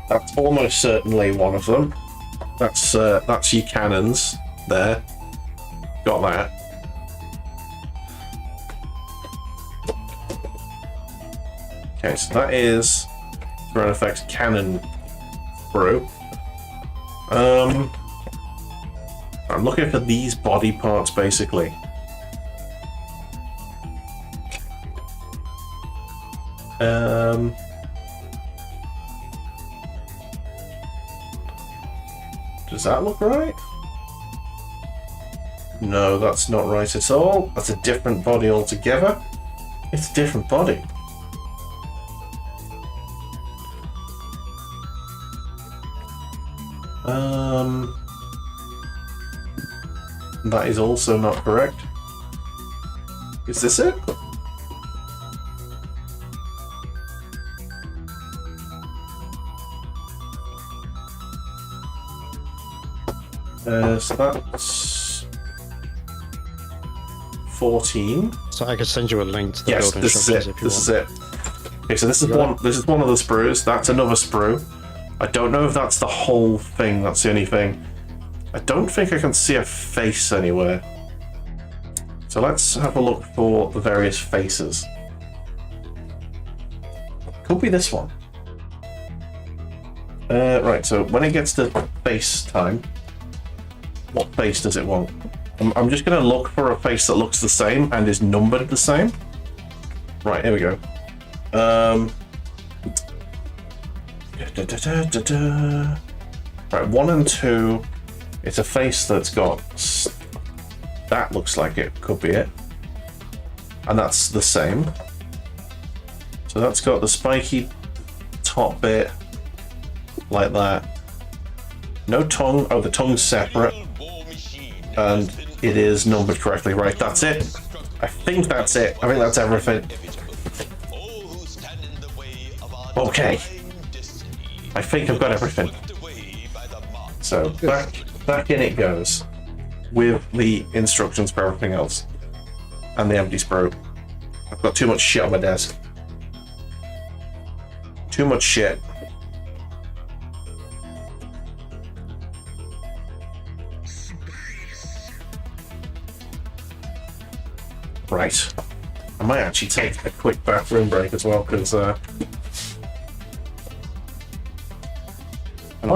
That's almost certainly one of them. That's your cannons there. Got that. Okay, so that is Tyrannofex cannon through. I'm looking for these body parts basically. Does that look right? No, that's not right at all. That's a different body altogether. It's a different body. That is also not correct. Is this it? So that's 14. So I could send you a link to the Yes, build this is instructions it. if you This want. is it. Okay, so this is one. This is one of the sprues. That's another sprue. I don't know if that's the whole thing. That's the only thing. I don't think I can see a face anywhere. So let's have a look for the various faces. Could be this one. Right, so when it gets to face time, what face does it want? I'm just going to look for a face that looks the same and is numbered the same. Right, here we go. Right, 1 and 2 It's a face that's got... That looks like it could be it. And that's the same. So that's got the spiky top bit, like that. No tongue. Oh, the tongue's separate. And it is numbered correctly. Right, that's it. I think that's it. I think that's everything. Okay. I think I've got everything. So back in it goes with the instructions for everything else and the empty sprue. I've got too much shit on my desk. Too much shit. Right. I might actually take a quick bathroom break as well, because That'll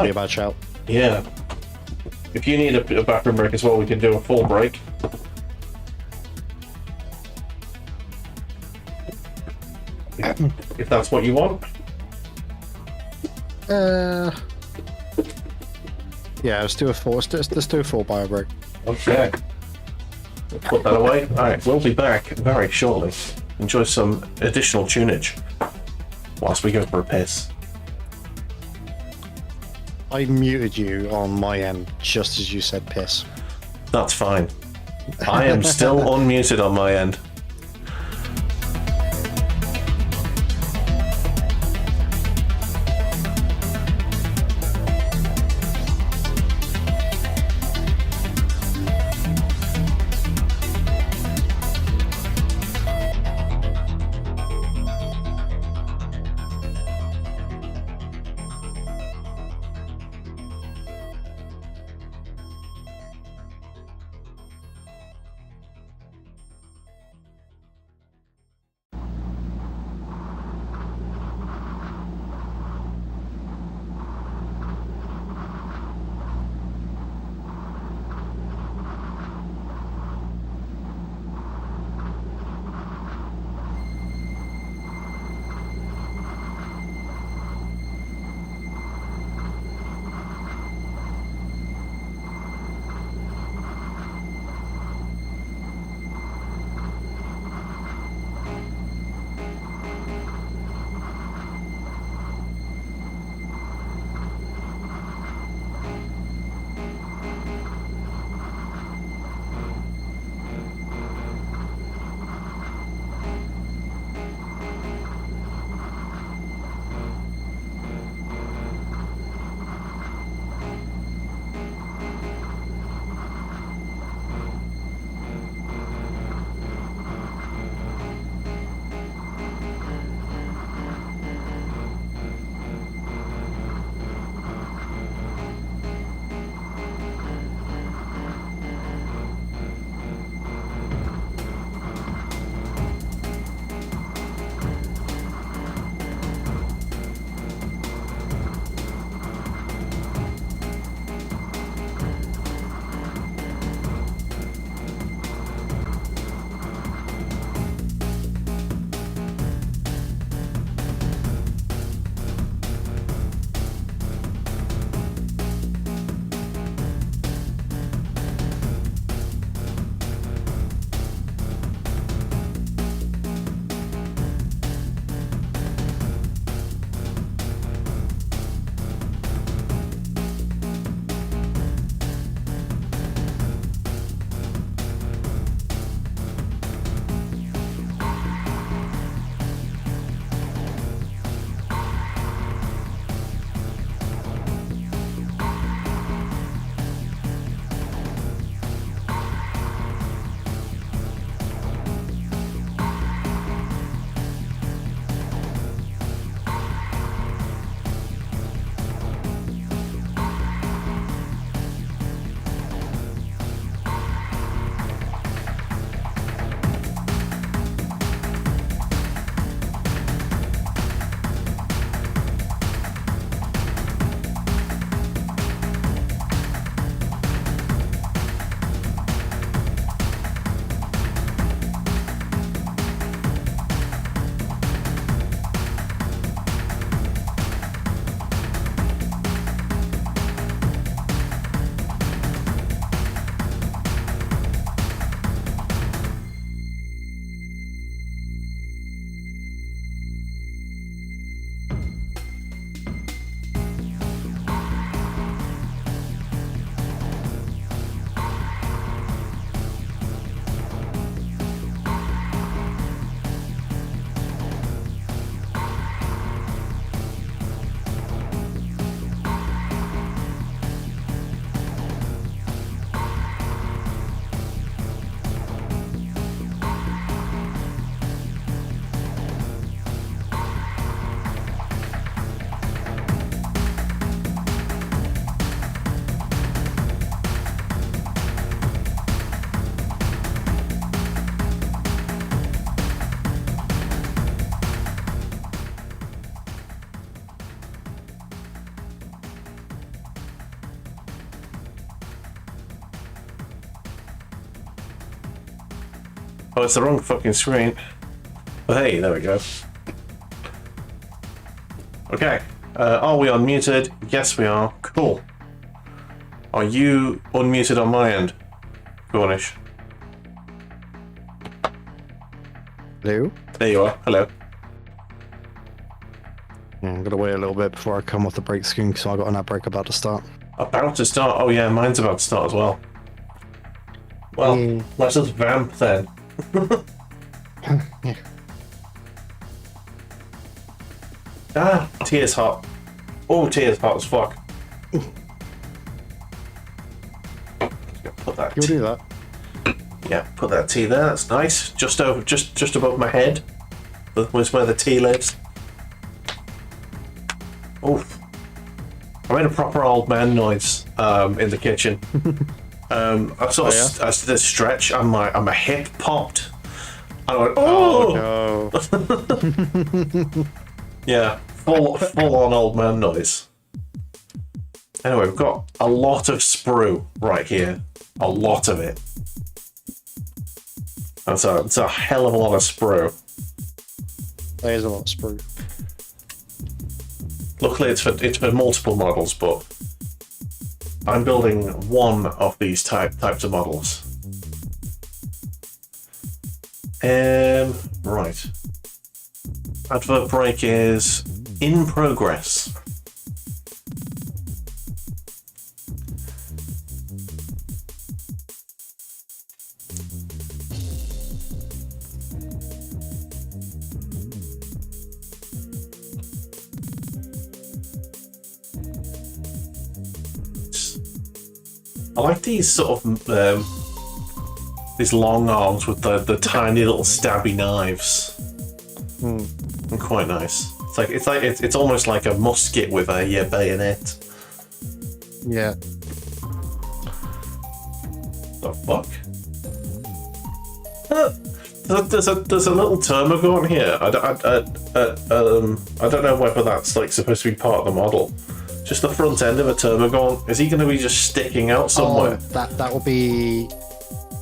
be a bad shout. yeah. If you need a bathroom break as well, we can do a full break. If that's what you want. Yeah, let's do a full. Let's do a full bio break. Okay. We'll put that away. Alright, we'll be back very shortly. Enjoy some additional tunage whilst we go for a piss. I muted you on my end just as you said piss. That's fine. I am still unmuted on my end. Oh, it's the wrong fucking screen. But hey, there we go. Okay. Are we unmuted? Yes, we are. Cool. Are you unmuted on my end, Cornish? Hello? There you are. Hello. I'm gonna wait a little bit before I come off the break screen because I got an outbreak about to start. About to start? Oh yeah, mine's about to start as well. Well, let's just vamp then. Yeah. Ah, tea is hot. Oh, tea is hot as fuck. Put that. You'll do that. Yeah, put that tea there. That's nice. Just over, just above my head. Was where the tea lives. Oof. I made a proper old man noise in the kitchen. I sort of I did a stretch and my hip popped. I went, oh no. Yeah, full on old man noise. Anyway, we've got a lot of sprue right here. A lot of it. It's a hell of a lot of sprue. There is a lot of sprue. Luckily, it's for multiple models, but I'm building one of these types of models. Right. Advert break is in progress. I like these sort of these long arms with the tiny little stabby knives. They're quite nice. It's almost like a musket with a bayonet. Yeah. The fuck? There's a little termagant here. I don't know whether that's like supposed to be part of the model. Just the front end of a termagant. Is he going to be just sticking out somewhere? Oh, that will be.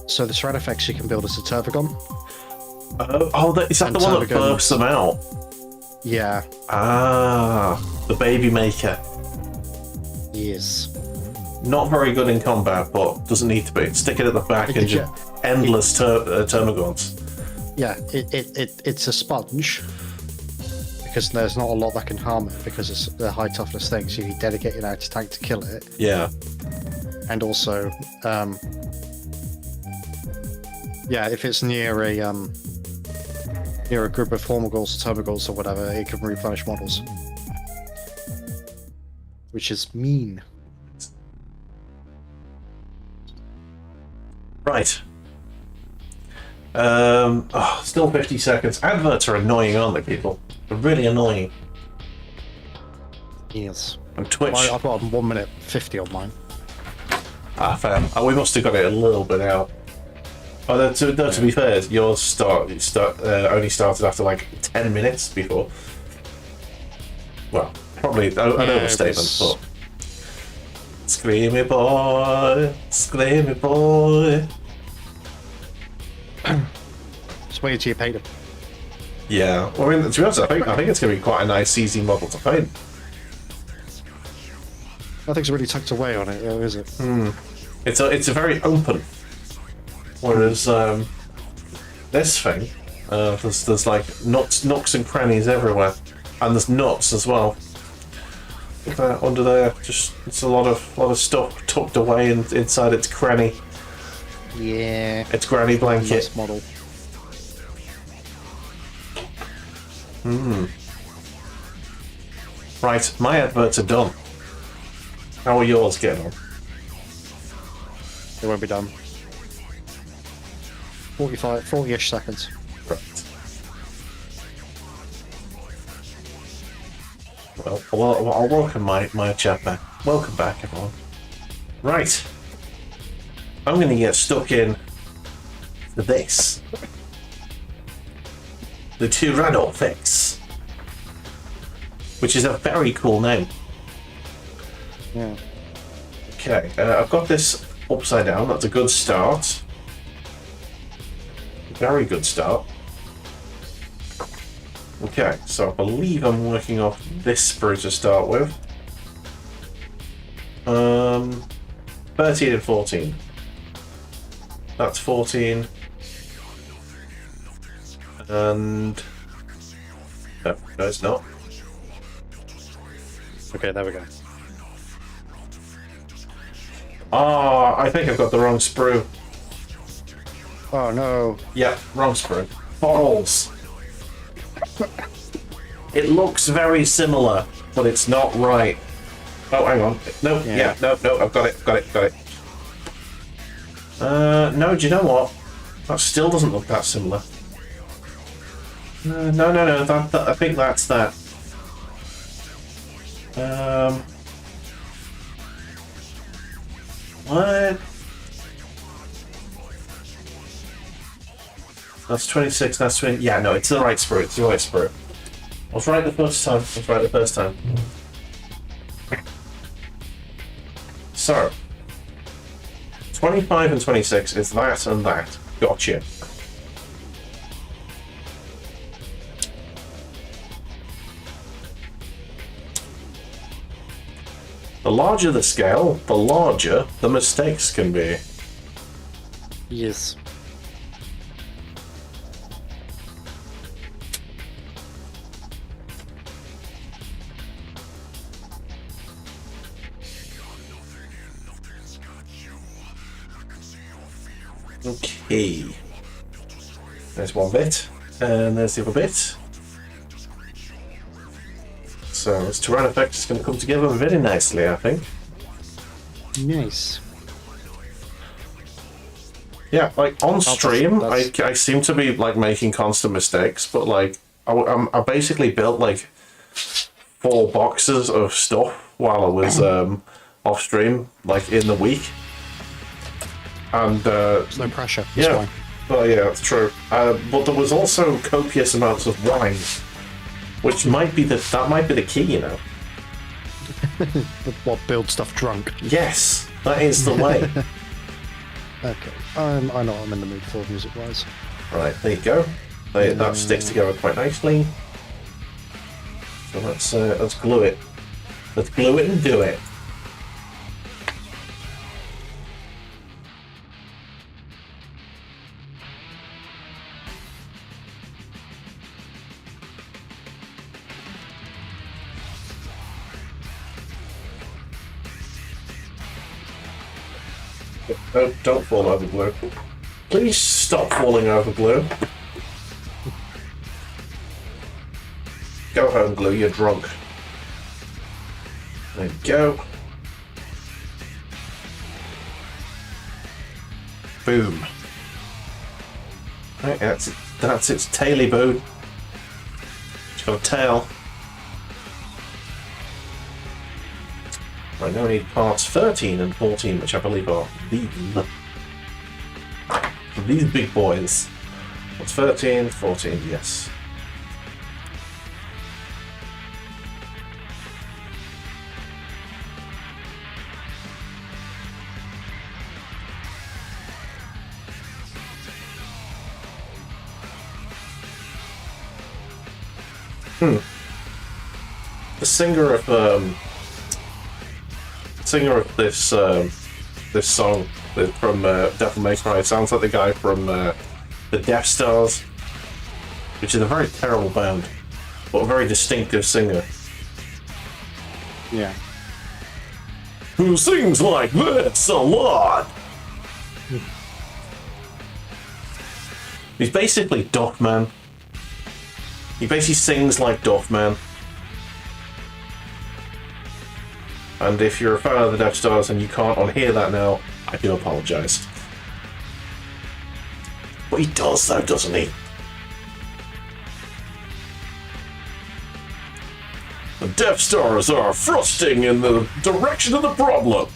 So the shred effects you can build as a Tervagon. Is that the one that bursts them out? Yeah. Ah, the baby maker. Yes. Not very good in combat, but doesn't need to be. Stick it at the back and just endless termagants. Yeah, it's a sponge. Because there's not a lot that can harm it because it's a high toughness thing, so you need dedicated anti-tank to kill it. Yeah. And also, if it's near a group of Hormigals or Termagals or whatever, it can replenish models. Which is mean. Right. Still 50 seconds. Adverts are annoying, aren't they, people? They're really annoying. Yes. And Twitch. I've got 1 minute 50 on mine. Ah, fair. We must have got it a little bit out. Oh, to be fair, yours only started after like 10 minutes before. Well, probably an overstatement, but. Screamy boy, screamy boy. Just wait till you paint them. Yeah, well, I mean, to be honest, I think it's going to be quite a nice, easy model to paint. Nothing's really tucked away on it, is it? It's a very open. Whereas this thing, there's like nooks and crannies everywhere, and there's nuts as well. Look at that under there, just it's a lot of stuff tucked away inside its cranny. Yeah. Its granny blanket. Nice model. Right, my adverts are done. How are yours getting on? It won't be done. 40-ish seconds. Right. Well, I'll welcome my chat back. Welcome back, everyone. Right. I'm going to get stuck in for this. The Tyranno Fix. Which is a very cool name. Yeah. Okay, I've got this upside down. That's a good start. very good start. Okay, so I believe I'm working off this sprue to start with. 13 and 14. That's 14. And... No, it's not. Okay, there we go. Ah, I think I've got the wrong sprue. Oh no. Yep, wrong sprue. Bottles. It looks very similar, but it's not right. Oh, hang on. No, yeah, no, I've got it. No, do you know what? That still doesn't look that similar. No, that, I think that's that. What? That's 26, that's 20. Yeah, no, it's the right sprue. I was right the first time. So, 25 and 26 is that and that. Gotcha. The larger the scale, the larger the mistakes can be. Yes. Okay. There's one bit, and there's the other bit. So this terrain effect is going to come together very nicely, I think. Nice. Yeah, like on stream, I seem to be like making constant mistakes, but like I basically built like 4 boxes of stuff while I was off stream, like in the week. And There's no pressure. It's yeah, fine. well, yeah, that's true. But there was also copious amounts of wine, which might be that might be the key, you know. What, build stuff drunk? Yes, that is the way. Okay, I know what I'm in the mood for music-wise. Right, there you go. That sticks together quite nicely. So let's glue it. Let's glue it and do it. Don't fall over glue. Please stop falling over glue. Go home, glue, you're drunk. There you go. Boom. Right, that's its taily boo. It's got a tail. Right, now we need parts 13 and 14, which I believe are these big boys. What's 13? 14, yes. The singer of this song from Devil May Cry sounds like the guy from the Death Stars, which is a very terrible band, but a very distinctive singer. Yeah. Who sings like this a lot? He's basically Duffman. He basically sings like Duffman. And if you're a fan of the Death Stars and you can't unhear that now, I do apologise. But he does though, doesn't he? The Death Stars are thrusting in the direction of the problem.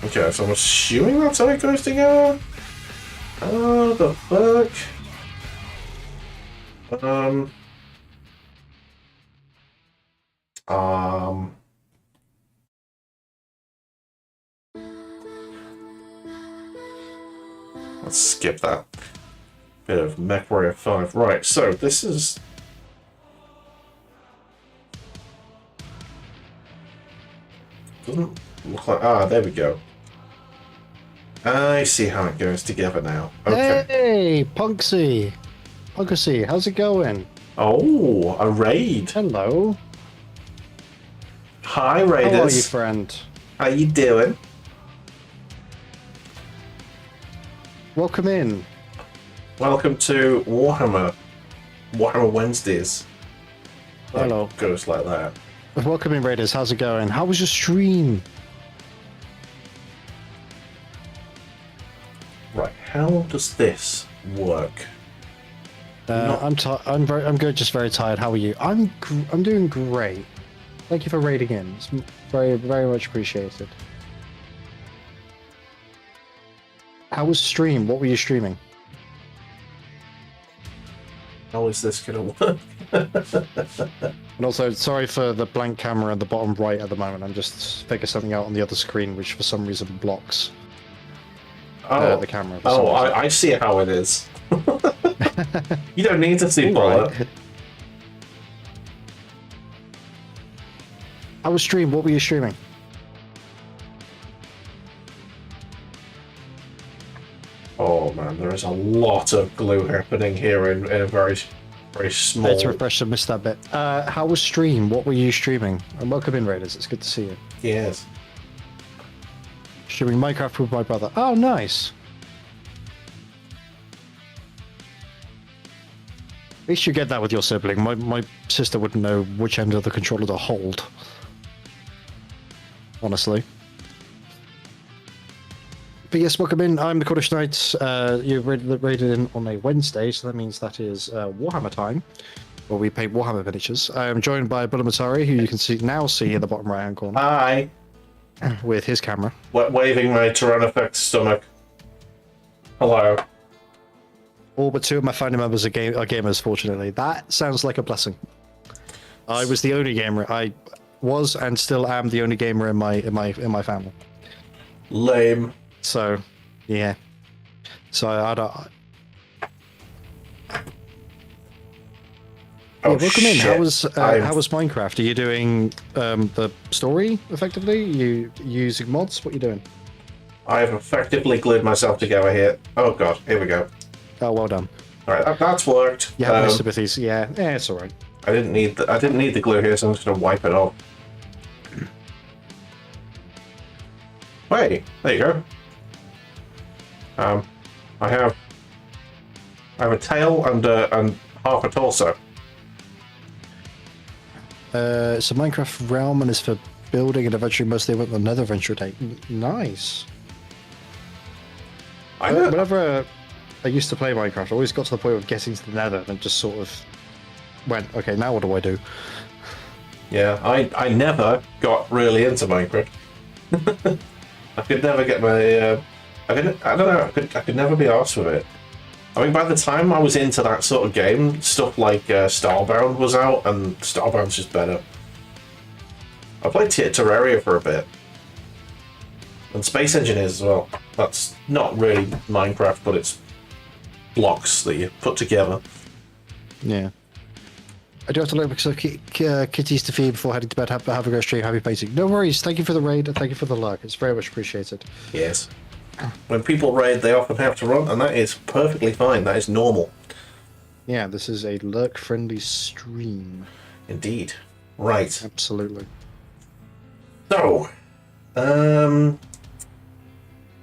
Okay, so I'm assuming that's how it goes together? Oh, the fuck? Let's skip that. Bit of MechWarrior 5. Right, so this is... Doesn't look like... Ah, there we go. I see how it goes together now. Okay. Hey, Punksy! Punksy, how's it going? Oh, a raid. Hello. Hi, Raiders. How are you, friend? How you doing? Welcome in. Welcome to Warhammer. Warhammer Wednesdays. Hello. Goes like that. Welcome in, Raiders. How's it going? How was your stream? Right, how does this work? I'm good. Just very tired. How are you? I'm doing great. Thank you for raiding in. It's very, very much appreciated. How was stream? What were you streaming? How is this gonna work? And also, sorry for the blank camera at the bottom right at the moment. I'm just figuring something out on the other screen, which for some reason blocks the camera. Oh, I see how it is. You don't need to see Bullet. Right. How was stream? What were you streaming? Oh man, there is a lot of glue happening here in a very, very small... Let's refresh. I missed that bit. How was stream? What were you streaming? And welcome in, Raiders. It's good to see you. Yes. Streaming Minecraft with my brother. Oh, nice. At least you get that with your sibling. My sister wouldn't know which end of the controller to hold. Honestly. But yes, welcome in. I'm the Cornish Knight. You've raided in on a Wednesday, so that means that is Warhammer time, where we paint Warhammer miniatures. I am joined by Bulamatari, who you can see in the bottom right-hand corner. Hi. With his camera. Waving my Tyrannosaurus stomach. Hello. All but two of my family members are gamers, fortunately. That sounds like a blessing. I was the only gamer. I was and still am the only gamer in my family. Lame. So, yeah. So I don't. Oh, yeah, welcome in. shit. How was Minecraft? Are you doing the story effectively? You using mods? What are you doing? I've effectively glued myself together here. Oh god, here we go. Oh, well done. All right, that's worked. You have no sympathies. Yeah, it's all right. I didn't need the glue here, so I'm just gonna wipe it off. Wait, there you go. I have a tail and half a torso. It's a Minecraft realm and is for building and eventually mostly with another venture take. Nice. Whenever I used to play Minecraft, I always got to the point of getting to the nether and just sort of went, okay, now what do I do? Yeah, I never got really into Minecraft. I could never get my I don't know, I could never be arsed with it. I mean, by the time I was into that sort of game, stuff like Starbound was out, and Starbound's just better. I played Terraria for a bit. And Space Engineers as well. That's not really Minecraft, but it's blocks that you put together. Yeah. I do have to look because of Kitty's to feed before heading to bed. Have a great stream. Happy painting. No worries. Thank you for the raid and thank you for the lurk. It's very much appreciated. Yes. When people raid, they often have to run, and that is perfectly fine. That is normal. Yeah, this is a lurk-friendly stream. Indeed. Right. Absolutely. So,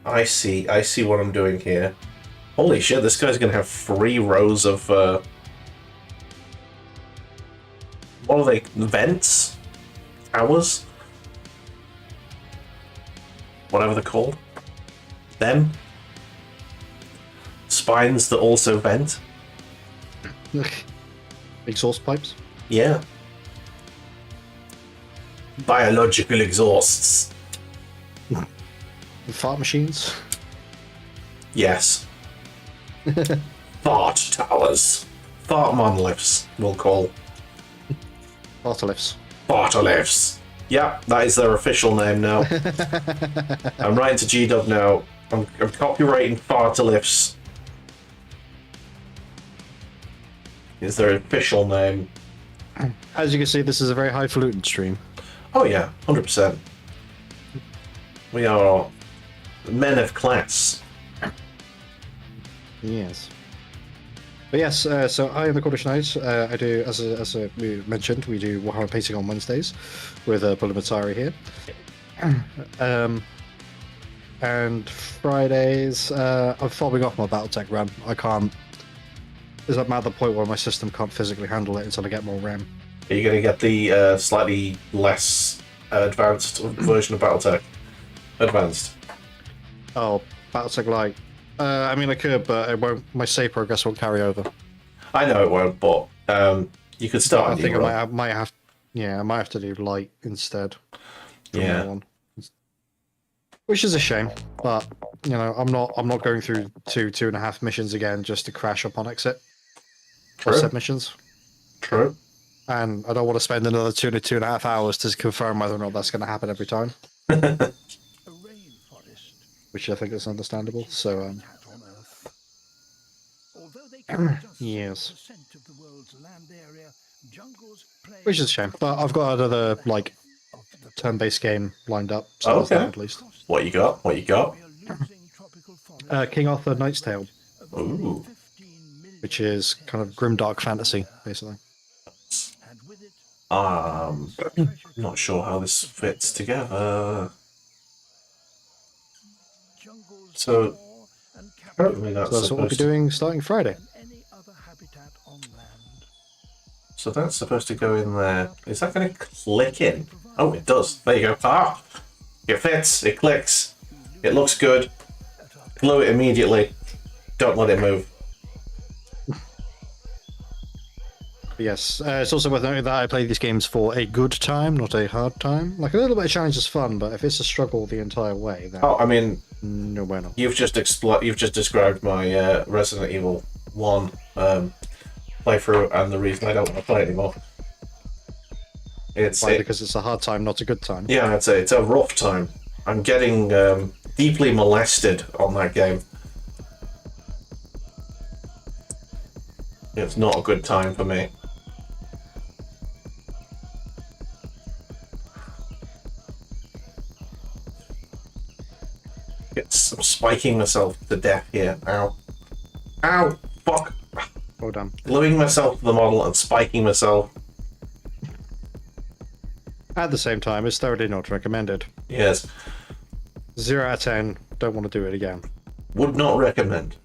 I see what I'm doing here. Holy shit, this guy's gonna have 3 rows of, what are they? Vents? Towers? Whatever they're called. Them? Spines that also vent? Exhaust pipes? Yeah. Biological exhausts. Fart machines? Yes. Fart towers. Fart monoliths, we'll call. Fartalifts. Fartalifts. Yeah, that is their official name now. I'm writing to GDub now. I'm copywriting far to lifts. Is their official name? As you can see, this is a very highfalutin stream. Oh yeah, 100%. We are men of class. Yes. But yes, so I am the Cornish Knight. I do, as we mentioned, we do Warhammer painting on Wednesdays with Bulamatari here. And Fridays, I'm fobbing off my BattleTech run. I can't. I'm at the point where my system can't physically handle it until I get more RAM. Are you going to get the slightly less advanced version of BattleTech? Advanced. Oh, BattleTech Lite. I mean, I could, but it won't. My save progress won't carry over. I know it won't, but you could start. I think I might have. Yeah, I might have to do Lite instead. Yeah. One. Which is a shame, but you know, I'm not going through 2.5 missions again just to crash upon exit. True. Set missions. True. And I don't want to spend another 2.5 hours to confirm whether or not that's going to happen every time. Which I think is understandable. So, yes. Which is a shame, but I've got another like turn-based game lined up. So okay. That at least. What you got? What you got? King Arthur Knight's Tale. Ooh. Which is kind of grimdark fantasy, basically. Not sure how this fits together. So, apparently that's what we'll be doing starting Friday. So that's supposed to go in there. Is that going to click in? Oh, it does. There you go. Ah! It fits. It clicks. It looks good. Glue it immediately. Don't let it move. Yes, it's also worth noting that I play these games for a good time, not a hard time. Like, a little bit of challenge is fun, but if it's a struggle the entire way, then... Oh, I mean... No bueno. You've just described my Resident Evil 1 playthrough and the reason I don't want to play it anymore. Because it's a hard time, not a good time. Yeah, it's a rough time. I'm getting deeply molested on that game. It's not a good time for me. I'm spiking myself to death here. Ow. Ow! Fuck! Well done. Gluing myself to the model and spiking myself. At the same time, it's thoroughly not recommended. Yes. 0 out of 10, don't want to do it again. Would not recommend.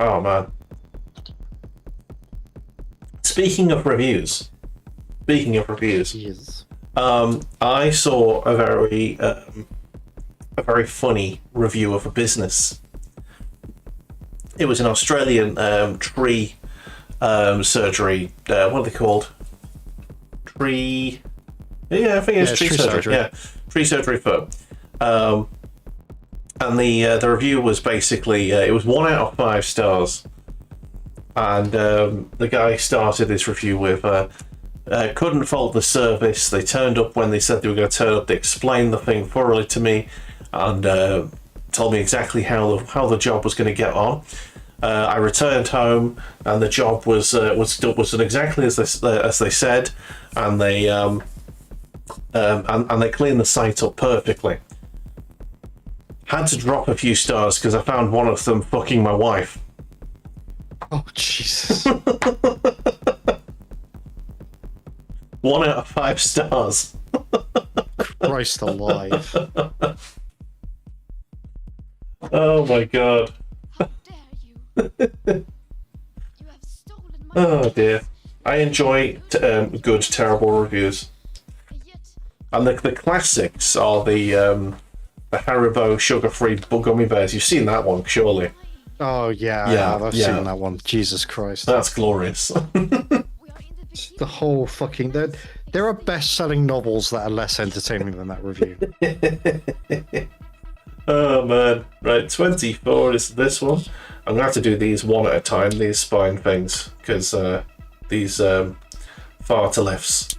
Oh man. Speaking of reviews. Yes. I saw a very funny review of a business. It was an Australian tree surgery. What are they called? Tree. Yeah, I think it's tree surgery. Yeah, tree surgery firm. And the review was basically it was 1 out of 5 stars. And the guy started this review with. Couldn't fault the service. They turned up when they said they were going to turn up. They explained the thing thoroughly to me and told me exactly how the job was going to get on. I returned home and the job was done exactly as they said, and they and they cleaned the site up perfectly. Had to drop a few stars because I found one of them fucking my wife. Oh Jesus. 1 out of 5 stars. Christ alive. Oh my god. How dare you? You have stolen my Oh dear. I enjoy good, terrible reviews. yet And the classics are the Haribo sugar-free gummy bears. You've seen that one, surely. Oh yeah, Yeah, I've yeah. seen that one. Jesus Christ. That's glorious. we are in the The whole fucking... There are best-selling novels that are less entertaining than that review. Oh man. Right, 24 is this one. I'm gonna have to do these one at a time, these spine things, because these far to lefts.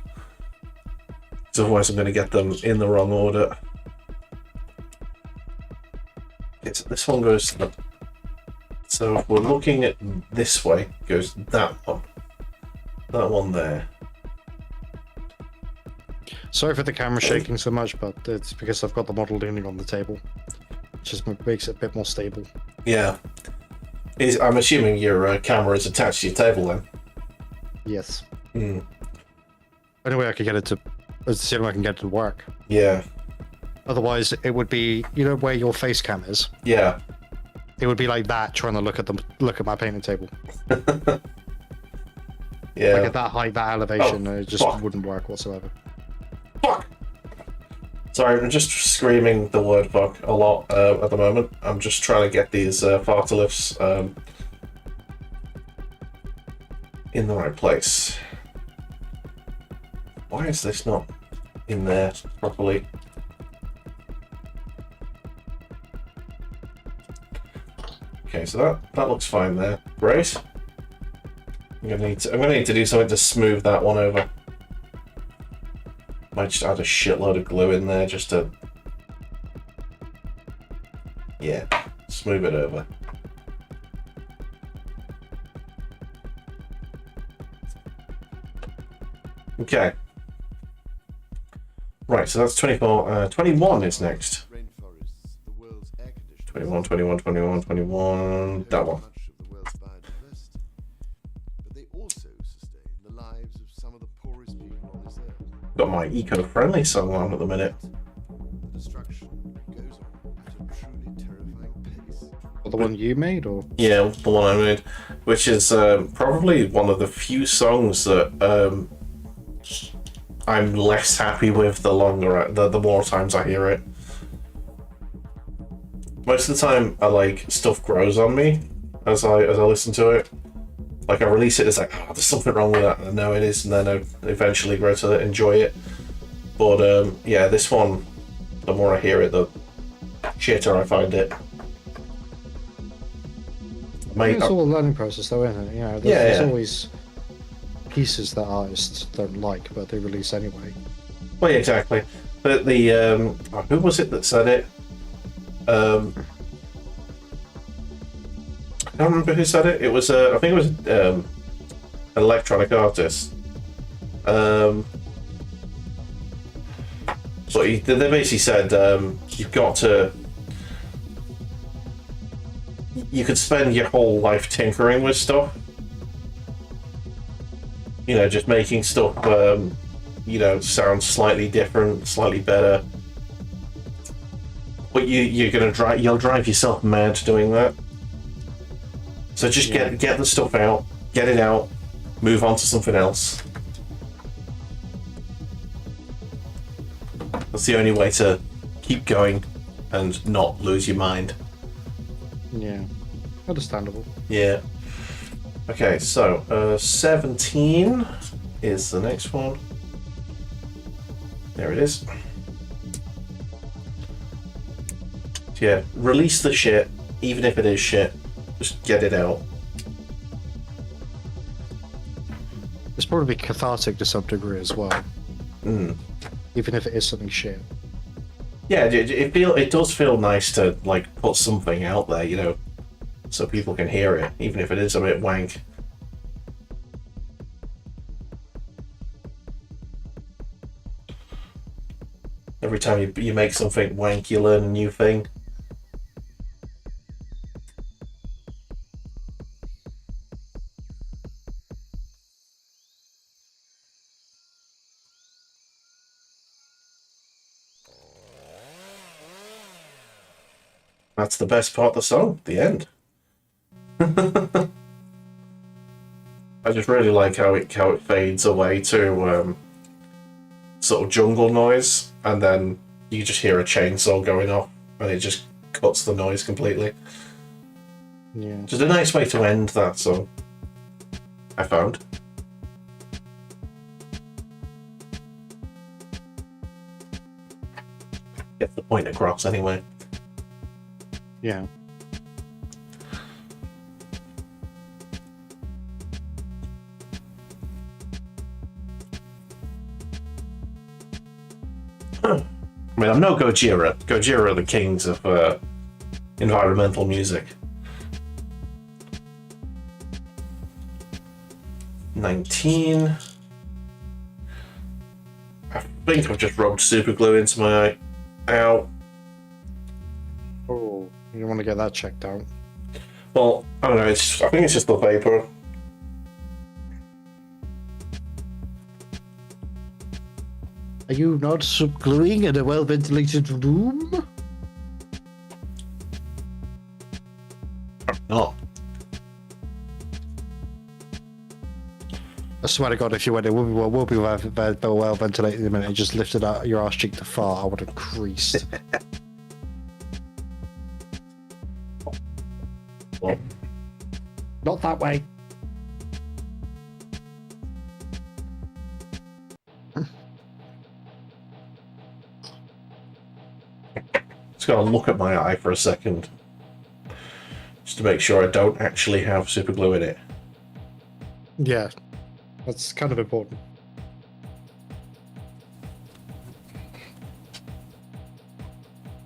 Otherwise I'm going to get them in the wrong order. This one goes... So if we're looking at this way, goes that one. That one there. Sorry for the camera shaking so much, but it's because I've got the model leaning on the table. It just makes it a bit more stable. Yeah. I'm assuming your camera is attached to your table then? Yes. Hmm. Only way I could get it to... It's the only way I can get it to work. Yeah. Otherwise, it would be... You know where your face cam is? Yeah. It would be like that, trying to look at my painting table. Yeah. Like at that height, that elevation, Oh, it just fuck. wouldn't work whatsoever. Fuck! Sorry, I'm just screaming the word fuck a lot at the moment. I'm just trying to get these fartalifts in the right place. Why is this not in there properly? Okay, so that looks fine there. Great. I'm gonna need to do something to smooth that one over. Might just add a shitload of glue in there just to, yeah, smooth it over. Okay. Right, so that's 24. 21 is next. 21, 21, 21, 21. That one. Got my eco-friendly song on at the minute. Or the one you made, or? Yeah, the one I made, which is probably one of the few songs that I'm less happy with the more times I hear it. Most of the time, stuff grows on me as I listen to it. Like I release it, it's like, oh, there's something wrong with that. And I know it is, and then I eventually grow to enjoy it. But yeah, this one, the more I hear it, the shitter I find it. It's all a learning process, though, isn't it? You know, there's always pieces that artists don't like, but they release anyway. Well, yeah, exactly. But the who was it that said it? I don't remember who said it. It was I think it was an electronic artist. But they basically said you've got to. You could spend your whole life tinkering with stuff. You know, just making stuff, sound slightly different, slightly better. But you'll drive yourself mad doing that. So just get the stuff out, get it out, move on to something else. That's the only way to keep going and not lose your mind. Yeah, understandable. Yeah. Okay, so 17 is the next one. There it is. So yeah, release the shit, even if it is shit. Just get it out. It's probably cathartic to some degree as well. Mm. Even if it is something shit. Yeah, it does feel nice to put something out there, you know, so people can hear it, even if it is a bit wank. Every time you make something wank, you learn a new thing. That's the best part of the song, the end. I just really like how it fades away to sort of jungle noise, and then you just hear a chainsaw going off, and it just cuts the noise completely. Yeah. Just a nice way to end that song, I found. Get the point across anyway. Yeah. I mean, I'm no Gojira. Gojira are the kings of environmental music. 19. I think I've just rubbed super glue into my eye. Ow. Oh, you want to get that checked out. Well, I don't know, I think it's just the vapor. Are you not subgluing in a well-ventilated room? Not. I swear to God, if you went, it will be well ventilated in a minute and just lifted out your arse cheek to fart, I would have creased. Well, Not that way. just gotta look at my eye for a second. Just to make sure I don't actually have super glue in it. Yeah, that's kind of important.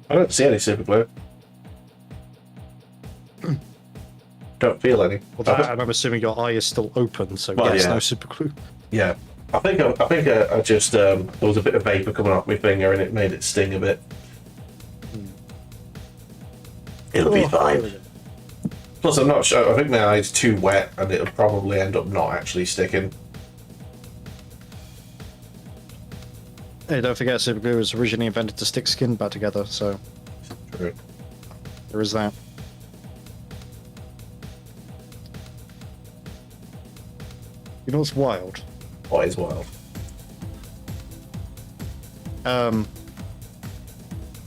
I don't see any super glue. Don't feel any. Well, I'm assuming your eye is still open, so Well, yes, yeah. no super glue. Yeah. I think I just there was a bit of vapor coming off my finger and it made it sting a bit. It'll be fine. Plus, I'm not sure. I think my eye's too wet, and it'll probably end up not actually sticking. Hey, don't forget, super glue was originally invented to stick skin back together, so True. there is that. You know what's wild? What is wild?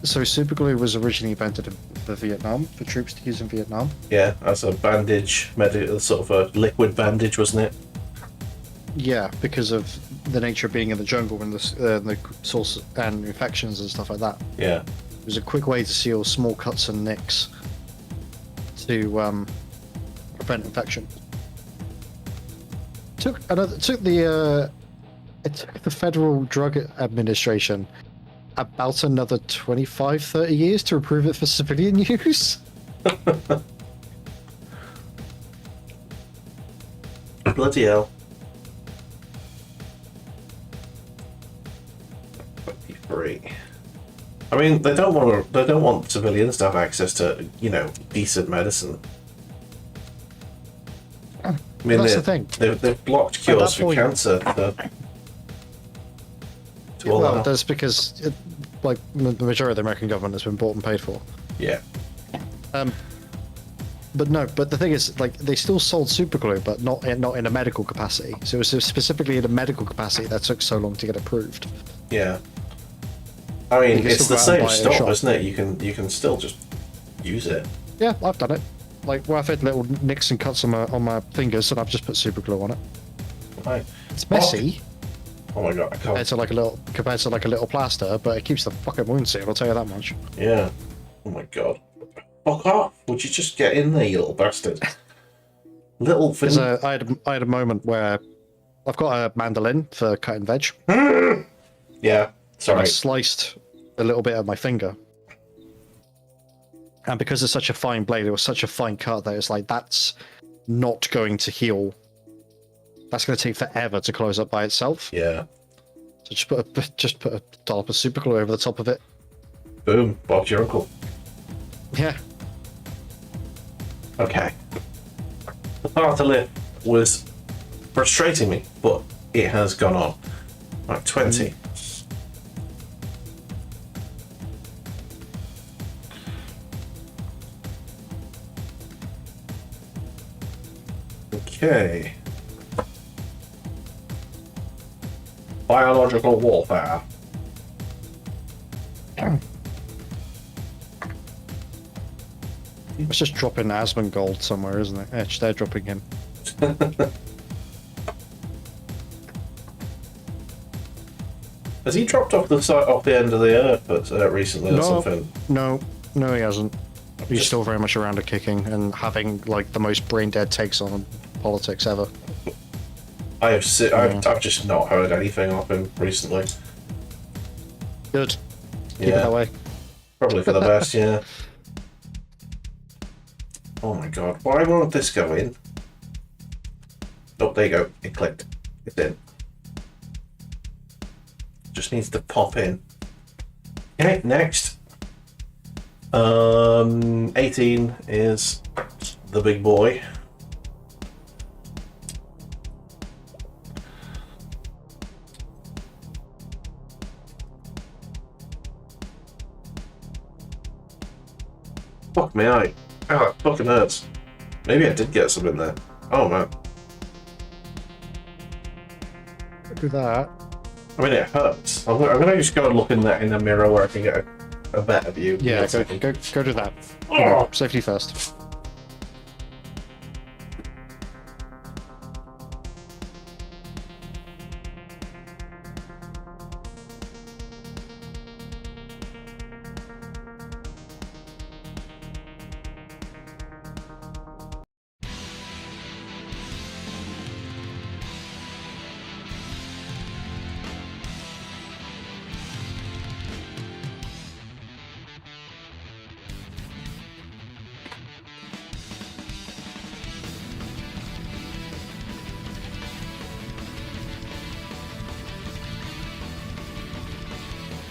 So super glue was originally invented for Vietnam, for troops to use in Vietnam. Yeah, as a bandage, sort of a liquid bandage, wasn't it? Yeah, because of the nature of being in the jungle and the source and infections and stuff like that. Yeah. It was a quick way to seal small cuts and nicks to prevent infection. It took the Federal Drug Administration about another 25, 30 years to approve it for civilian use. Bloody hell. 23. I mean, they don't want civilians to have access to, decent medicine. I mean, That's the thing. They've blocked cures for cancer. Well, that's because, the majority of the American government has been bought and paid for. Yeah. But the thing is, they still sold superglue, but not in a medical capacity. So it was specifically in a medical capacity that took so long to get approved. Yeah. I mean, it's the same stuff, shop. isn't it? You can still just use it. Yeah, I've done it. Where I've had little nicks and cuts on my fingers, and I've just put superglue on it. Right. It's messy Oh my god, I can't. compared to like a little plaster, but it keeps the fucking wound sealed. I'll tell you that much. Yeah. Oh my god. Fuck off! Would you just get in there, you little bastard? Little thing. I had a moment where I've got a mandolin for cutting veg. Yeah. Sorry. I sliced a little bit of my finger. And because it's such a fine blade, it was such a fine cut that it's like, that's not going to heal. That's going to take forever to close up by itself. Yeah. So just put a dollop of super glue over the top of it. Boom. Bob's your uncle. Yeah. Okay. The part to live was frustrating me, but it has gone on. Right, 20. Okay. Biological warfare. It's just dropping Asmongold somewhere, isn't it? Yeah, they're dropping him. Has he dropped off the end of the earth recently or something? No, he hasn't. He's still very much around and kicking and having the most brain dead takes on politics ever. I've just not heard anything of him recently. Good. Keep it that way. Probably for the best, yeah. Oh my god, why won't this go in? Oh, there you go. It clicked. It's in. Just needs to pop in. Okay, next. 18 is the big boy. Fuck me, eye. Ow, that fucking hurts. Maybe I did get some in there. Oh man. Do that. I mean, it hurts. I'm gonna just go and look in the mirror where I can get a better view. Yeah, go do that. Oh. Safety first.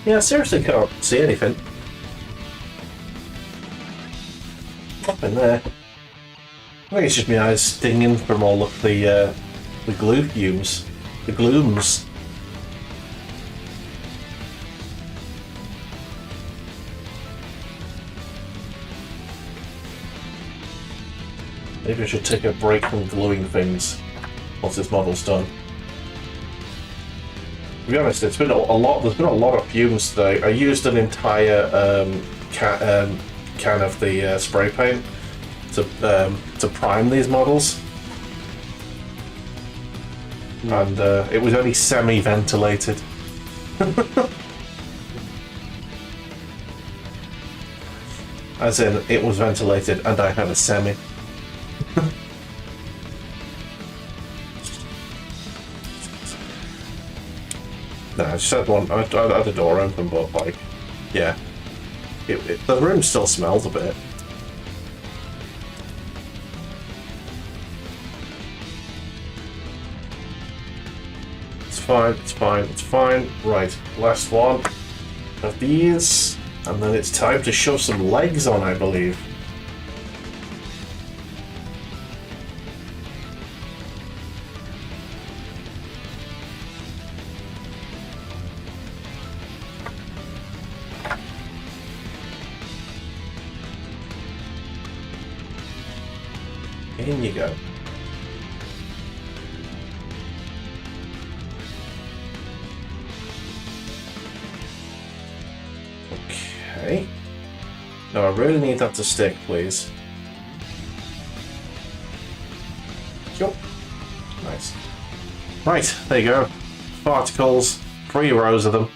Yeah, I seriously can't see anything. Nothing there. I think it's just my eyes stinging from all of the glue fumes. The glooms. Maybe I should take a break from gluing things once this model's done. To be honest, it's been a lot. There's been a lot of fumes today. I used an entire can of the spray paint to prime these models, and it was only semi-ventilated. As in, it was ventilated, and I had a semi. No, I just had one. I had the door open, but like, yeah, the room still smells a bit. It's fine. It's fine. It's fine. Right, last one of these, and then it's time to shove some legs on, I believe. In you go. Okay. Now I really need that to stick, please. Yup. Nice. Right, there you go. Particles, 3 rows of them.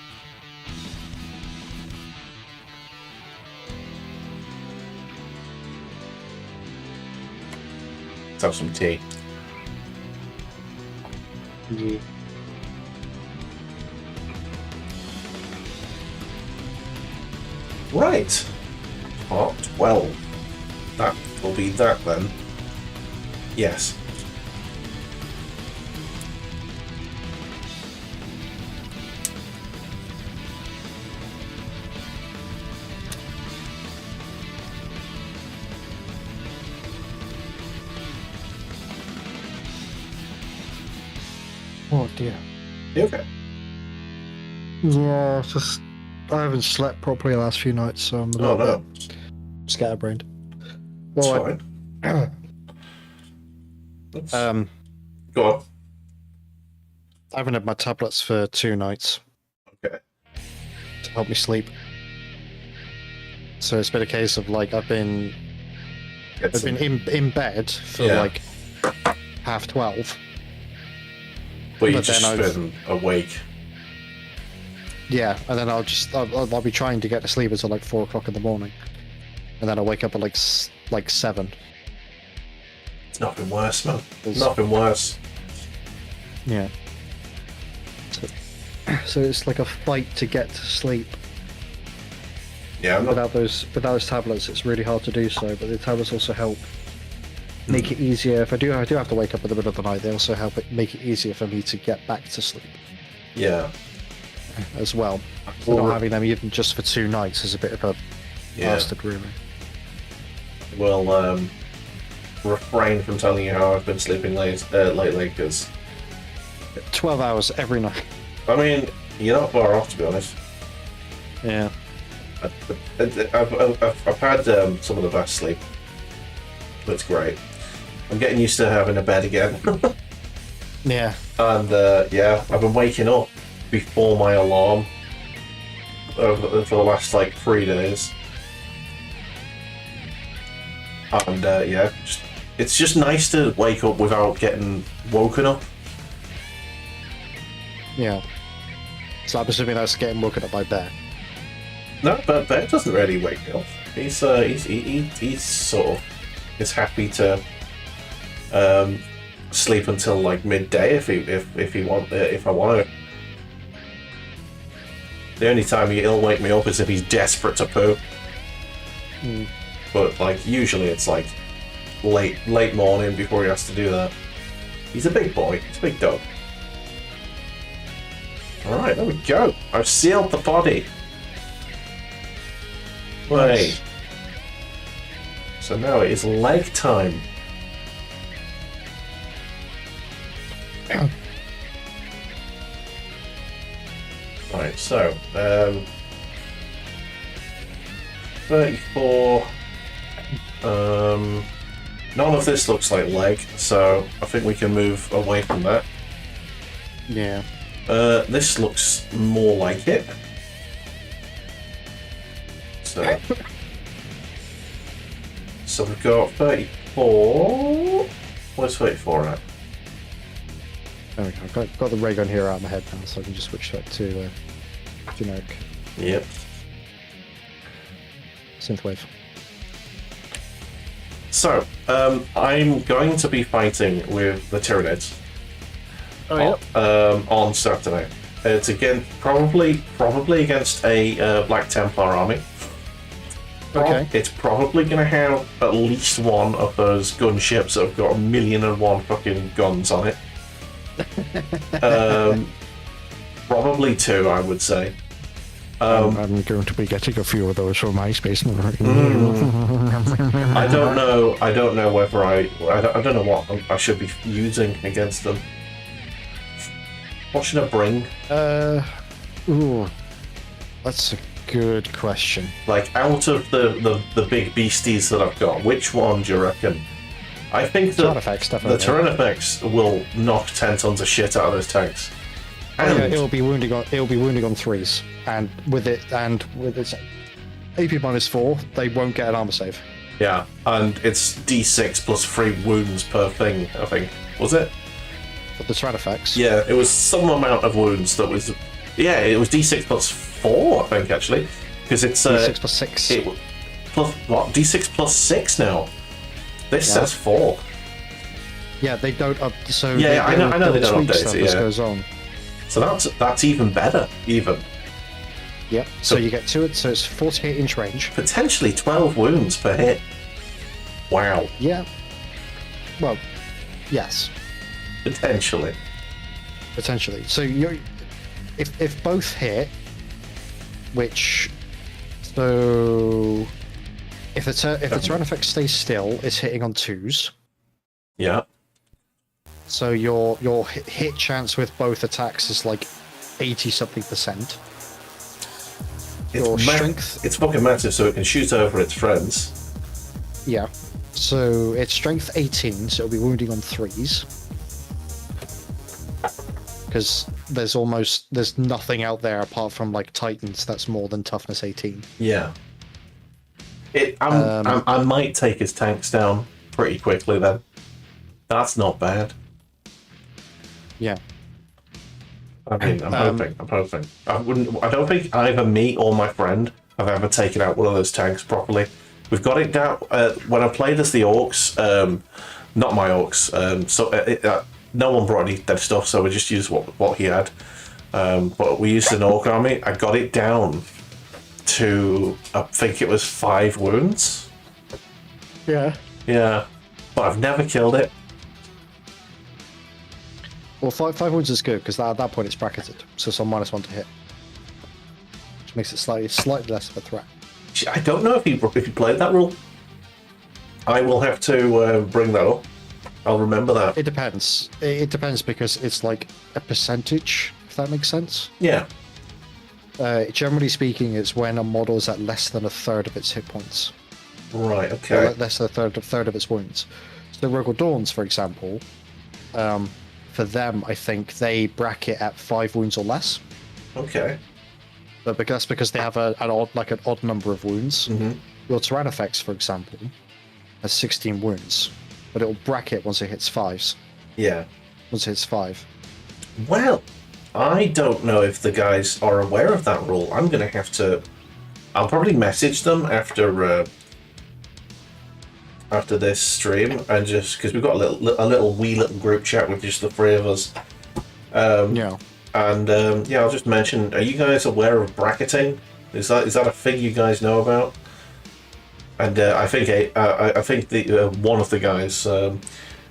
Have some tea. Yeah. Right. Part 12. That will be that then. Yes. Oh dear. You okay? Yeah, it's just I haven't slept properly the last few nights, so I'm a Oh little no. bit scatterbrained. It's Well, fine. Go on. I haven't had my tablets for 2 nights Okay. to help me sleep. So it's been a case of like I've been in bed for like 12:30. But you've but then just been awake. Yeah, and then I'll be trying to get to sleep until like 4 o'clock in the morning, and then I'll wake up at like 7. It's nothing worse, man. Nothing worse. Yeah. So it's like a fight to get to sleep. Yeah, I'm not... without those tablets, it's really hard to do so. But the tablets also help make it easier. If I do have to wake up in the middle of the night, they also help make it easier for me to get back to sleep. Yeah. As well. So not having them even just for 2 nights is a bit of a bastard, really. Will refrain from telling you how I've been sleeping lately, because 12 hours every night. I mean, you're not far off, to be honest. Yeah. I've had some of the best sleep. It's great. I'm getting used to having a bed again. Yeah. And yeah, I've been waking up before my alarm for the last like 3 days. And yeah, it's just nice to wake up without getting woken up. Yeah. So I'm assuming that's getting woken up by Bear. No, but Bear doesn't really wake me up. He's sort of is happy to sleep until like midday if I want to. The only time he'll wake me up is if he's desperate to poo. Mm. But like usually it's like late morning before he has to do that. He's a big boy. He's a big dog. All right, there we go. I've sealed the body. Wait. So now it is leg time. Right, so 34. None of this looks like leg, so I think we can move away from that. Yeah. This looks more like it. So we've got 34. Where's 34 at? There we go. I've got the ray gun here out of my head now, so I can just switch that to generic. Yep. Synthwave. So, I'm going to be fighting with the Tyranids. Oh, yeah. On Saturday. It's again probably against a Black Templar army. Okay. It's probably going to have at least one of those gunships that have got 1,000,001 fucking guns on it. Probably 2, I would say. I'm going to be getting a few of those from my space. I don't know whether I don't know what I should be using against them. What should I bring? Ooh, that's a good question. Like, out of the big beasties that I've got, which one do you reckon? I think that the Tyrannifex will knock 10 tons of shit out of those tanks. And yeah, it'll be wounding on 3s, and with its AP -4, they won't get an armor save. yeah, and it's D6 plus 3 wounds per thing, I think. Was it? For the Tyrannifex. Yeah, it was some amount of wounds that was... Yeah, it was D6 plus 4, I think, actually. Because it's... D6 plus 6. Plus, what? D6 plus 6 now? This says 4. Yeah, they don't... so yeah, I know they don't tweak update stuff it, as yeah. goes on. So that's even better, even. Yep, so you get 2... So it's 48-inch range. Potentially 12 wounds per hit. Wow. Yeah. Well, yes. Potentially. So you, if both hit, which, so if the Tyrannifex stays still, it's hitting on 2s. Yeah. So your hit chance with both attacks is like 80-something%. Your strength. It's fucking massive, so it can shoot over its friends. Yeah. So it's strength 18, so it'll be wounding on 3s. Because there's nothing out there apart from like Titans that's more than toughness 18. Yeah. I might take his tanks down pretty quickly then. That's not bad. Yeah. I mean, I'm hoping. I don't think either me or my friend have ever taken out one of those tanks properly. We've got it down. When I played as the Orcs, not my Orcs, no one brought any dead stuff, so we just used what he had. But we used an Orc army. I got it down to, I think it was 5 wounds. Yeah. Yeah, but I've never killed it. Well, five wounds is good because at that point it's bracketed, so it's on -1 to hit, which makes it slightly less of a threat. I don't know if you played that rule. I will have to bring that up. I'll remember that. It depends. It depends because it's like a percentage, if that makes sense. Yeah. Generally speaking, it's when a model is at less than a third of its hit points. Right. Or Okay. less than a third of its wounds. So Rogal Dawns, for example, for them, I think they bracket at 5 wounds or less. Okay. But because they have an odd number of wounds. Mm-hmm. Your Tyrannofex, for example, has 16 wounds, but it'll bracket once it hits 5s. Yeah. Once it hits 5. Well, I don't know if the guys are aware of that rule. I'm going to have to... I'll probably message them after this stream, and just... Because we've got a wee little group chat with just the 3 of us. Yeah. And, yeah, I'll just mention, are you guys aware of bracketing? Is that a thing you guys know about? And I think one of the guys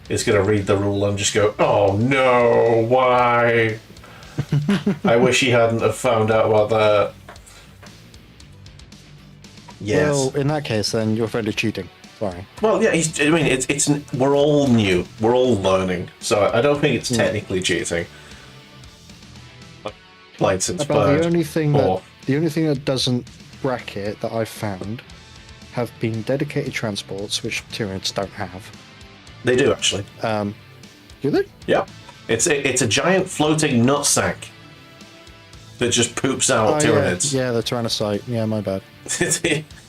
is going to read the rule and just go, "Oh no, why?" I wish he hadn't have found out about that. Yes. Well, in that case, then you're friend of cheating. Sorry. Well, yeah. We're all new. We're all learning. So I don't think it's technically cheating. Played since About the only thing or- that doesn't bracket that I've found have been dedicated transports, which Tyranids don't have. They do actually. Do they? Yeah. It's a giant floating nutsack that just poops out Tyranids. Yeah, the Tyrannocyte. Yeah, my bad.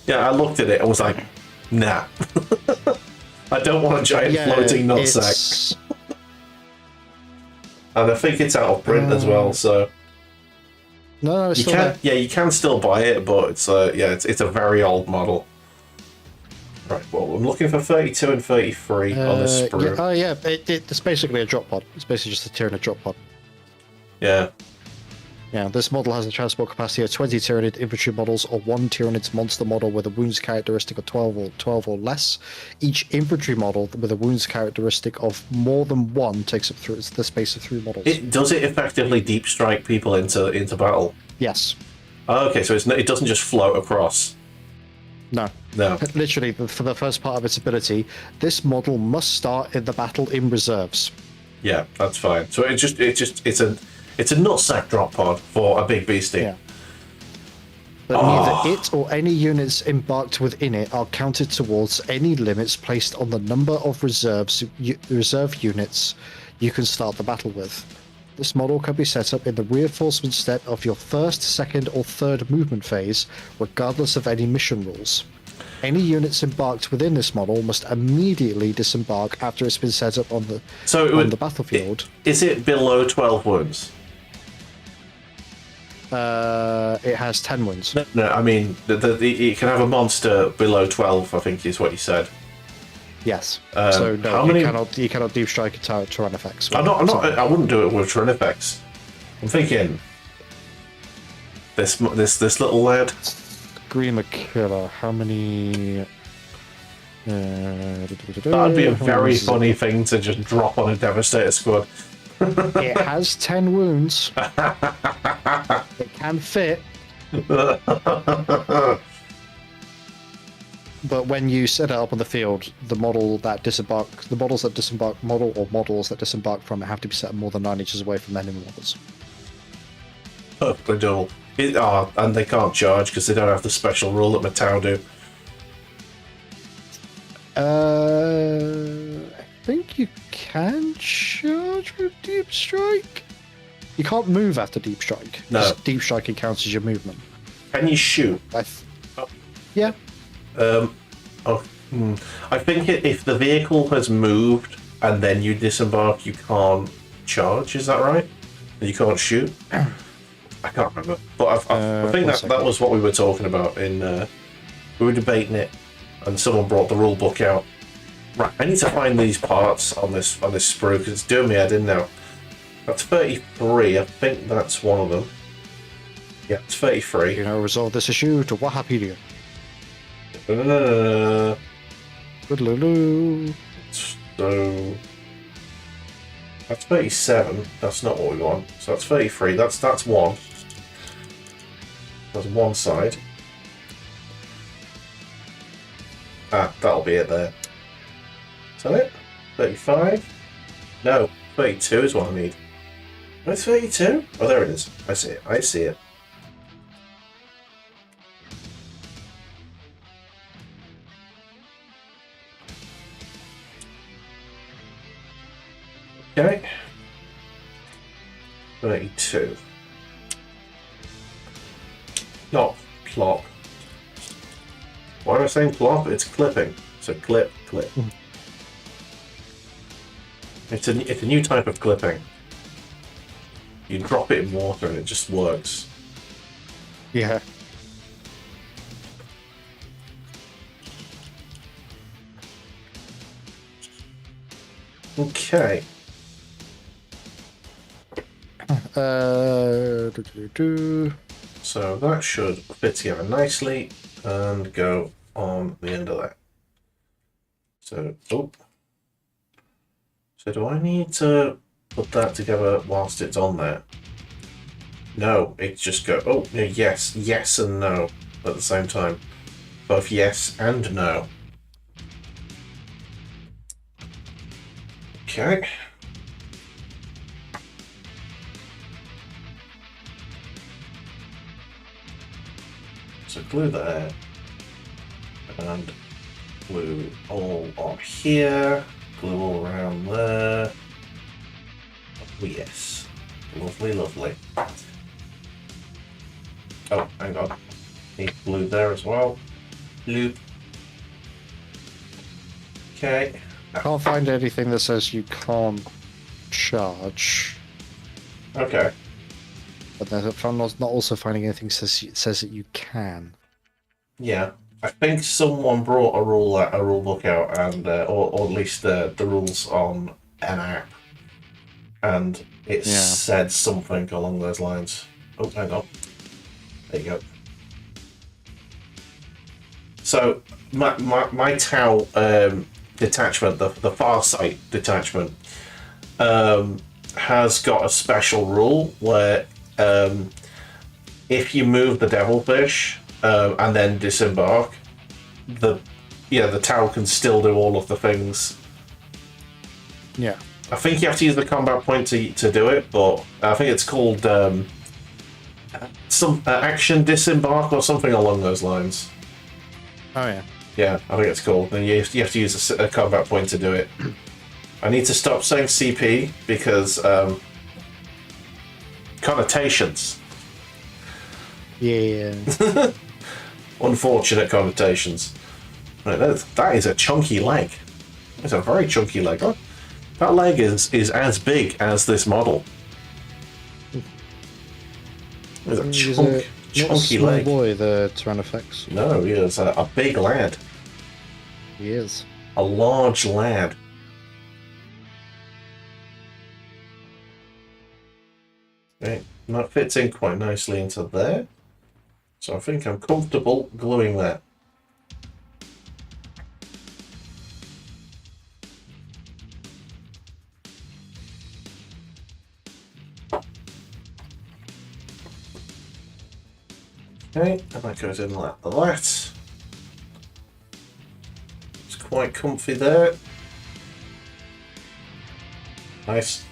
Yeah, I looked at it and was like, nah. I don't want a giant floating nutsack. And I think it's out of print as well, so... No, it's still there. Yeah, you can still buy it, but it's a very old model. Right, well, I'm looking for 32 and 33 on this sprue. It's basically a drop pod. It's basically just a Tyranid drop pod. Yeah. Yeah, this model has a transport capacity of 20 Tyranid infantry models or 1 Tyranid's monster model with a wounds characteristic of 12 or less. Each infantry model with a wounds characteristic of more than 1 takes up through the space of 3 models. Does it effectively deep strike people into battle? Yes. Oh, okay, so it doesn't just float across. No. No. Literally, for the first part of its ability, this model must start in the battle in reserves. Yeah, that's fine. So it's a nutsack drop pod for a big beastie. Yeah. But neither it or any units embarked within it are counted towards any limits placed on the number of reserve units you can start the battle with. This model can be set up in the reinforcement step of your first, second, or third movement phase, regardless of any mission rules. Any units embarked within this model must immediately disembark after it's been set up on the battlefield. Is it below 12 wounds? It has 10 wounds. No, I mean, you can have a monster below 12, I think is what you said. Yes. So no, you cannot deep strike a Tyrannofex. I wouldn't do it with Tyrannofex. I'm thinking this little lad. Screamer Killer. How many? That'd be a very funny thing to just drop on a Devastator squad. It has 10 wounds. It can fit. But when you set it up on the field, the models that disembark from it have to be set more than 9 inches away from enemy models. Perfectly double. And they can't charge because they don't have the special rule that Matau do. I think you can charge with Deep Strike. You can't move after Deep Strike. No. Just Deep Striking counts as your movement. Can you shoot? Yeah. I think if the vehicle has moved and then you disembark, you can't charge. Is that right? You can't shoot. I can't remember, but I think that was what we were talking about. We were debating it, and someone brought the rule book out. Right, I need to find these parts on this sprue because it's doing me head in now. That's 33. I think that's one of them. Yeah, it's 33. You know, resolve this issue to Wahapedia. Uh, Good-loo-loo. so that's 37. That's not what we want. So that's 33. That's one. That's one side. Ah, that'll be it there. Is that it? 35? No, 32 is what I need. No, 32? Oh, there it is. I see it. I see it. Okay. 32. Not plop. Why am I saying plop? It's clipping. So clip, clip. It's a new type of clipping. You drop it in water and it just works. Yeah. Okay. Do-do-do-do. So that should fit together nicely and go on the end of that. So, oh. So do I need to put that together whilst it's on there? No, it just go, oh, no, yes, yes and no at the same time. Both yes and no. Okay. So glue there. And glue all on here. Glue all around there. Oh, yes. Lovely, lovely. Oh, hang on. Need glue there as well. Loop. Okay. Can't find anything that says you can't charge. Okay. But then I'm not also finding anything says that you can. Yeah. I think someone brought a rule book out, and or at least the rules on an app, and it said something along those lines. Oh, hang on. There you go. So my towel detachment, the far sight detachment, has got a special rule where if you move the devilfish and then disembark, the towel can still do all of the things. Yeah. I think you have to use the combat point to do it, but I think it's called some action disembark or something along those lines. Oh yeah. Yeah, I think it's called. Then you have to use a combat point to do it. I need to stop saying CP because connotations. Yeah. Unfortunate connotations. Right, that is a chunky leg. It's a very chunky leg. Oh, that leg is as big as this model. It's a He's chunky not a small leg. boy, the Tyrannofex. No, he is a big lad. He is. A large lad. Okay, and that fits in quite nicely into there. So I think I'm comfortable gluing that. Okay, and that goes in like that. It's quite comfy there. Nice.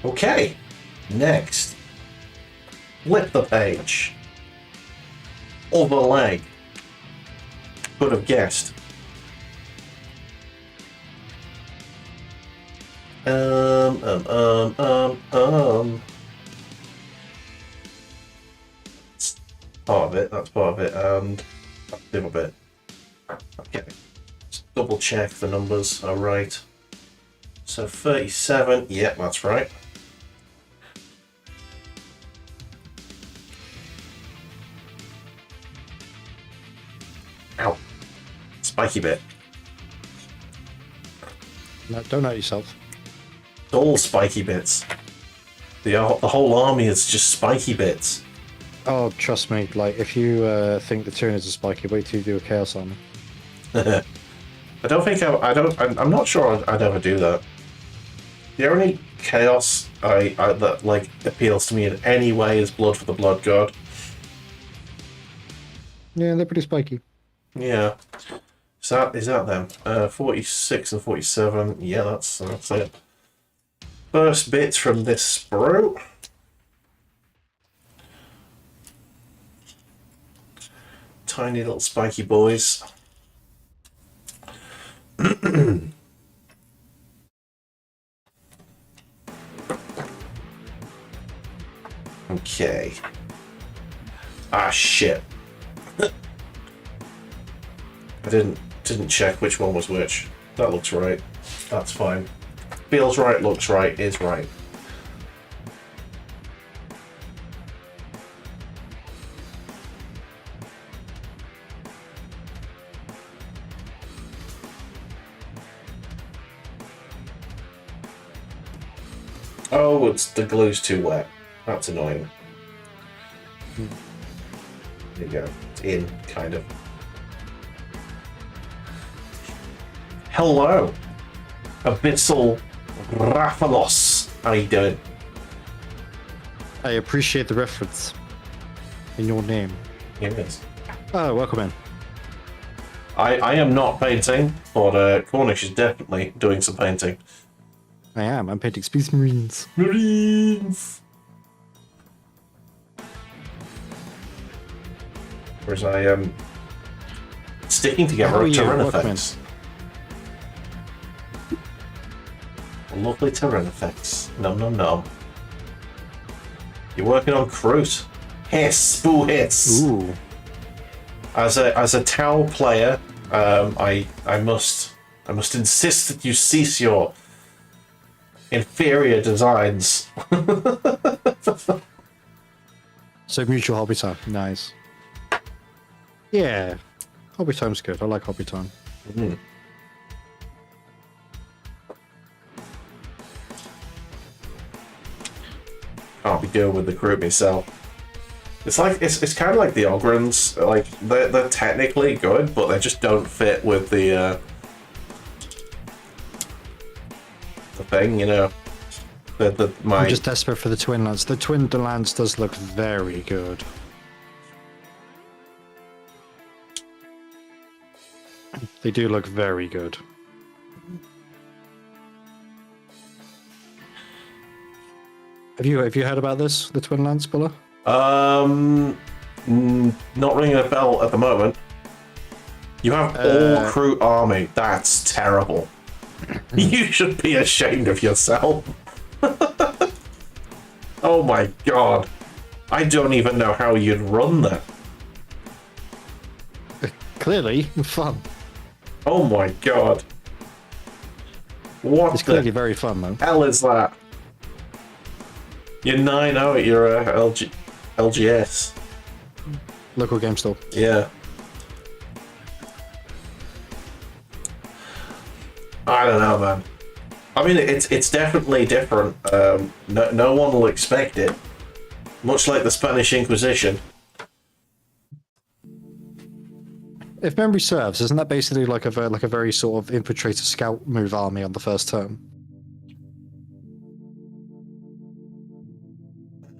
Okay, next. Flip the page. Other leg. Could have guessed. Part of it, that's part of it, and that's the other bit. Okay, let's double check the numbers are right. So 37, yeah, that's right. Ow. Spiky bit. No, don't hurt yourself. All spiky bits. The whole army is just spiky bits. Oh, trust me. Like, if you think the Tyranids are spiky, wait till you do a Chaos Army. I don't think I'm not sure I'd ever do that. The only chaos that like appeals to me in any way is Blood for the Blood God. Yeah, they're pretty spiky. Yeah. Is that them? 46 and 47. Yeah, that's it. First bits from this sprue. Tiny little spiky boys. Okay. Ah, shit. I didn't check which one was which. That looks right. That's fine. Feels right, looks right, is right. Oh, the glue's too wet. That's annoying. There you go. It's in, kind of. Hello, Abyssal Raphalos. How you doing? I appreciate the reference in your name. Yes. Oh, welcome in. I am not painting, but Cornish is definitely doing some painting. I am. I'm painting Space Marines. Marines! Whereas I am sticking together terrain effects. Lovely terrain effects. Num num num. You're working on Crute. Hiss, boo hiss. Ooh. As a Tau player, I must insist that you cease your inferior designs. So mutual hobby time. Nice. Yeah. Hobby time's good. I like hobby time. Mm. Can't be good with the group myself. It's like it's kind of like the Ogrins. Like they're technically good, but they just don't fit with the thing, you know. I'm just desperate for the Twin Lance. The Twin Lance does look very good. They do look very good. Have you heard about this? The Twin Lance, Buller? Not ringing a bell at the moment. You have all crew army. That's terrible. You should be ashamed of yourself. Oh my god. I don't even know how you'd run that. Clearly, fun. Oh my god. What It's clearly very fun, though. hell is that? You're 9-0 at your LGS. Local game store. Yeah. I don't know, man. I mean, it's definitely different. No one will expect it. Much like the Spanish Inquisition. If memory serves, isn't that basically like a very sort of infiltrator scout move army on the first turn?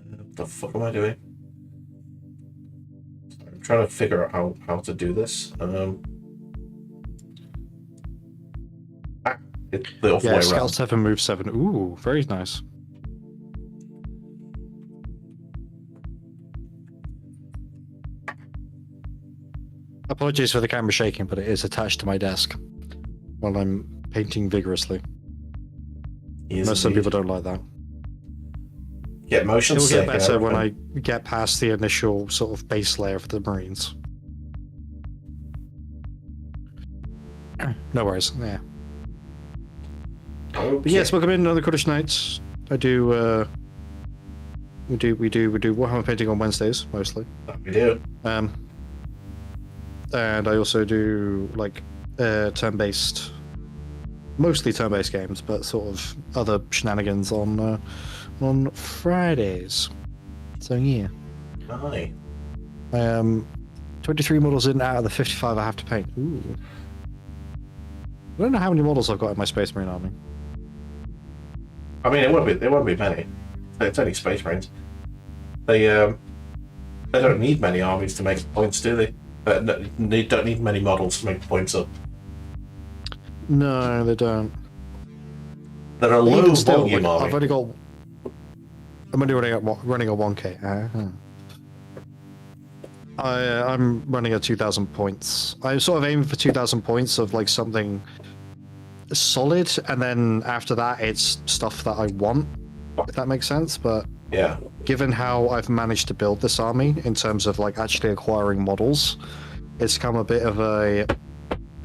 What the fuck am I doing? I'm trying to figure out how to do this. The other way Scout around. 7, move 7. Ooh, very nice. Apologies for the camera shaking, but it is attached to my desk while I'm painting vigorously. Some people don't like that. Get motion It'll sick. get better when I get past the initial sort of base layer of the Marines. No worries. Yeah. Okay. But yes, welcome in another Kurdish Nights. I do. We do Warhammer painting on Wednesdays mostly. We do. And I also do like turn-based, mostly turn-based games, but sort of other shenanigans on on Fridays. So yeah, Aye. I am 23 models in out of the 55 I have to paint. Ooh. I don't know how many models I've got in my Space Marine army. I mean, there won't be many. It's only Space Marines. They don't need many armies to make points, do they? They don't need many models to make points up. No, they don't. They're a Even low still, volume like, army. I'm only running a 1k. I'm running at 2,000 points. I'm sort of aiming for 2,000 points of like something solid, and then after that, it's stuff that I want. If that makes sense, but Yeah. given how I've managed to build this army in terms of like actually acquiring models, it's come a bit of a.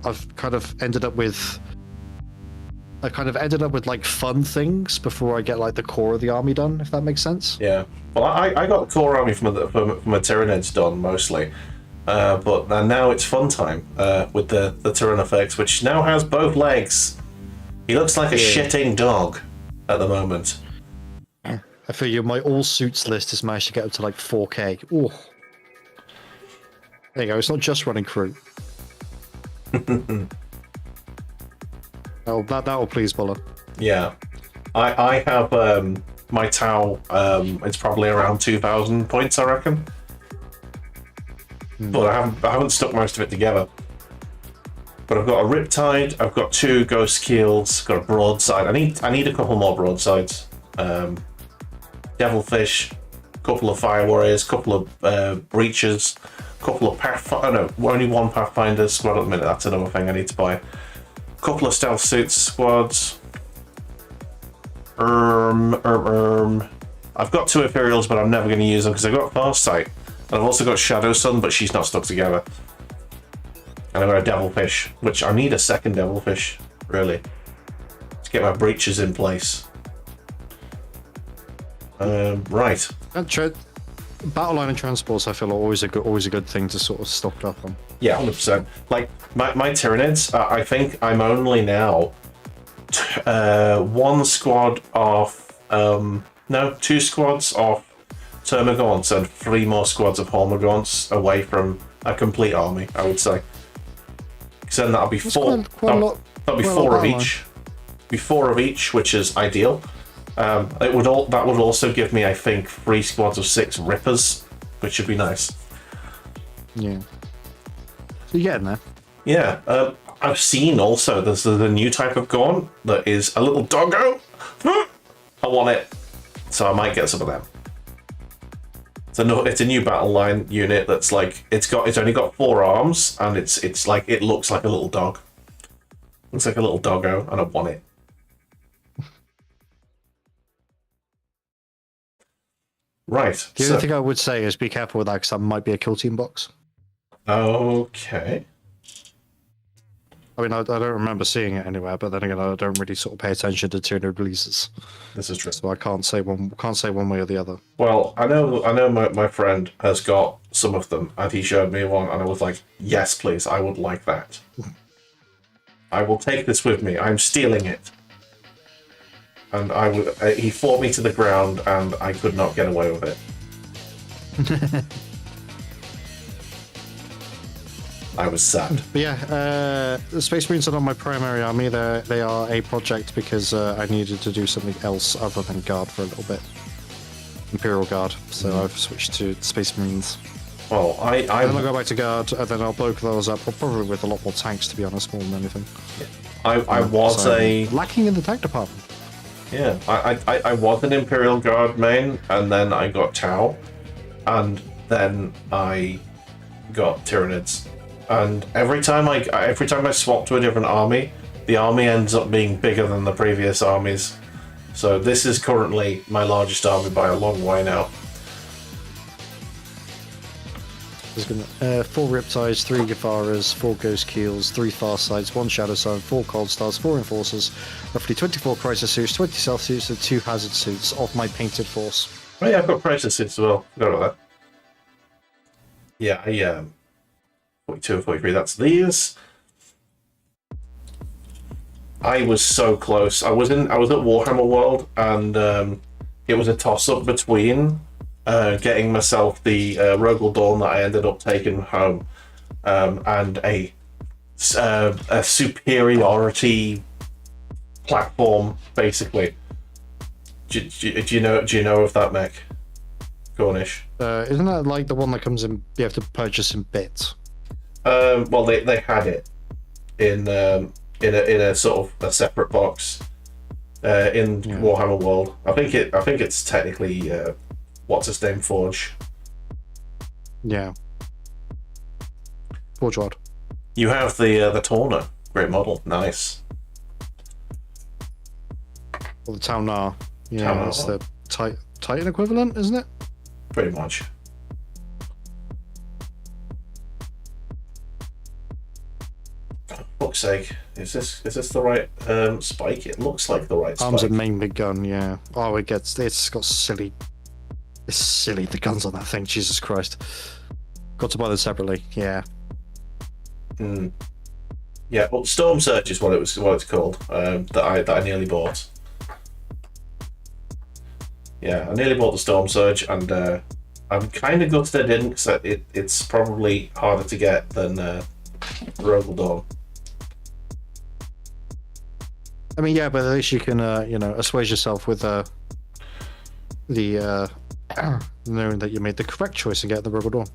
I've kind of ended up with like fun things before I get like the core of the army done. If that makes sense. Yeah. Well, I got the core army from a Tyranids done mostly, but now it's fun time with the Tyrannofex, which now has both legs. He looks like a shitting dog at the moment. I figure my all suits list has managed to get up to like 4k. Ooh. There you go. It's not just running crew. That'll please Buller. Yeah, I have my Tau. It's probably around 2,000 points, I reckon. But I haven't stuck most of it together. But I've got a Riptide. I've got 2 Ghost Keels. Got a Broadside. I need a couple more Broadsides. Devilfish, couple of Fire Warriors, couple of Breaches, couple of Pathfinder. No, only one Pathfinder squad at the minute. That's another thing I need to buy. Couple of Stealth Suits squads. I've got 2 Imperials, but I'm never going to use them because I've got Farsight. And I've also got Shadow Sun, but she's not stuck together. And I've got a Devilfish, which I need a second Devilfish, really, to get my Breaches in place. Right. Battle line and transports, I feel, are always a good thing to sort of stock up on. Yeah, 100%. Like my Tyranids, I think I'm only now 1 squad off. No, 2 squads off Termagants and 3 more squads of Hormagaunts away from a complete army, I would say. Because then that'll be 4. That'll be 4 of each. Be 4 of each, which is ideal. That would also give me, I think, 3 squads of 6 Rippers, which would be nice. Yeah. So you're getting there. Yeah. I've seen also there's the new type of Gaunt that is a little doggo. I want it, so I might get some of them. It's a new battle line unit that's like it's only got 4 arms and it's like it looks like a little dog. Looks like a little doggo, and I want it. Right. The only thing I would say is be careful with that because that might be a kill team box. Okay. I mean, I don't remember seeing it anywhere, but then again, I don't really sort of pay attention to Tuner releases. This is true. So I can't say one way or the other. Well, I know my friend has got some of them, and he showed me one, and I was like, yes, please, I would like that. I will take this with me. I'm stealing it. And he fought me to the ground, and I could not get away with it. I was sad. But yeah, the Space Marines are not my primary army. They are a project because I needed to do something else other than Guard for a little bit. Imperial Guard. So I've switched to Space Marines. Well, Then I'll go back to Guard, and then I'll bulk those up, probably with a lot more tanks, to be honest, more than anything. I was lacking in the tank department. Yeah, I was an Imperial Guard main, and then I got Tau, and then I got Tyranids. And every time I swap to a different army, the army ends up being bigger than the previous armies. So this is currently my largest army by a long way now. There's 4 Riptides, 3 Gafaras, 4 Ghost Keels, 3 Farsights, 1 Shadow Sun, 4 Cold Stars, 4 Enforcers, roughly 24 Crisis Suits, 20 Stealth Suits, and 2 Hazard Suits of my painted force. Oh yeah, I've got Crisis Suits as well. Forgot about that. Yeah, 42 and 43, that's these. I was so close. I was at Warhammer World, and it was a toss-up between getting myself the Rogel Dawn that I ended up taking home, and a superiority platform, basically. Do you know of that mech, Cornish? Isn't that like the one that comes in? You have to purchase in bits. Well, they had it in a sort of a separate box in Warhammer World. I think it's technically what's its name, Forge. Yeah. Forge Rod. You have the Torna, great model, nice. Or the Taunar. Yeah, Taunar. it's the Titan equivalent, isn't it? Pretty much. Fuck's sake, is this the right spike? It looks like the right spike. Arms and main big gun, yeah. Oh, it's got silly. It's silly, the guns on that thing, Jesus Christ. Got to buy them separately, yeah. Yeah, well, Storm Surge is what it's called. That I nearly bought. Yeah, I nearly bought the Storm Surge, and I'm kind of gutted I didn't, because it's probably harder to get than Rogel Dawn. I mean, yeah, but at least you can, assuage yourself with the knowing that you made the correct choice and get the Rubber Dawn.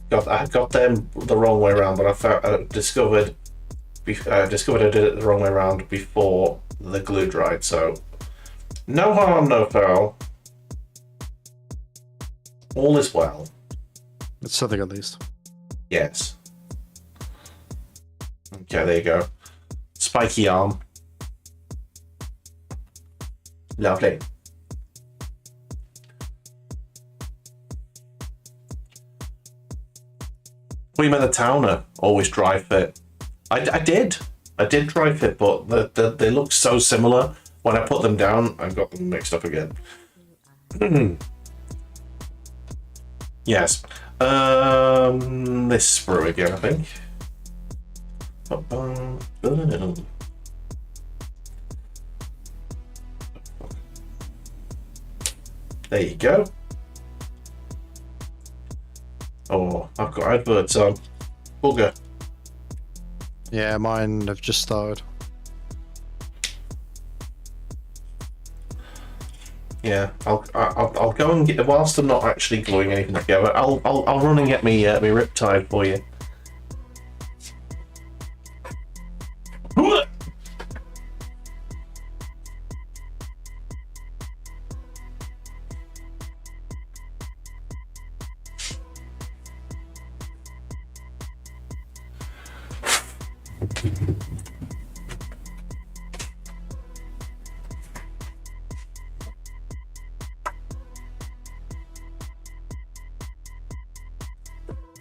I got them the wrong way around, but I discovered I did it the wrong way around before the glue dried. So no harm, no foul. All is well. It's something at least. Yes. Okay, there you go. Spiky arm. Lovely. We met the Towner, always dry fit. I did dry fit, but they look so similar. When I put them down, I got them mixed up again. Yes. This sprue again, I think. There you go. Oh, I've got adverts on. Bugger. Yeah, mine have just started. Yeah, I'll go and get, whilst I'm not actually gluing anything together, I'll run and get me Riptide for you.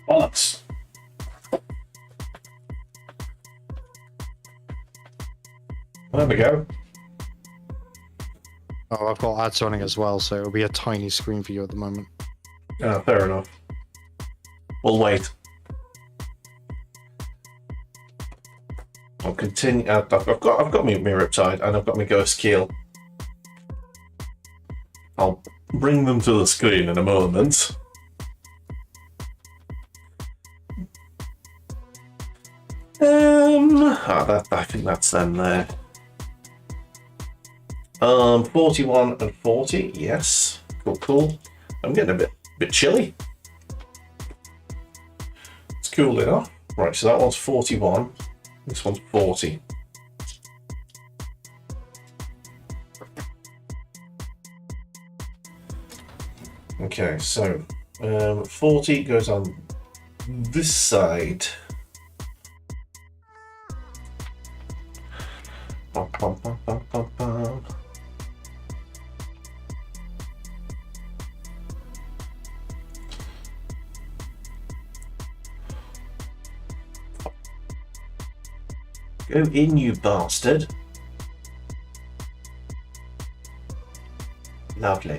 Bollocks. There we go. Oh, I've got ads running as well, so it'll be a tiny screen for you at the moment. Oh, fair enough. We'll wait. I'll continue. I've got my Riptide and I've got my Ghost Keel. I'll bring them to the screen in a moment. I think that's them there. 41 and 40, yes. Cool. I'm getting a bit chilly. It's cool enough. Right, so that one's 41. This one's 40. Okay, so 40 goes on this side. Bum, bum, bum, bum, bum, bum. Go in, you bastard. Lovely.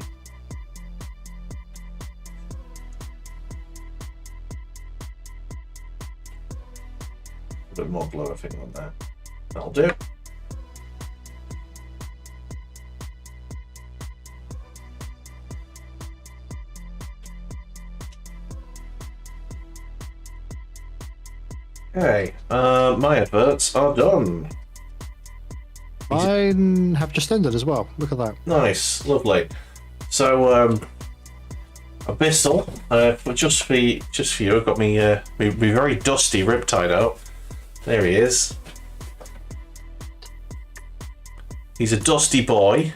A bit more glow, I think, on that. That'll do. Okay, my adverts are done. Mine have just ended as well. Look at that. Nice, lovely. So, Abyssal, just for you, I've got me very dusty Riptide out. There he is. He's a dusty boy.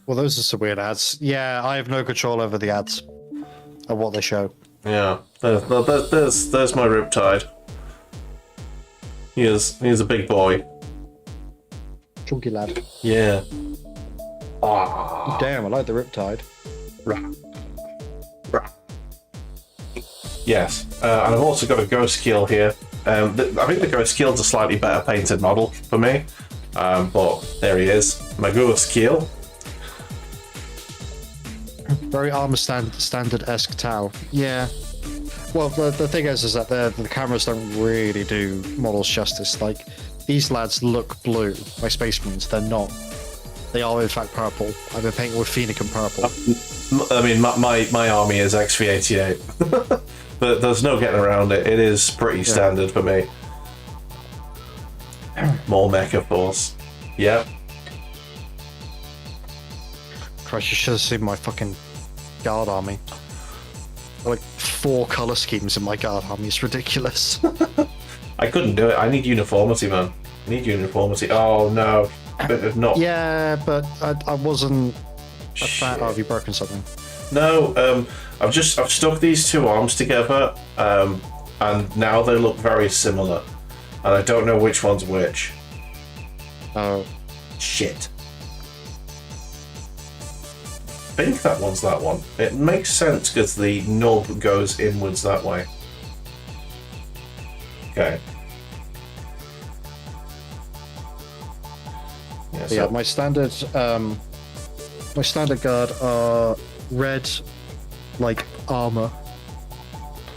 Well, those are some weird ads. Yeah, I have no control over the ads and what they show. Yeah, there's my Riptide. He is a big boy. Chunky lad. Yeah. Damn, I like the Riptide. Yes, and I've also got a Ghost Kill here. I think the Ghost Kill's a slightly better painted model for me, but there he is, my Ghost Kill. Very armor standard-esque Tau. Yeah. Well, the thing is that the cameras don't really do models justice. Like, these lads look blue. My Space Marines, they're not. They are in fact purple. I've been painting with Phoenician purple. I mean, my army is XV88. But there's no getting around it. It is pretty standard for me. More Mecha Force. Yep. Christ, you should have seen my fucking guard army. Like 4 color schemes in my guard army. It's ridiculous. I couldn't do it. I need uniformity, man. I need uniformity. Oh no. But not. Yeah, but I wasn't a fan. Oh, have you broken something? No, I've stuck these two arms together, and now they look very similar, and I don't know which one's which. Oh. Shit. I think that one's that one. It makes sense because the nub goes inwards that way. Okay. Yeah, so Yeah, my standard guard are red, like armor,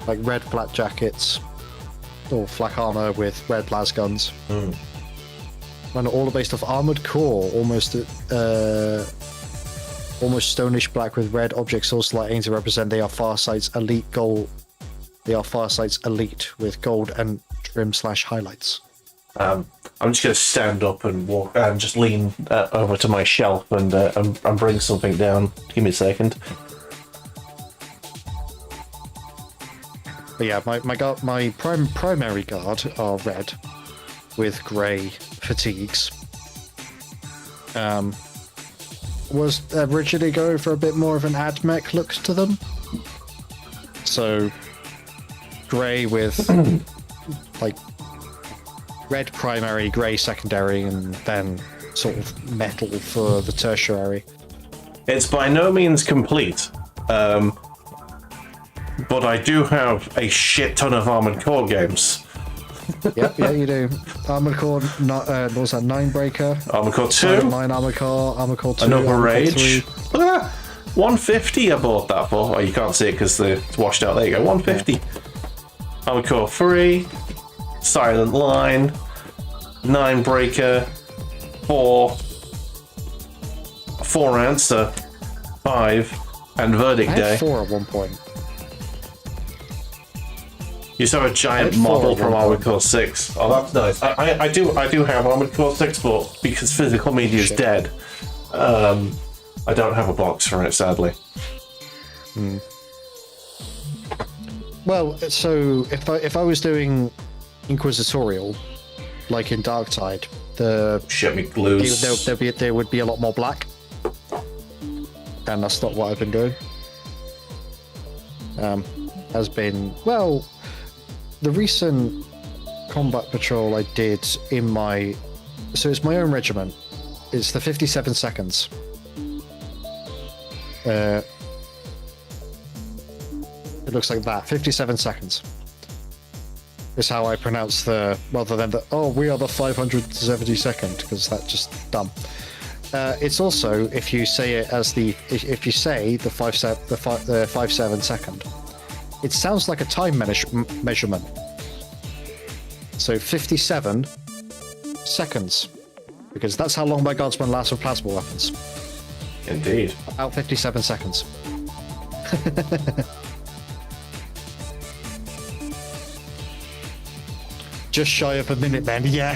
like red flat jackets, or flak armor with red las guns. And all are based off armored core, almost stonish black with red object source lighting to represent they are Farsight's elite gold. They are Farsight's elite with gold and trim / highlights. I'm just going to stand up and walk and just lean over to my shelf and bring something down. Give me a second. But yeah, my primary guard are red with grey fatigues. Was originally going for a bit more of an AdMech look to them. So grey with like red primary, grey secondary, and then sort of metal for the tertiary. It's by no means complete, but I do have a shit ton of Armored Core games. Yep, yeah, you do. Armored Core, what was that, 9 Breaker? Armored Core 2. 9 Armored Core 2. Another Armored Rage. Core 3. Look at that! 150 I bought that for. Oh, you can't see it because it's washed out. There you go, 150. Yeah. Armored Core 3. Silent Line. 9 Breaker. 4 Answer. 5. And Verdict I Day. had 4 at one point. You used to have a giant model from Armored Core 6. Oh, that's nice. I do have Armored Core 6, but because physical media is dead, I don't have a box for it, sadly. Well, so if I was doing Inquisitorial, like in Darktide, Shit me glues. there would be a lot more black, and that's not what I've been doing. Has been, well, the recent combat patrol I did in my, so it's my own regiment. It's the 57 seconds. It looks like that. 57 seconds is how I pronounce the, rather than the, oh, we are the 572nd, because that's just dumb. It's also, if you say it as if you say the 57 second, it sounds like a time measurement. So 57 seconds, because that's how long my guardsmen last with plasma weapons. Indeed. About 57 seconds. just shy of a minute then, yeah.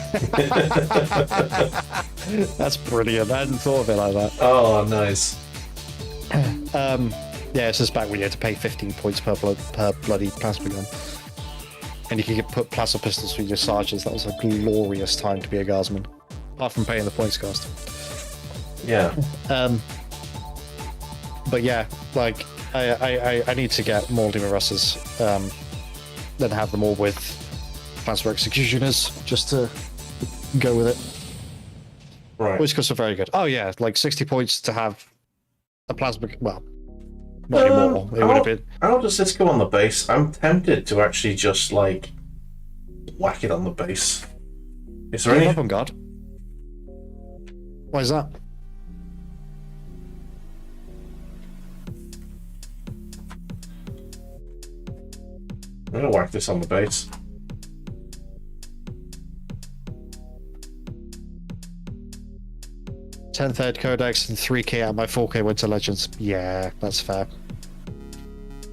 That's brilliant. I hadn't thought of it like that. Oh, nice. Yeah, it's just back when you had to pay 15 points per bloody plasma gun. And you could put plasma pistols for your sergeants. That was a glorious time to be a guardsman. Apart from paying the points cost. Yeah. But yeah, like, I need to get more Demon Russes, then have them all with Plasma Executioners, just to go with it. Right. Which costs are very good. Oh yeah, like 60 points to have a Plasma, well, not anymore. It would have been... How does this go on the base? I'm tempted to actually just, like, whack it on the base. Is there any... Weapon guard? Why is that? I'm gonna whack this on the base. Third Codex and 3k out my 4k Winter Legends. Yeah, that's fair.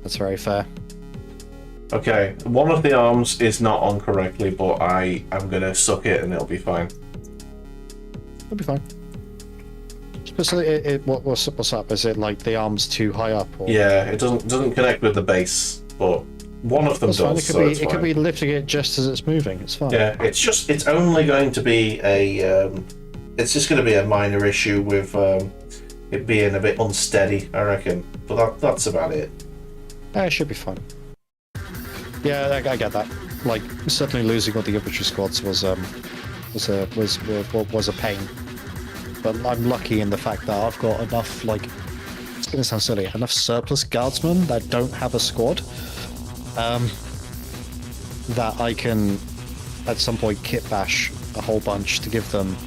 That's very fair. Okay, one of the arms is not on correctly, but I'm gonna suck it and it'll be fine. It'll be fine. Especially, what's up? Is it like the arm's too high up? Or... Yeah, it doesn't connect with the base, but one of them That's does. fine. It could be lifting it just as it's moving. It's fine. Yeah, it's only going to be a it's just going to be a minor issue with it being a bit unsteady, I reckon. But that's about it. It should be fine. Yeah, I get that. Like, certainly losing all the infantry squads was a pain. But I'm lucky in the fact that I've got enough, like, it's going to sound silly, enough surplus guardsmen that don't have a squad, that I can at some point kit bash a whole bunch to give them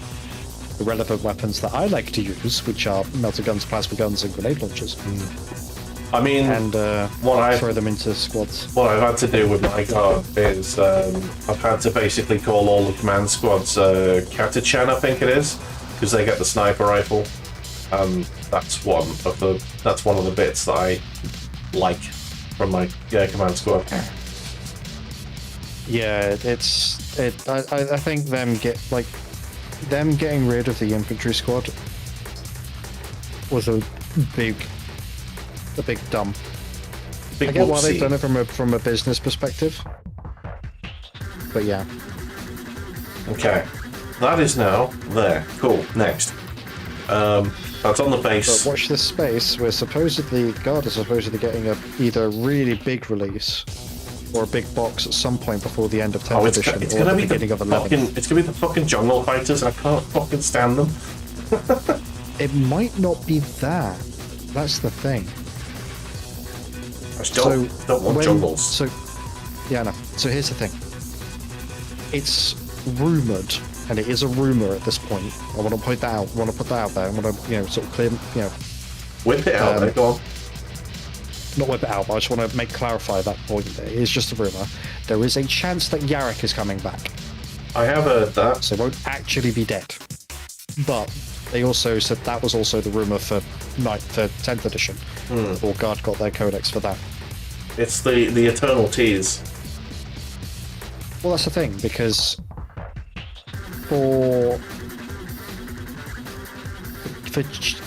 the relevant weapons that I like to use, which are melter guns, plasma guns, and grenade launchers. I mean, And throw them into squads. What I've had to do with my guard is I've had to basically call all the command squads Katachan, I think it is, because they get the sniper rifle. That's one of the bits that I like from my command squad. Yeah, I think them getting rid of the infantry squad was a big dump. I get why they've done it from a business perspective, but yeah. Okay, that is now there. Cool. Next, that's on the base. But watch this space. Guard is supposedly getting either a really big release or a big box at some point before the end of 10th edition, it's or gonna the be beginning of 11th. It's gonna be the fucking jungle fighters. I can't fucking stand them. It might not be that. That's the thing. I still don't want jungles. So here's the thing. It's rumored, and it is a rumor at this point. I want to point that out. I want to put that out there. I want to, sort of clear, Whip it out there, go on. not whip it out, but I just want to clarify that point. It is just a rumor. There is a chance that Yarrick is coming back. I have heard that. So it won't actually be dead. But they also said that was also the rumor for 10th edition. Or Guard got their codex for that. It's the eternal tease. Well, that's the thing, because for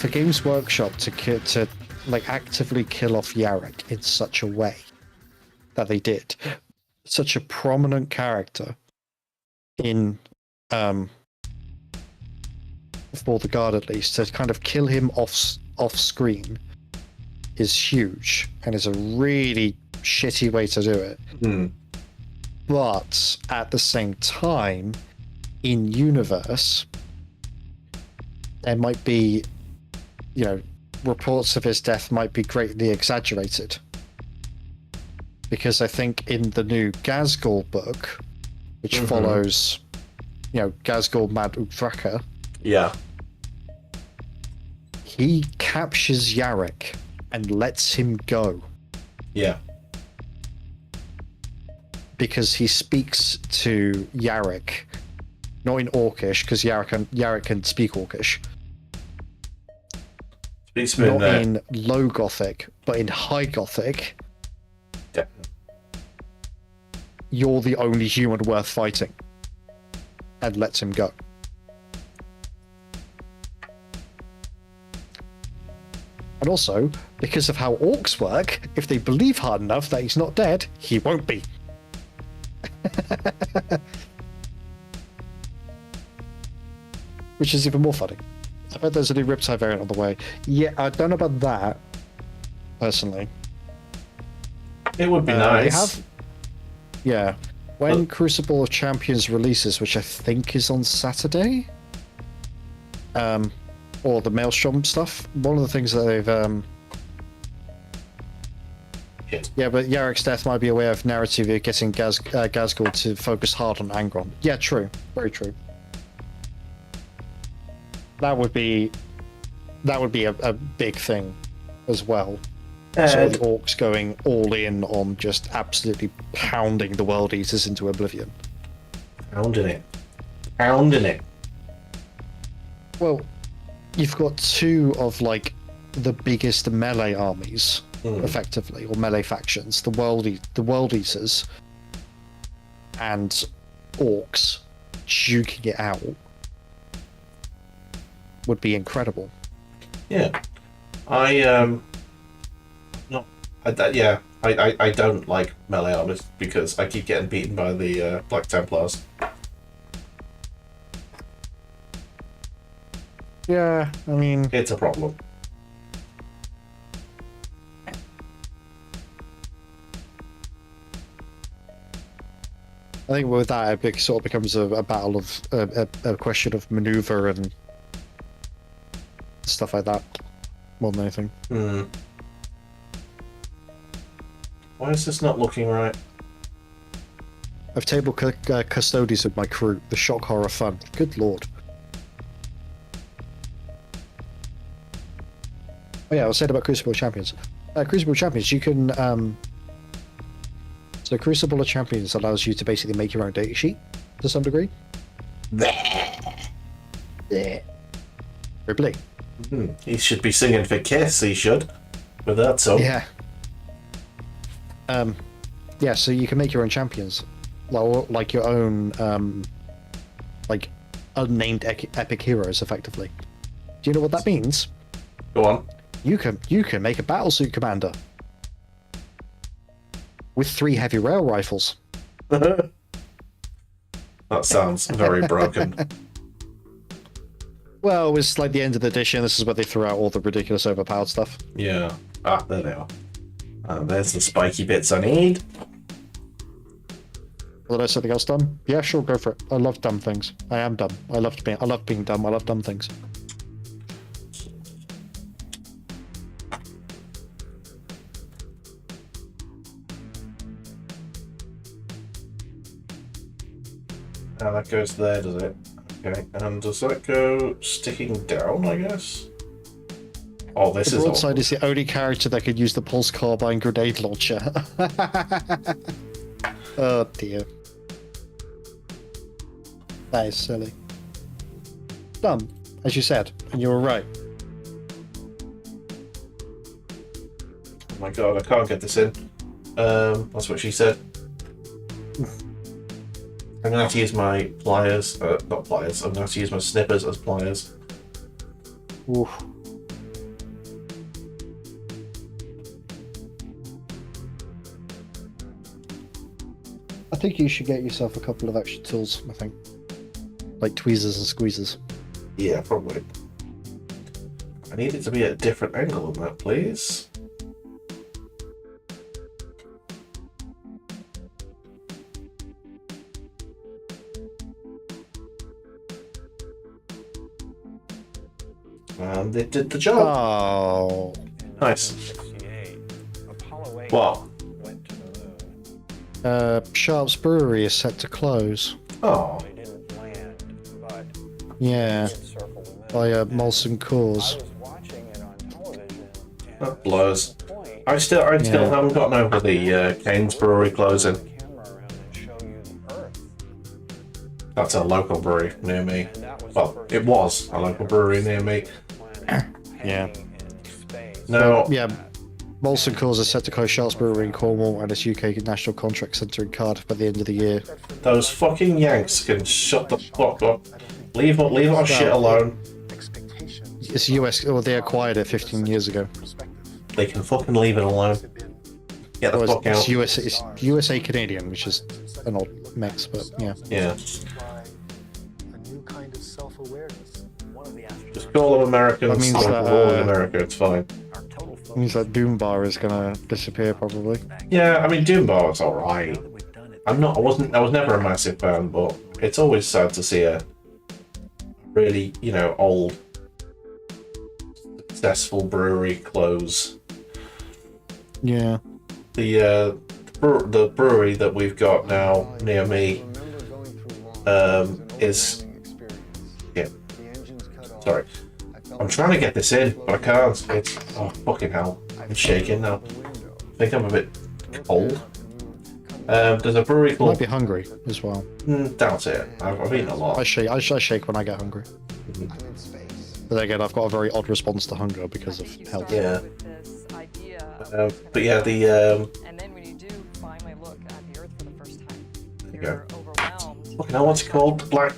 Games Workshop to like actively kill off Yarrick in such a way that they did, such a prominent character in for the Guard at least, to kind of kill him off screen is huge and is a really shitty way to do it. But at the same time, in universe, there might be, reports of his death might be greatly exaggerated. Because I think in the new Gazgul book, which follows, Gazgul Mad Uthraka, Yeah. he captures Yarrick and lets him go. Yeah. Because he speaks to Yarrick, not in Orcish, because Yarrick can speak Orcish. Not in Low Gothic, but in High Gothic. Yeah. You're the only human worth fighting. and lets him go. And also, because of how orcs work, if they believe hard enough that he's not dead, he won't be. Which is even more funny. I bet there's a new Riptide variant on the way. Yeah, I don't know about that, personally. It would be nice. Yeah. When Crucible of Champions releases, which I think is on Saturday, or the Maelstrom stuff, one of the things that they've... Yeah, but Yarek's death might be a way of narrative of getting Gazgul to focus hard on Angron. Yeah, true. Very true. That would be a big thing as well. So the orcs going all in on just absolutely pounding the World Eaters into oblivion. Pounding it. Pounding it. Well, you've got two of like the biggest melee armies, effectively, or melee factions, the World Eaters and orcs duking it out would be incredible. Yeah. I don't like melee armies because I keep getting beaten by the Black Templars. Yeah, I mean... It's a problem. I think with that, it sort of becomes a battle of... a question of maneuver and stuff like that, more than anything. Why is this not looking right? I've tabled custodies with my crew. The shock horror fun. Good lord. Oh yeah, I was saying about Crucible Champions. Crucible Champions, you can... So Crucible of Champions allows you to basically make your own data sheet, to some degree. Ripley. He should be singing for Kiss, he should. With that song. Yeah. Yeah, so you can make your own champions. Like your own, like, unnamed epic heroes, effectively. Do you know what that means? Go on. You can make a battlesuit commander with 3 heavy rail rifles. That sounds very broken. Well, it's like the end of the edition. This is where they threw out all the ridiculous overpowered stuff. Yeah. Ah, there they are. There's the spiky bits I need. Well, there's something else done? Yeah, sure, go for it. I love dumb things. I am dumb. I love being dumb. I love dumb things. Now that goes there, does it? Okay, and does that go sticking down, I guess? Oh, this the is broadside is the only character that could use the pulse carbine grenade launcher. Oh dear. That is silly. Dumb, as you said, and you were right. Oh my god, I can't get this in. That's what she said. I'm gonna have to use my pliers, not pliers, I'm gonna have to use my snippers as pliers. Oof. I think you should get yourself a couple of extra tools, I think. Like tweezers and squeezers. Yeah, probably. I need it to be at a different angle than that, please. And it did the job. Oh. Nice. What? Sharp's Brewery is set to close. Oh. Yeah. By Molson Coors. That blows. I still haven't gotten over the Kane's Brewery closing. That's a local brewery near me. Well, it was a local brewery near me. Yeah. Now, yeah. Molson Coors is set to close Sharps Brewery in Cornwall and its UK National Contract Centre in Cardiff by the end of the year. Those fucking Yanks can shut the fuck up. Leave our shit alone. It's US, or they acquired it 15 years ago. They can fucking leave it alone. Get the fuck out. It's USA Canadian, which is an odd mix, but yeah. Yeah. Just call them Americans. That means that, all in America, it's fine. It means that Doom Bar is gonna disappear probably. Yeah, I mean Doom Bar is alright. I was never a massive fan, but it's always sad to see a really, old successful brewery close. Yeah. The brewery that we've got now near me is sorry. I'm trying to get this in, but I can't. It's fucking hell. I'm shaking now. I think I'm a bit cold. There's a brewery You called. might be hungry as well. Doubt it. I've eaten a lot. I shake when I get hungry. But again, I've got a very odd response to hunger because of health. Yeah. But yeah, the And then when you do finally look at the Earth for the first time, you you're overwhelmed. fucking hell, what's it called? Black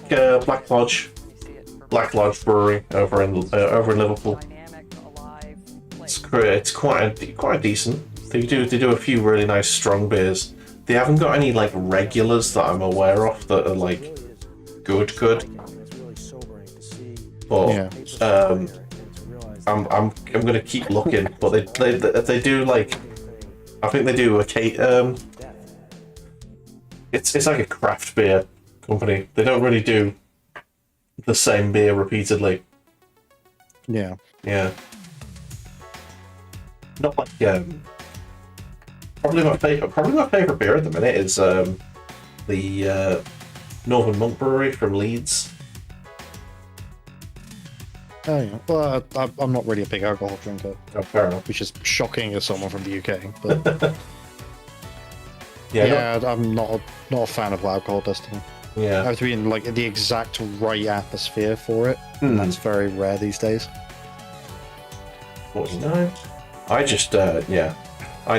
Lodge. You see it for Black Lodge Brewery over in Liverpool. dynamic, alive place. It's quite decent. They do a few really nice strong beers. They haven't got any like regulars that I'm aware of that are like good. But Yeah. I'm gonna keep looking. But they do like, I think they do it's like a craft beer company. They don't really do the same beer repeatedly. Yeah. Yeah. Not like probably my favorite beer at the minute is the Northern Monk Brewery from Leeds. Oh yeah. Well, I'm not really a big alcohol drinker, Oh, fair enough. which is shocking as someone from the UK. But Yeah, I'm not a fan of what alcohol does to me. I yeah. have to be in like the exact right atmosphere for it, and that's very rare these days. 49. I just I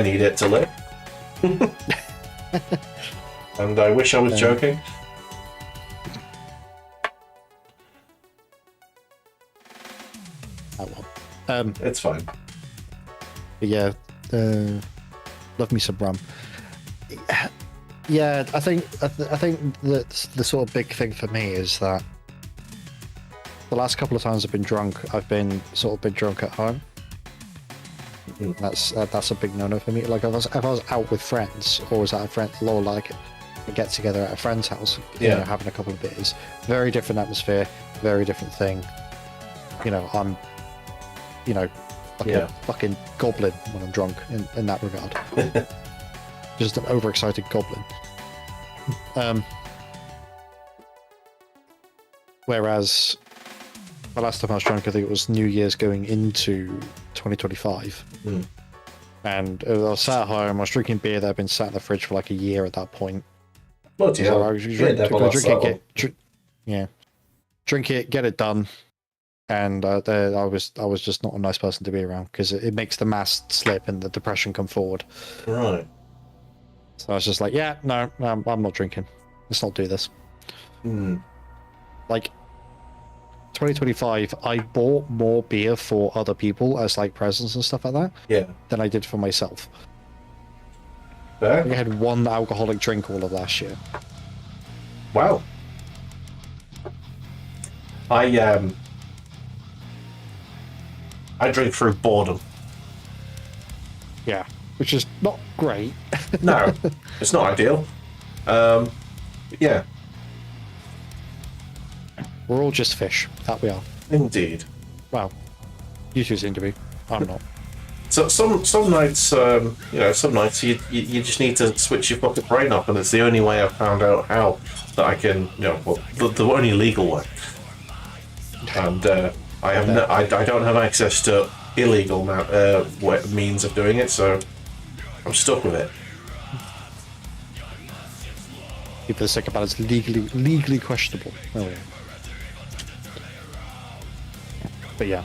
need it to live. And I wish I was joking. Oh well. It's fine. But yeah, love me some rum. Yeah, I think that the sort of big thing for me is that the last couple of times I've been drunk, I've been drunk at home. That's a big no-no for me. Like if I was out with friends, or was at a friend, or like a get together at a friend's house, having a couple of beers, very different atmosphere, very different thing. I'm, like a fucking goblin when I'm drunk in that regard. Just an overexcited goblin. Whereas the last time I was drunk, I think it was New Year's going into 2025. And I was sat at home, I was drinking beer that had been sat in the fridge for like a year at that point. Bloody So hell. I was drink it, get it done. And I was just not a nice person to be around because it makes the mask slip and the depression come forward. Right. So I was just like, no, I'm not drinking. Let's not do this. Like 2025, I bought more beer for other people as like presents and stuff like that. Yeah. Than I did for myself. Fair. I had one alcoholic drink all of last year. Wow. I drink through boredom. Yeah, which is not great. No, it's not ideal. Yeah, We're all just fish. That we are. indeed. Well, you two seem to be. I'm not. So some nights, some nights you just need to switch your fucking brain off, and it's the only way I've found out how that I can, the only legal way. And I don't have access to illegal means of doing it, so I'm stuck with it. People are sick about it's legally questionable. Oh, yeah. But yeah.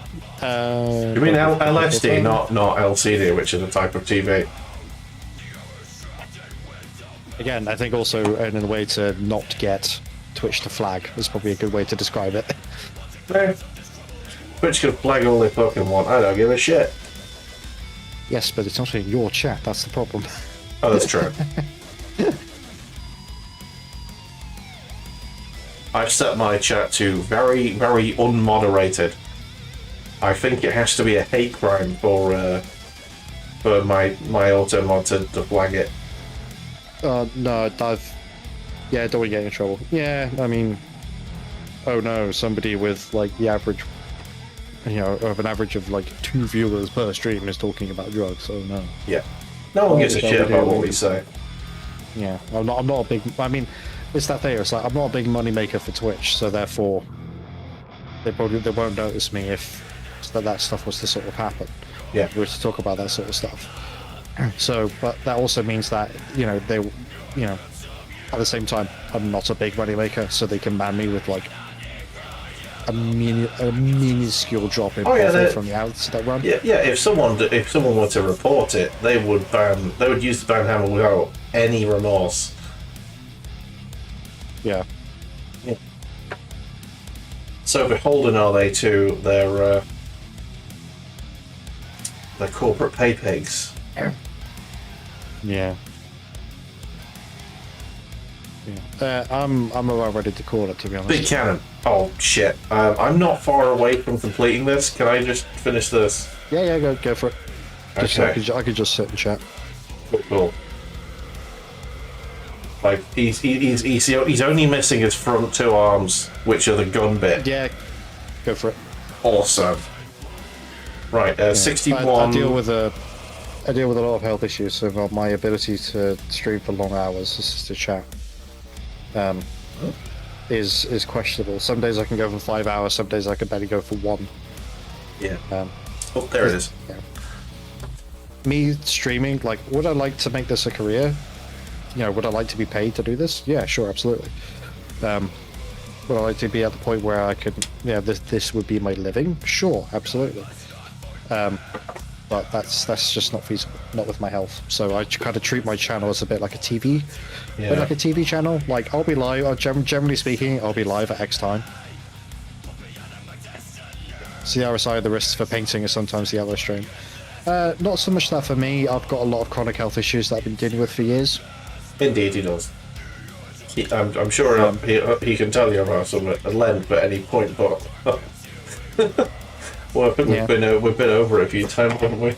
You mean LSD, not LCD, which is a type of TV? Again, I think also in a way to not get Twitch to flag is probably a good way to describe it. No. Twitch can flag all they fucking want. I don't give a shit. Yes, but it's not in your chat. That's the problem. Oh, that's true. I've set my chat to very, very unmoderated. I think it has to be a hate crime for my auto mod to flag it. No, yeah, don't want to get in trouble. Yeah, I mean, oh no, somebody with like the average, of an average of like 2 viewers per stream is talking about drugs. Oh no. Yeah. No one gives a shit about what we say. Yeah, I'm not a big. I mean, it's that thing. It's like I'm not a big money maker for Twitch, so therefore, they won't notice me if that stuff was to sort of happen. Yeah. We were to talk about that sort of stuff. So, but that also means that they, at the same time, I'm not a big money maker, so they can ban me with like a minuscule drop in profit from the ads that run. Yeah. If someone were to report it, they would use the ban hammer without any remorse. Yeah. Yeah. So beholden are they to their corporate pay pigs? Yeah. I'm about ready to call it, to be honest. Big cannon. Oh shit! I'm not far away from completing this. Can I just finish this? Yeah, go for it. Okay. I could just sit and chat. Cool. Like he's only missing his front 2 arms, which are the gun bit. Yeah, go for it. Awesome. Right, 61. I deal with a lot of health issues, so my ability to stream for long hours, just to chat, is questionable. Some days I can go for 5 hours, some days I can barely go for 1. Yeah. Oh, there it is. Yeah. Me streaming, like, would I like to make this a career? Would I like to be paid to do this? Yeah, sure, absolutely. Would I like to be at the point where I could, this would be my living? Sure, absolutely. But that's just not feasible, not with my health. So I kind of treat my channel as a bit like a TV, like a TV channel. Like I'll be live, generally speaking, I'll be live at X time. So the other side of the risks for painting is sometimes the other stream. Not so much that for me. I've got a lot of chronic health issues that I've been dealing with for years. Indeed, he does. I'm sure he can tell you about some at length at any point, but well, I think we've been over it a few times, haven't we?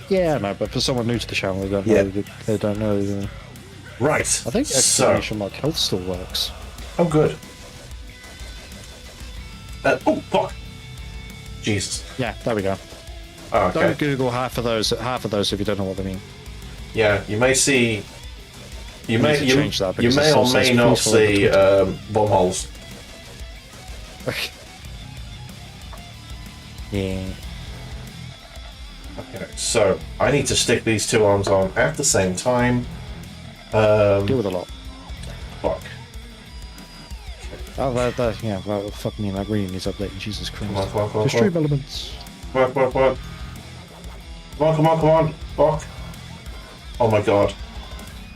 Yeah, no, but for someone new to the channel, they don't know. Right. I think exclamation mark health still works. Oh, good. Oh, fuck. Jesus. Yeah, there we go. Oh, okay. Don't Google half of those if you don't know what they mean. Yeah, you may see. You may that may or may not see bomb holes. Yeah. Okay, so I need to stick these 2 arms on at the same time. Deal with a lot. Fuck. Oh, fuck me, that really needs updating. Jesus Christ. Come on. Stream elements. Come on. Fuck. Oh my god.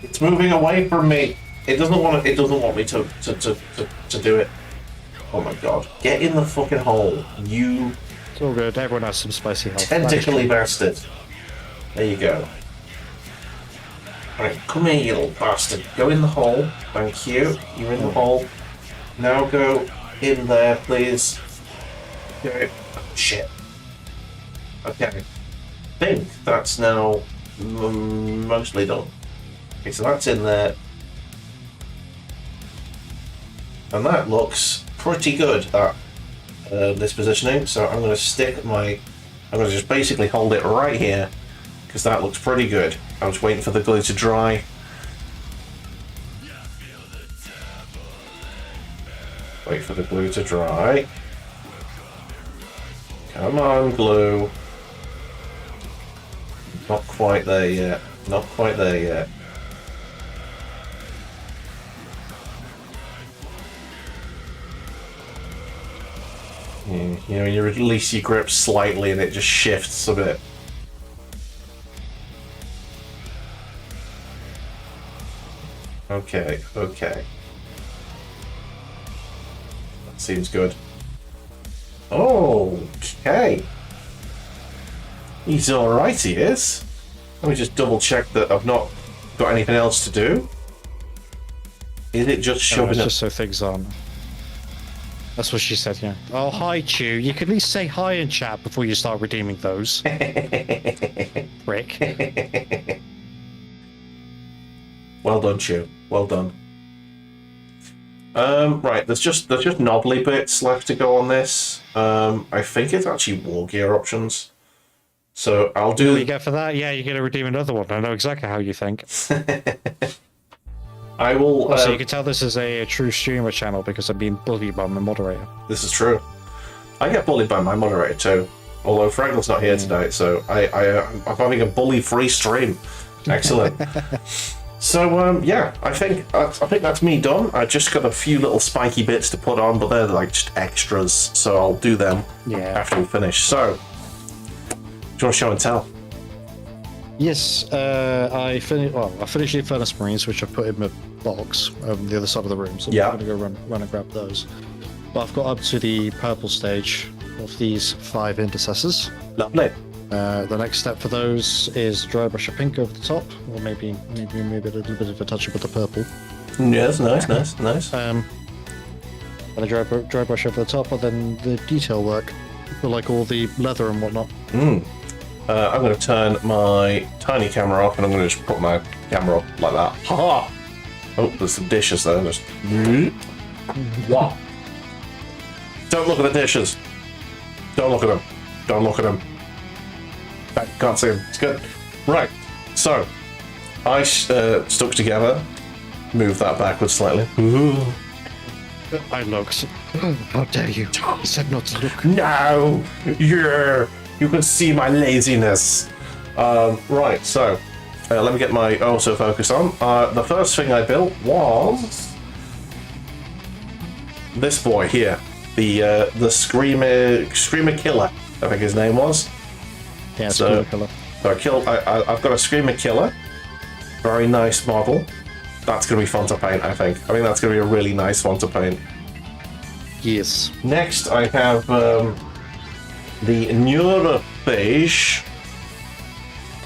It's moving away from me. It doesn't want me to do it. Oh my god. Get in the fucking hole. You It's all good. Everyone has some spicy health. tentacly bastard. There you go. Right, come here, you little bastard. Go in the hole. Thank you. You're in the hole. Now go in there, please. Go. Oh, shit. Okay. I think that's now mostly done. Okay, so that's in there. And that looks pretty good, that this positioning. So I'm going to just basically hold it right here, because that looks pretty good. I'm just waiting for the glue to dry. Wait for the glue to dry. Come on, glue. Not quite there yet. Not quite there yet. You know, you release your grip slightly and it just shifts a bit. Okay, okay. That seems good. Okay. He's alright, he is. Let me just double check that I've not got anything else to do. Is it just No, shoving it's it? just so things aren't. That's what she said, yeah. Oh, hi, Chew. You could at least say hi in chat before you start redeeming those. Prick. Well done, Chew. Well done. Right, there's just knobbly bits left to go on this. I think it's actually war gear options. So I'll do. What you get for that? Yeah, you're going to redeem another one. I know exactly how you think. I will. Also, you can tell this is a true streamer channel because I'm being bullied by my moderator. This is true. I get bullied by my moderator too. Although Fraggle's not here tonight, so I'm having a bully-free stream. Excellent. So yeah, I think that's me done. I just got a few little spiky bits to put on, but they're like just extras, so I'll do them after we finish. So, do you want to show and tell? Yes, I finished the Furnace Marines, which I've put in my box on the other side of the room, so Yeah. I'm going to go run and grab those. But I've got up to the purple stage of these 5 intercessors. Lovely. The next step for those is dry brush of pink over the top, or maybe a little bit of a touch up with the purple. Yes, nice. And a dry brush over the top, and then the detail work for like all the leather and whatnot. I'm going to turn my tiny camera off, and I'm going to just put my camera up like that. Ha! Oh, there's some dishes there. Just... Wow. Don't look at the dishes. Don't look at them. Don't look at them. I can't see them. It's good. Right. So, I stuck together. Move that backwards slightly. I looked. How dare you? You said not to look. No! Yeah! You can see my laziness. Right, so let me get my autofocus on. The first thing I built was this boy here, the Screamer Killer, I think his name was. Yeah, So- Killer. So I've got a Screamer Killer, very nice model. That's gonna be fun to paint, I think. I think that's gonna be a really nice one to paint. Yes. Next, I have the Neurophage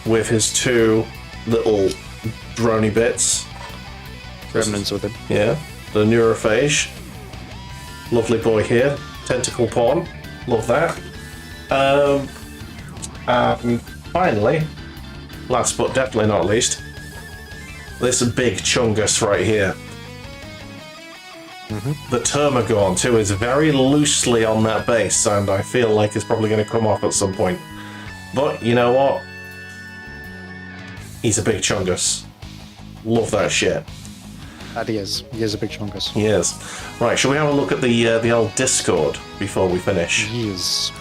with his 2 little drony bits. Gremlins with him. Yeah, the Neurophage. Lovely boy here. Tentacle pawn. Love that. And finally, last but definitely not least, this big chungus right here. The Termagorn too is very loosely on that base, and I feel like it's probably going to come off at some point. But you know what? He's a big chungus. Love that shit. And he is. He is a big chungus. He is. Right, shall we have a look at the old Discord before we finish? He is.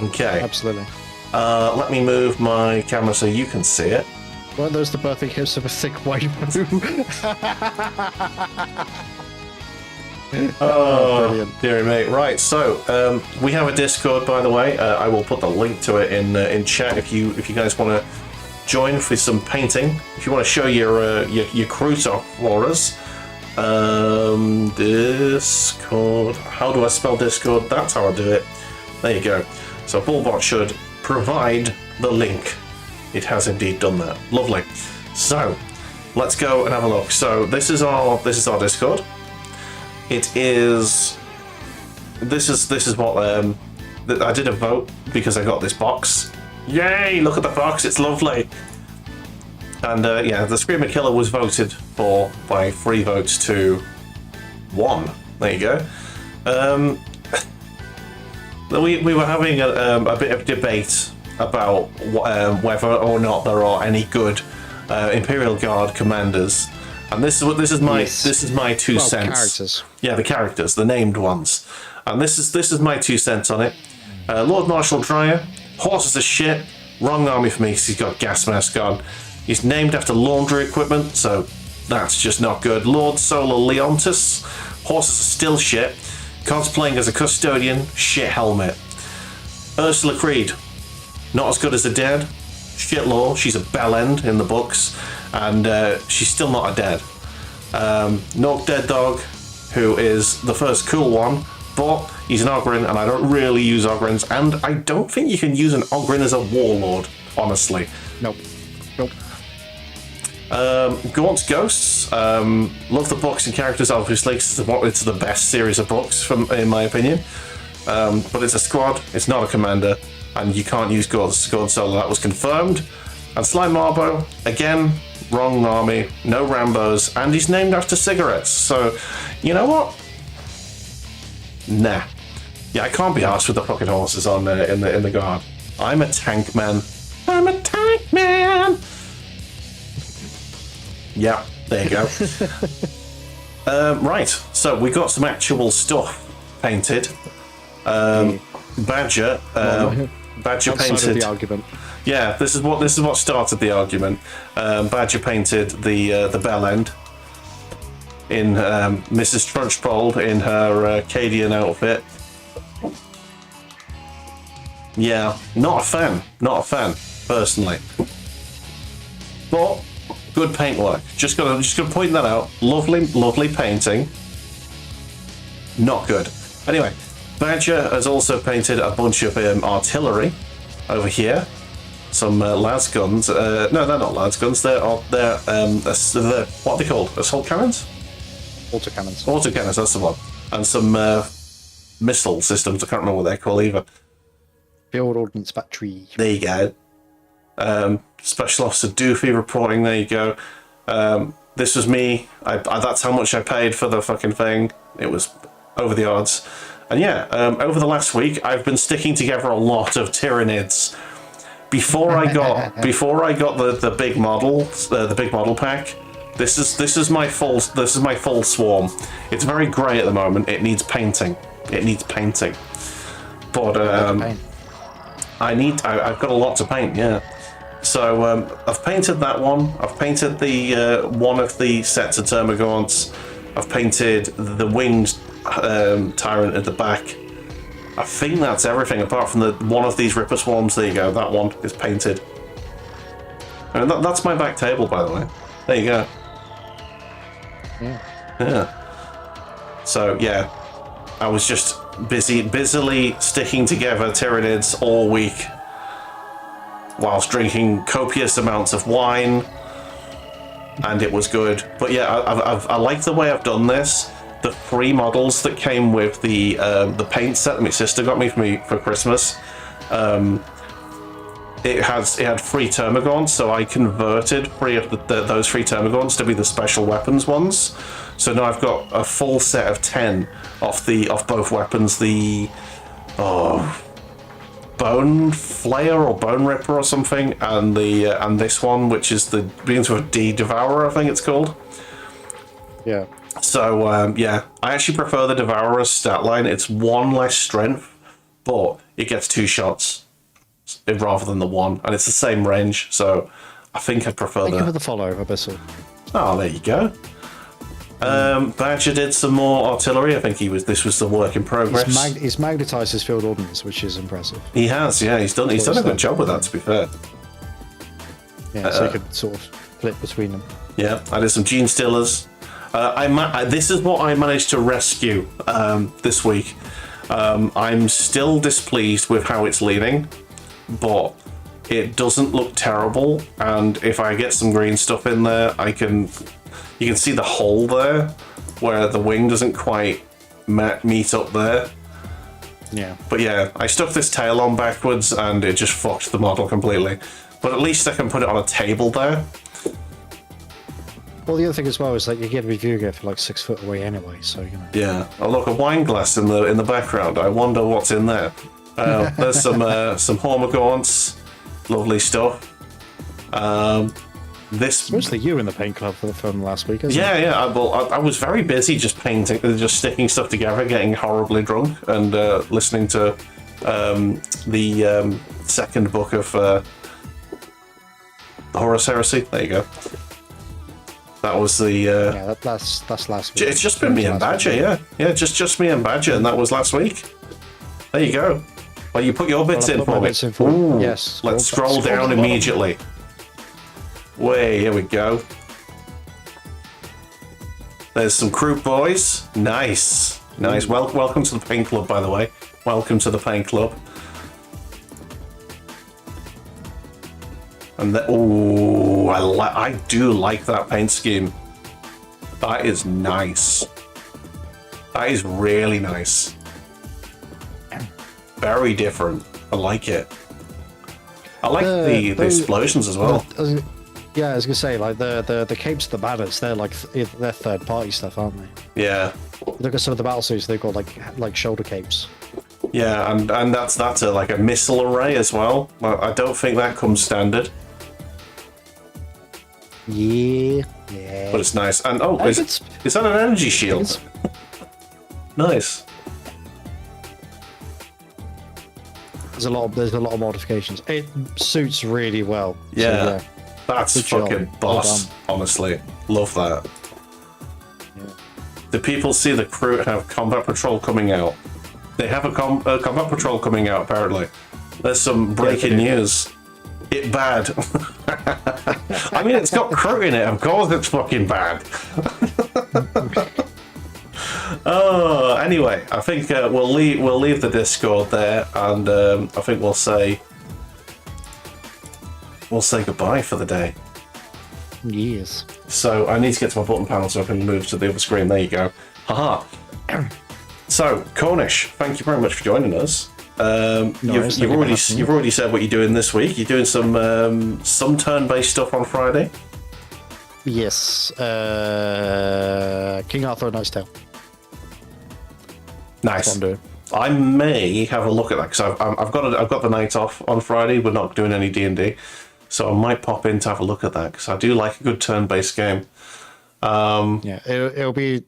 Okay. Absolutely. Let me move my camera so you can see it. Weren't those the birthing hips of a thick white room? Oh, brilliant. dearie mate. Right, so we have a Discord, by the way. I will put the link to it in chat if you guys want to join for some painting. If you want to show your crews off for us. Discord. How do I spell Discord? That's how I do it. There you go. So Bullbot should provide the link. It has indeed done that. Lovely. So let's go and have a look. So this is our Discord. It is. This is what I did a vote because I got this box. Yay! Look at the box. It's lovely. And yeah, the Screamer Killer was voted for by 3 votes to 1. There you go. We were having a bit of debate about whether or not there are any good Imperial Guard commanders, and this is my 2 cents. Characters. Yeah, the characters, the named ones, and this is my 2 cents on it. Lord Marshal Dreyer, horses are shit. Wrong army for me because he's got gas mask on. He's named after laundry equipment, so that's just not good. Lord Solar Leontus, horses are still shit. Cosplaying as a custodian, shit helmet. Ursula Creed, not as good as a dead. Shit lore, she's a bellend in the books, and she's still not a dead. Nork Dead Dog, who is the first cool one, but he's an Ogryn, and I don't really use Ogrins, and I don't think you can use an Ogryn as a warlord, honestly. Nope. Nope. Gaunt's Ghosts, love the books and characters, obviously, it's the best series of books, in my opinion. But it's a squad, it's not a commander, and you can't use Gaunt's solo, that was confirmed. And Slime Marbo, again, wrong army, no Rambos, and he's named after cigarettes, so, you know what? Nah. Yeah, I can't be arsed with the fucking horses on in the guard. I'm a tank man. I'm a tank man! Yeah, there you go. Right, so we got some actual stuff painted. Badger Outside painted. of the argument. Yeah, this is what started the argument. Badger painted the bell end in Mrs. Trunchpole in her Cadian outfit. Yeah, not a fan, personally. But good paintwork. Just gonna point that out. Lovely painting. Not good. Anyway, Badger has also painted a bunch of artillery over here. Some las guns. No, they're not las guns. They're what are they called? Assault cannons? Autocannons. Autocannons, that's the one. And some missile systems. I can't remember what they're called either. Field Ordnance Battery. There you go. Special Officer Doofy reporting. There you go. This was me. That's how much I paid for the fucking thing. It was over the odds. And yeah, over the last week, I've been sticking together a lot of Tyranids. Before I got the big model, the big model pack. This is my full swarm. It's very grey at the moment. It needs painting. But I've got a lot to paint. Yeah. So I've painted that one. I've painted the one of the sets of Termagants. I've painted the winged tyrant at the back. I think that's everything apart from the one of these Ripper Swarms. There you go. That one is painted. And that's my back table, by the way. There you go. Yeah. So yeah, I was just busily sticking together Tyranids all week, whilst drinking copious amounts of wine, and it was good. But yeah, I like the way I've done this. The free models that came with the paint set that my sister got me for Christmas, it had free Termagants, so I converted those free Termagants to be the special weapons ones. So now I've got a full set of 10 off both weapons. The Bone Flayer or Bone Ripper or something, and this one, which is the begins with a D, Devourer, I think it's called. Yeah. So yeah, I actually prefer the Devourer's stat line. It's 1 less strength, but it gets 2 shots rather than the 1, and it's the same range. So I think I prefer Thank you for the follow, Abyssal. Oh, there you go. Badger did some more artillery. I think this was the work in progress. He's magnetised his field ordnance, which is impressive. He has, yeah. He's done a good job with that, to be fair. Yeah, so he could sort of flip between them. Yeah, I did some Gene Stillers. This is what I managed to rescue this week. I'm still displeased with how it's leaning, but it doesn't look terrible. And if I get some green stuff in there, you can see the hole there where the wing doesn't quite meet up there. Yeah. But yeah, I stuck this tail on backwards and it just fucked the model completely. But at least I can put it on a table there. Well, the other thing as well is that you get reviewing it for like 6 foot away anyway, so you know. Yeah. Oh look, a wine glass in the background. I wonder what's in there. There's some Hormagaunts, lovely stuff. It's mostly you in the paint club for the film last week, isn't it? Yeah. I was very busy just painting, just sticking stuff together, getting horribly drunk, and listening to the second book of the Horus Heresy. There you go. That was the. Yeah, that's last week. It's just been me and Badger, yeah, just me and Badger, and that was last week. There you go. Well, you put your bits in for me. Ooh, yes. Let's scroll down immediately. Way, here we go. There's some Croup boys. Nice. Welcome to the Paint Club, by the way. Welcome to the Paint Club. And oh, I do like that paint scheme. That is nice. That is really nice. Very different. I like it. I like the explosions as well. Yeah, I was gonna say, like the capes of the banners, they're third party stuff, aren't they? Yeah. Look at some of the battle suits; they've got like shoulder capes. Yeah, and that's like a missile array as well. I don't think that comes standard. Yeah. But it's nice. And oh, is that an energy shield? Nice. There's a lot of modifications. It suits really well. Yeah. So, yeah. That's Good fucking job. boss. Honestly, love that. Yeah. The people see the crew have combat patrol coming out. They have a combat patrol coming out. Apparently, there's some breaking news. It bad. I mean, it's got crew in it. Of course, it's fucking bad. Oh, anyway, I think we'll leave the Discord there, and I think we'll say goodbye for the day. Yes. So I need to get to my button panel so I can move to the other screen. There you go. Haha. So Cornish, thank you very much for joining us. You've already said what you're doing this week. You're doing some turn-based stuff on Friday. Yes. King Arthur Knight's Tale. Nice. That's what I'm doing. I may have a look at that because I've got the night off on Friday. We're not doing any D&D, so I might pop in to have a look at that because I do like a good turn-based game. Yeah, it'll be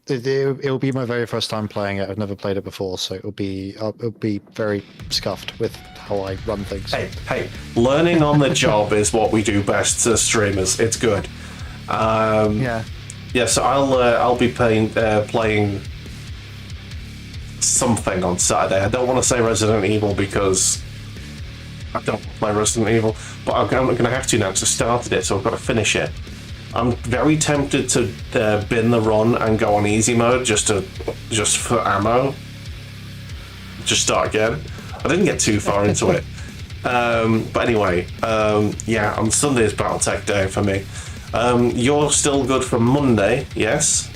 my very first time playing it. I've never played it before, so it'll be very scuffed with how I run things. Hey, learning on the job is what we do best as streamers. It's good. Yeah. So I'll be playing something on Saturday. I don't want to say Resident Evil because I don't play Resident Evil, but I'm going to have to now because I started it, so I've got to finish it. I'm very tempted to bin the run and go on easy mode just for ammo. Just start again. I didn't get too far into it. But anyway, yeah, on Sunday's Battletech Day for me. You're still good for Monday, yes?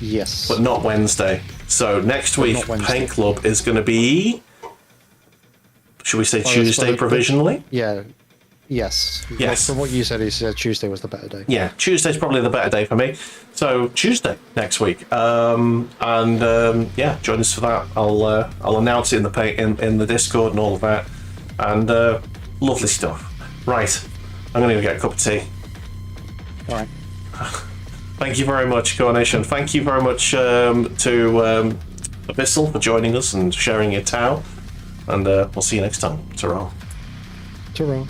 Yes. But not Wednesday. So next week, Paint Club is going to be... Should we say Tuesday provisionally? Yeah. Yes. Yes. From what you said, he said Tuesday was the better day. Yeah, Tuesday's probably the better day for me. So Tuesday next week, yeah, join us for that. I'll announce it in the Discord and all of that, and lovely stuff. Right, I'm gonna go get a cup of tea. All right. Thank you very much, Coronation. Thank you very much to Abyssal for joining us and sharing your towel, and we'll see you next time. Ta-ra. Ta-ra.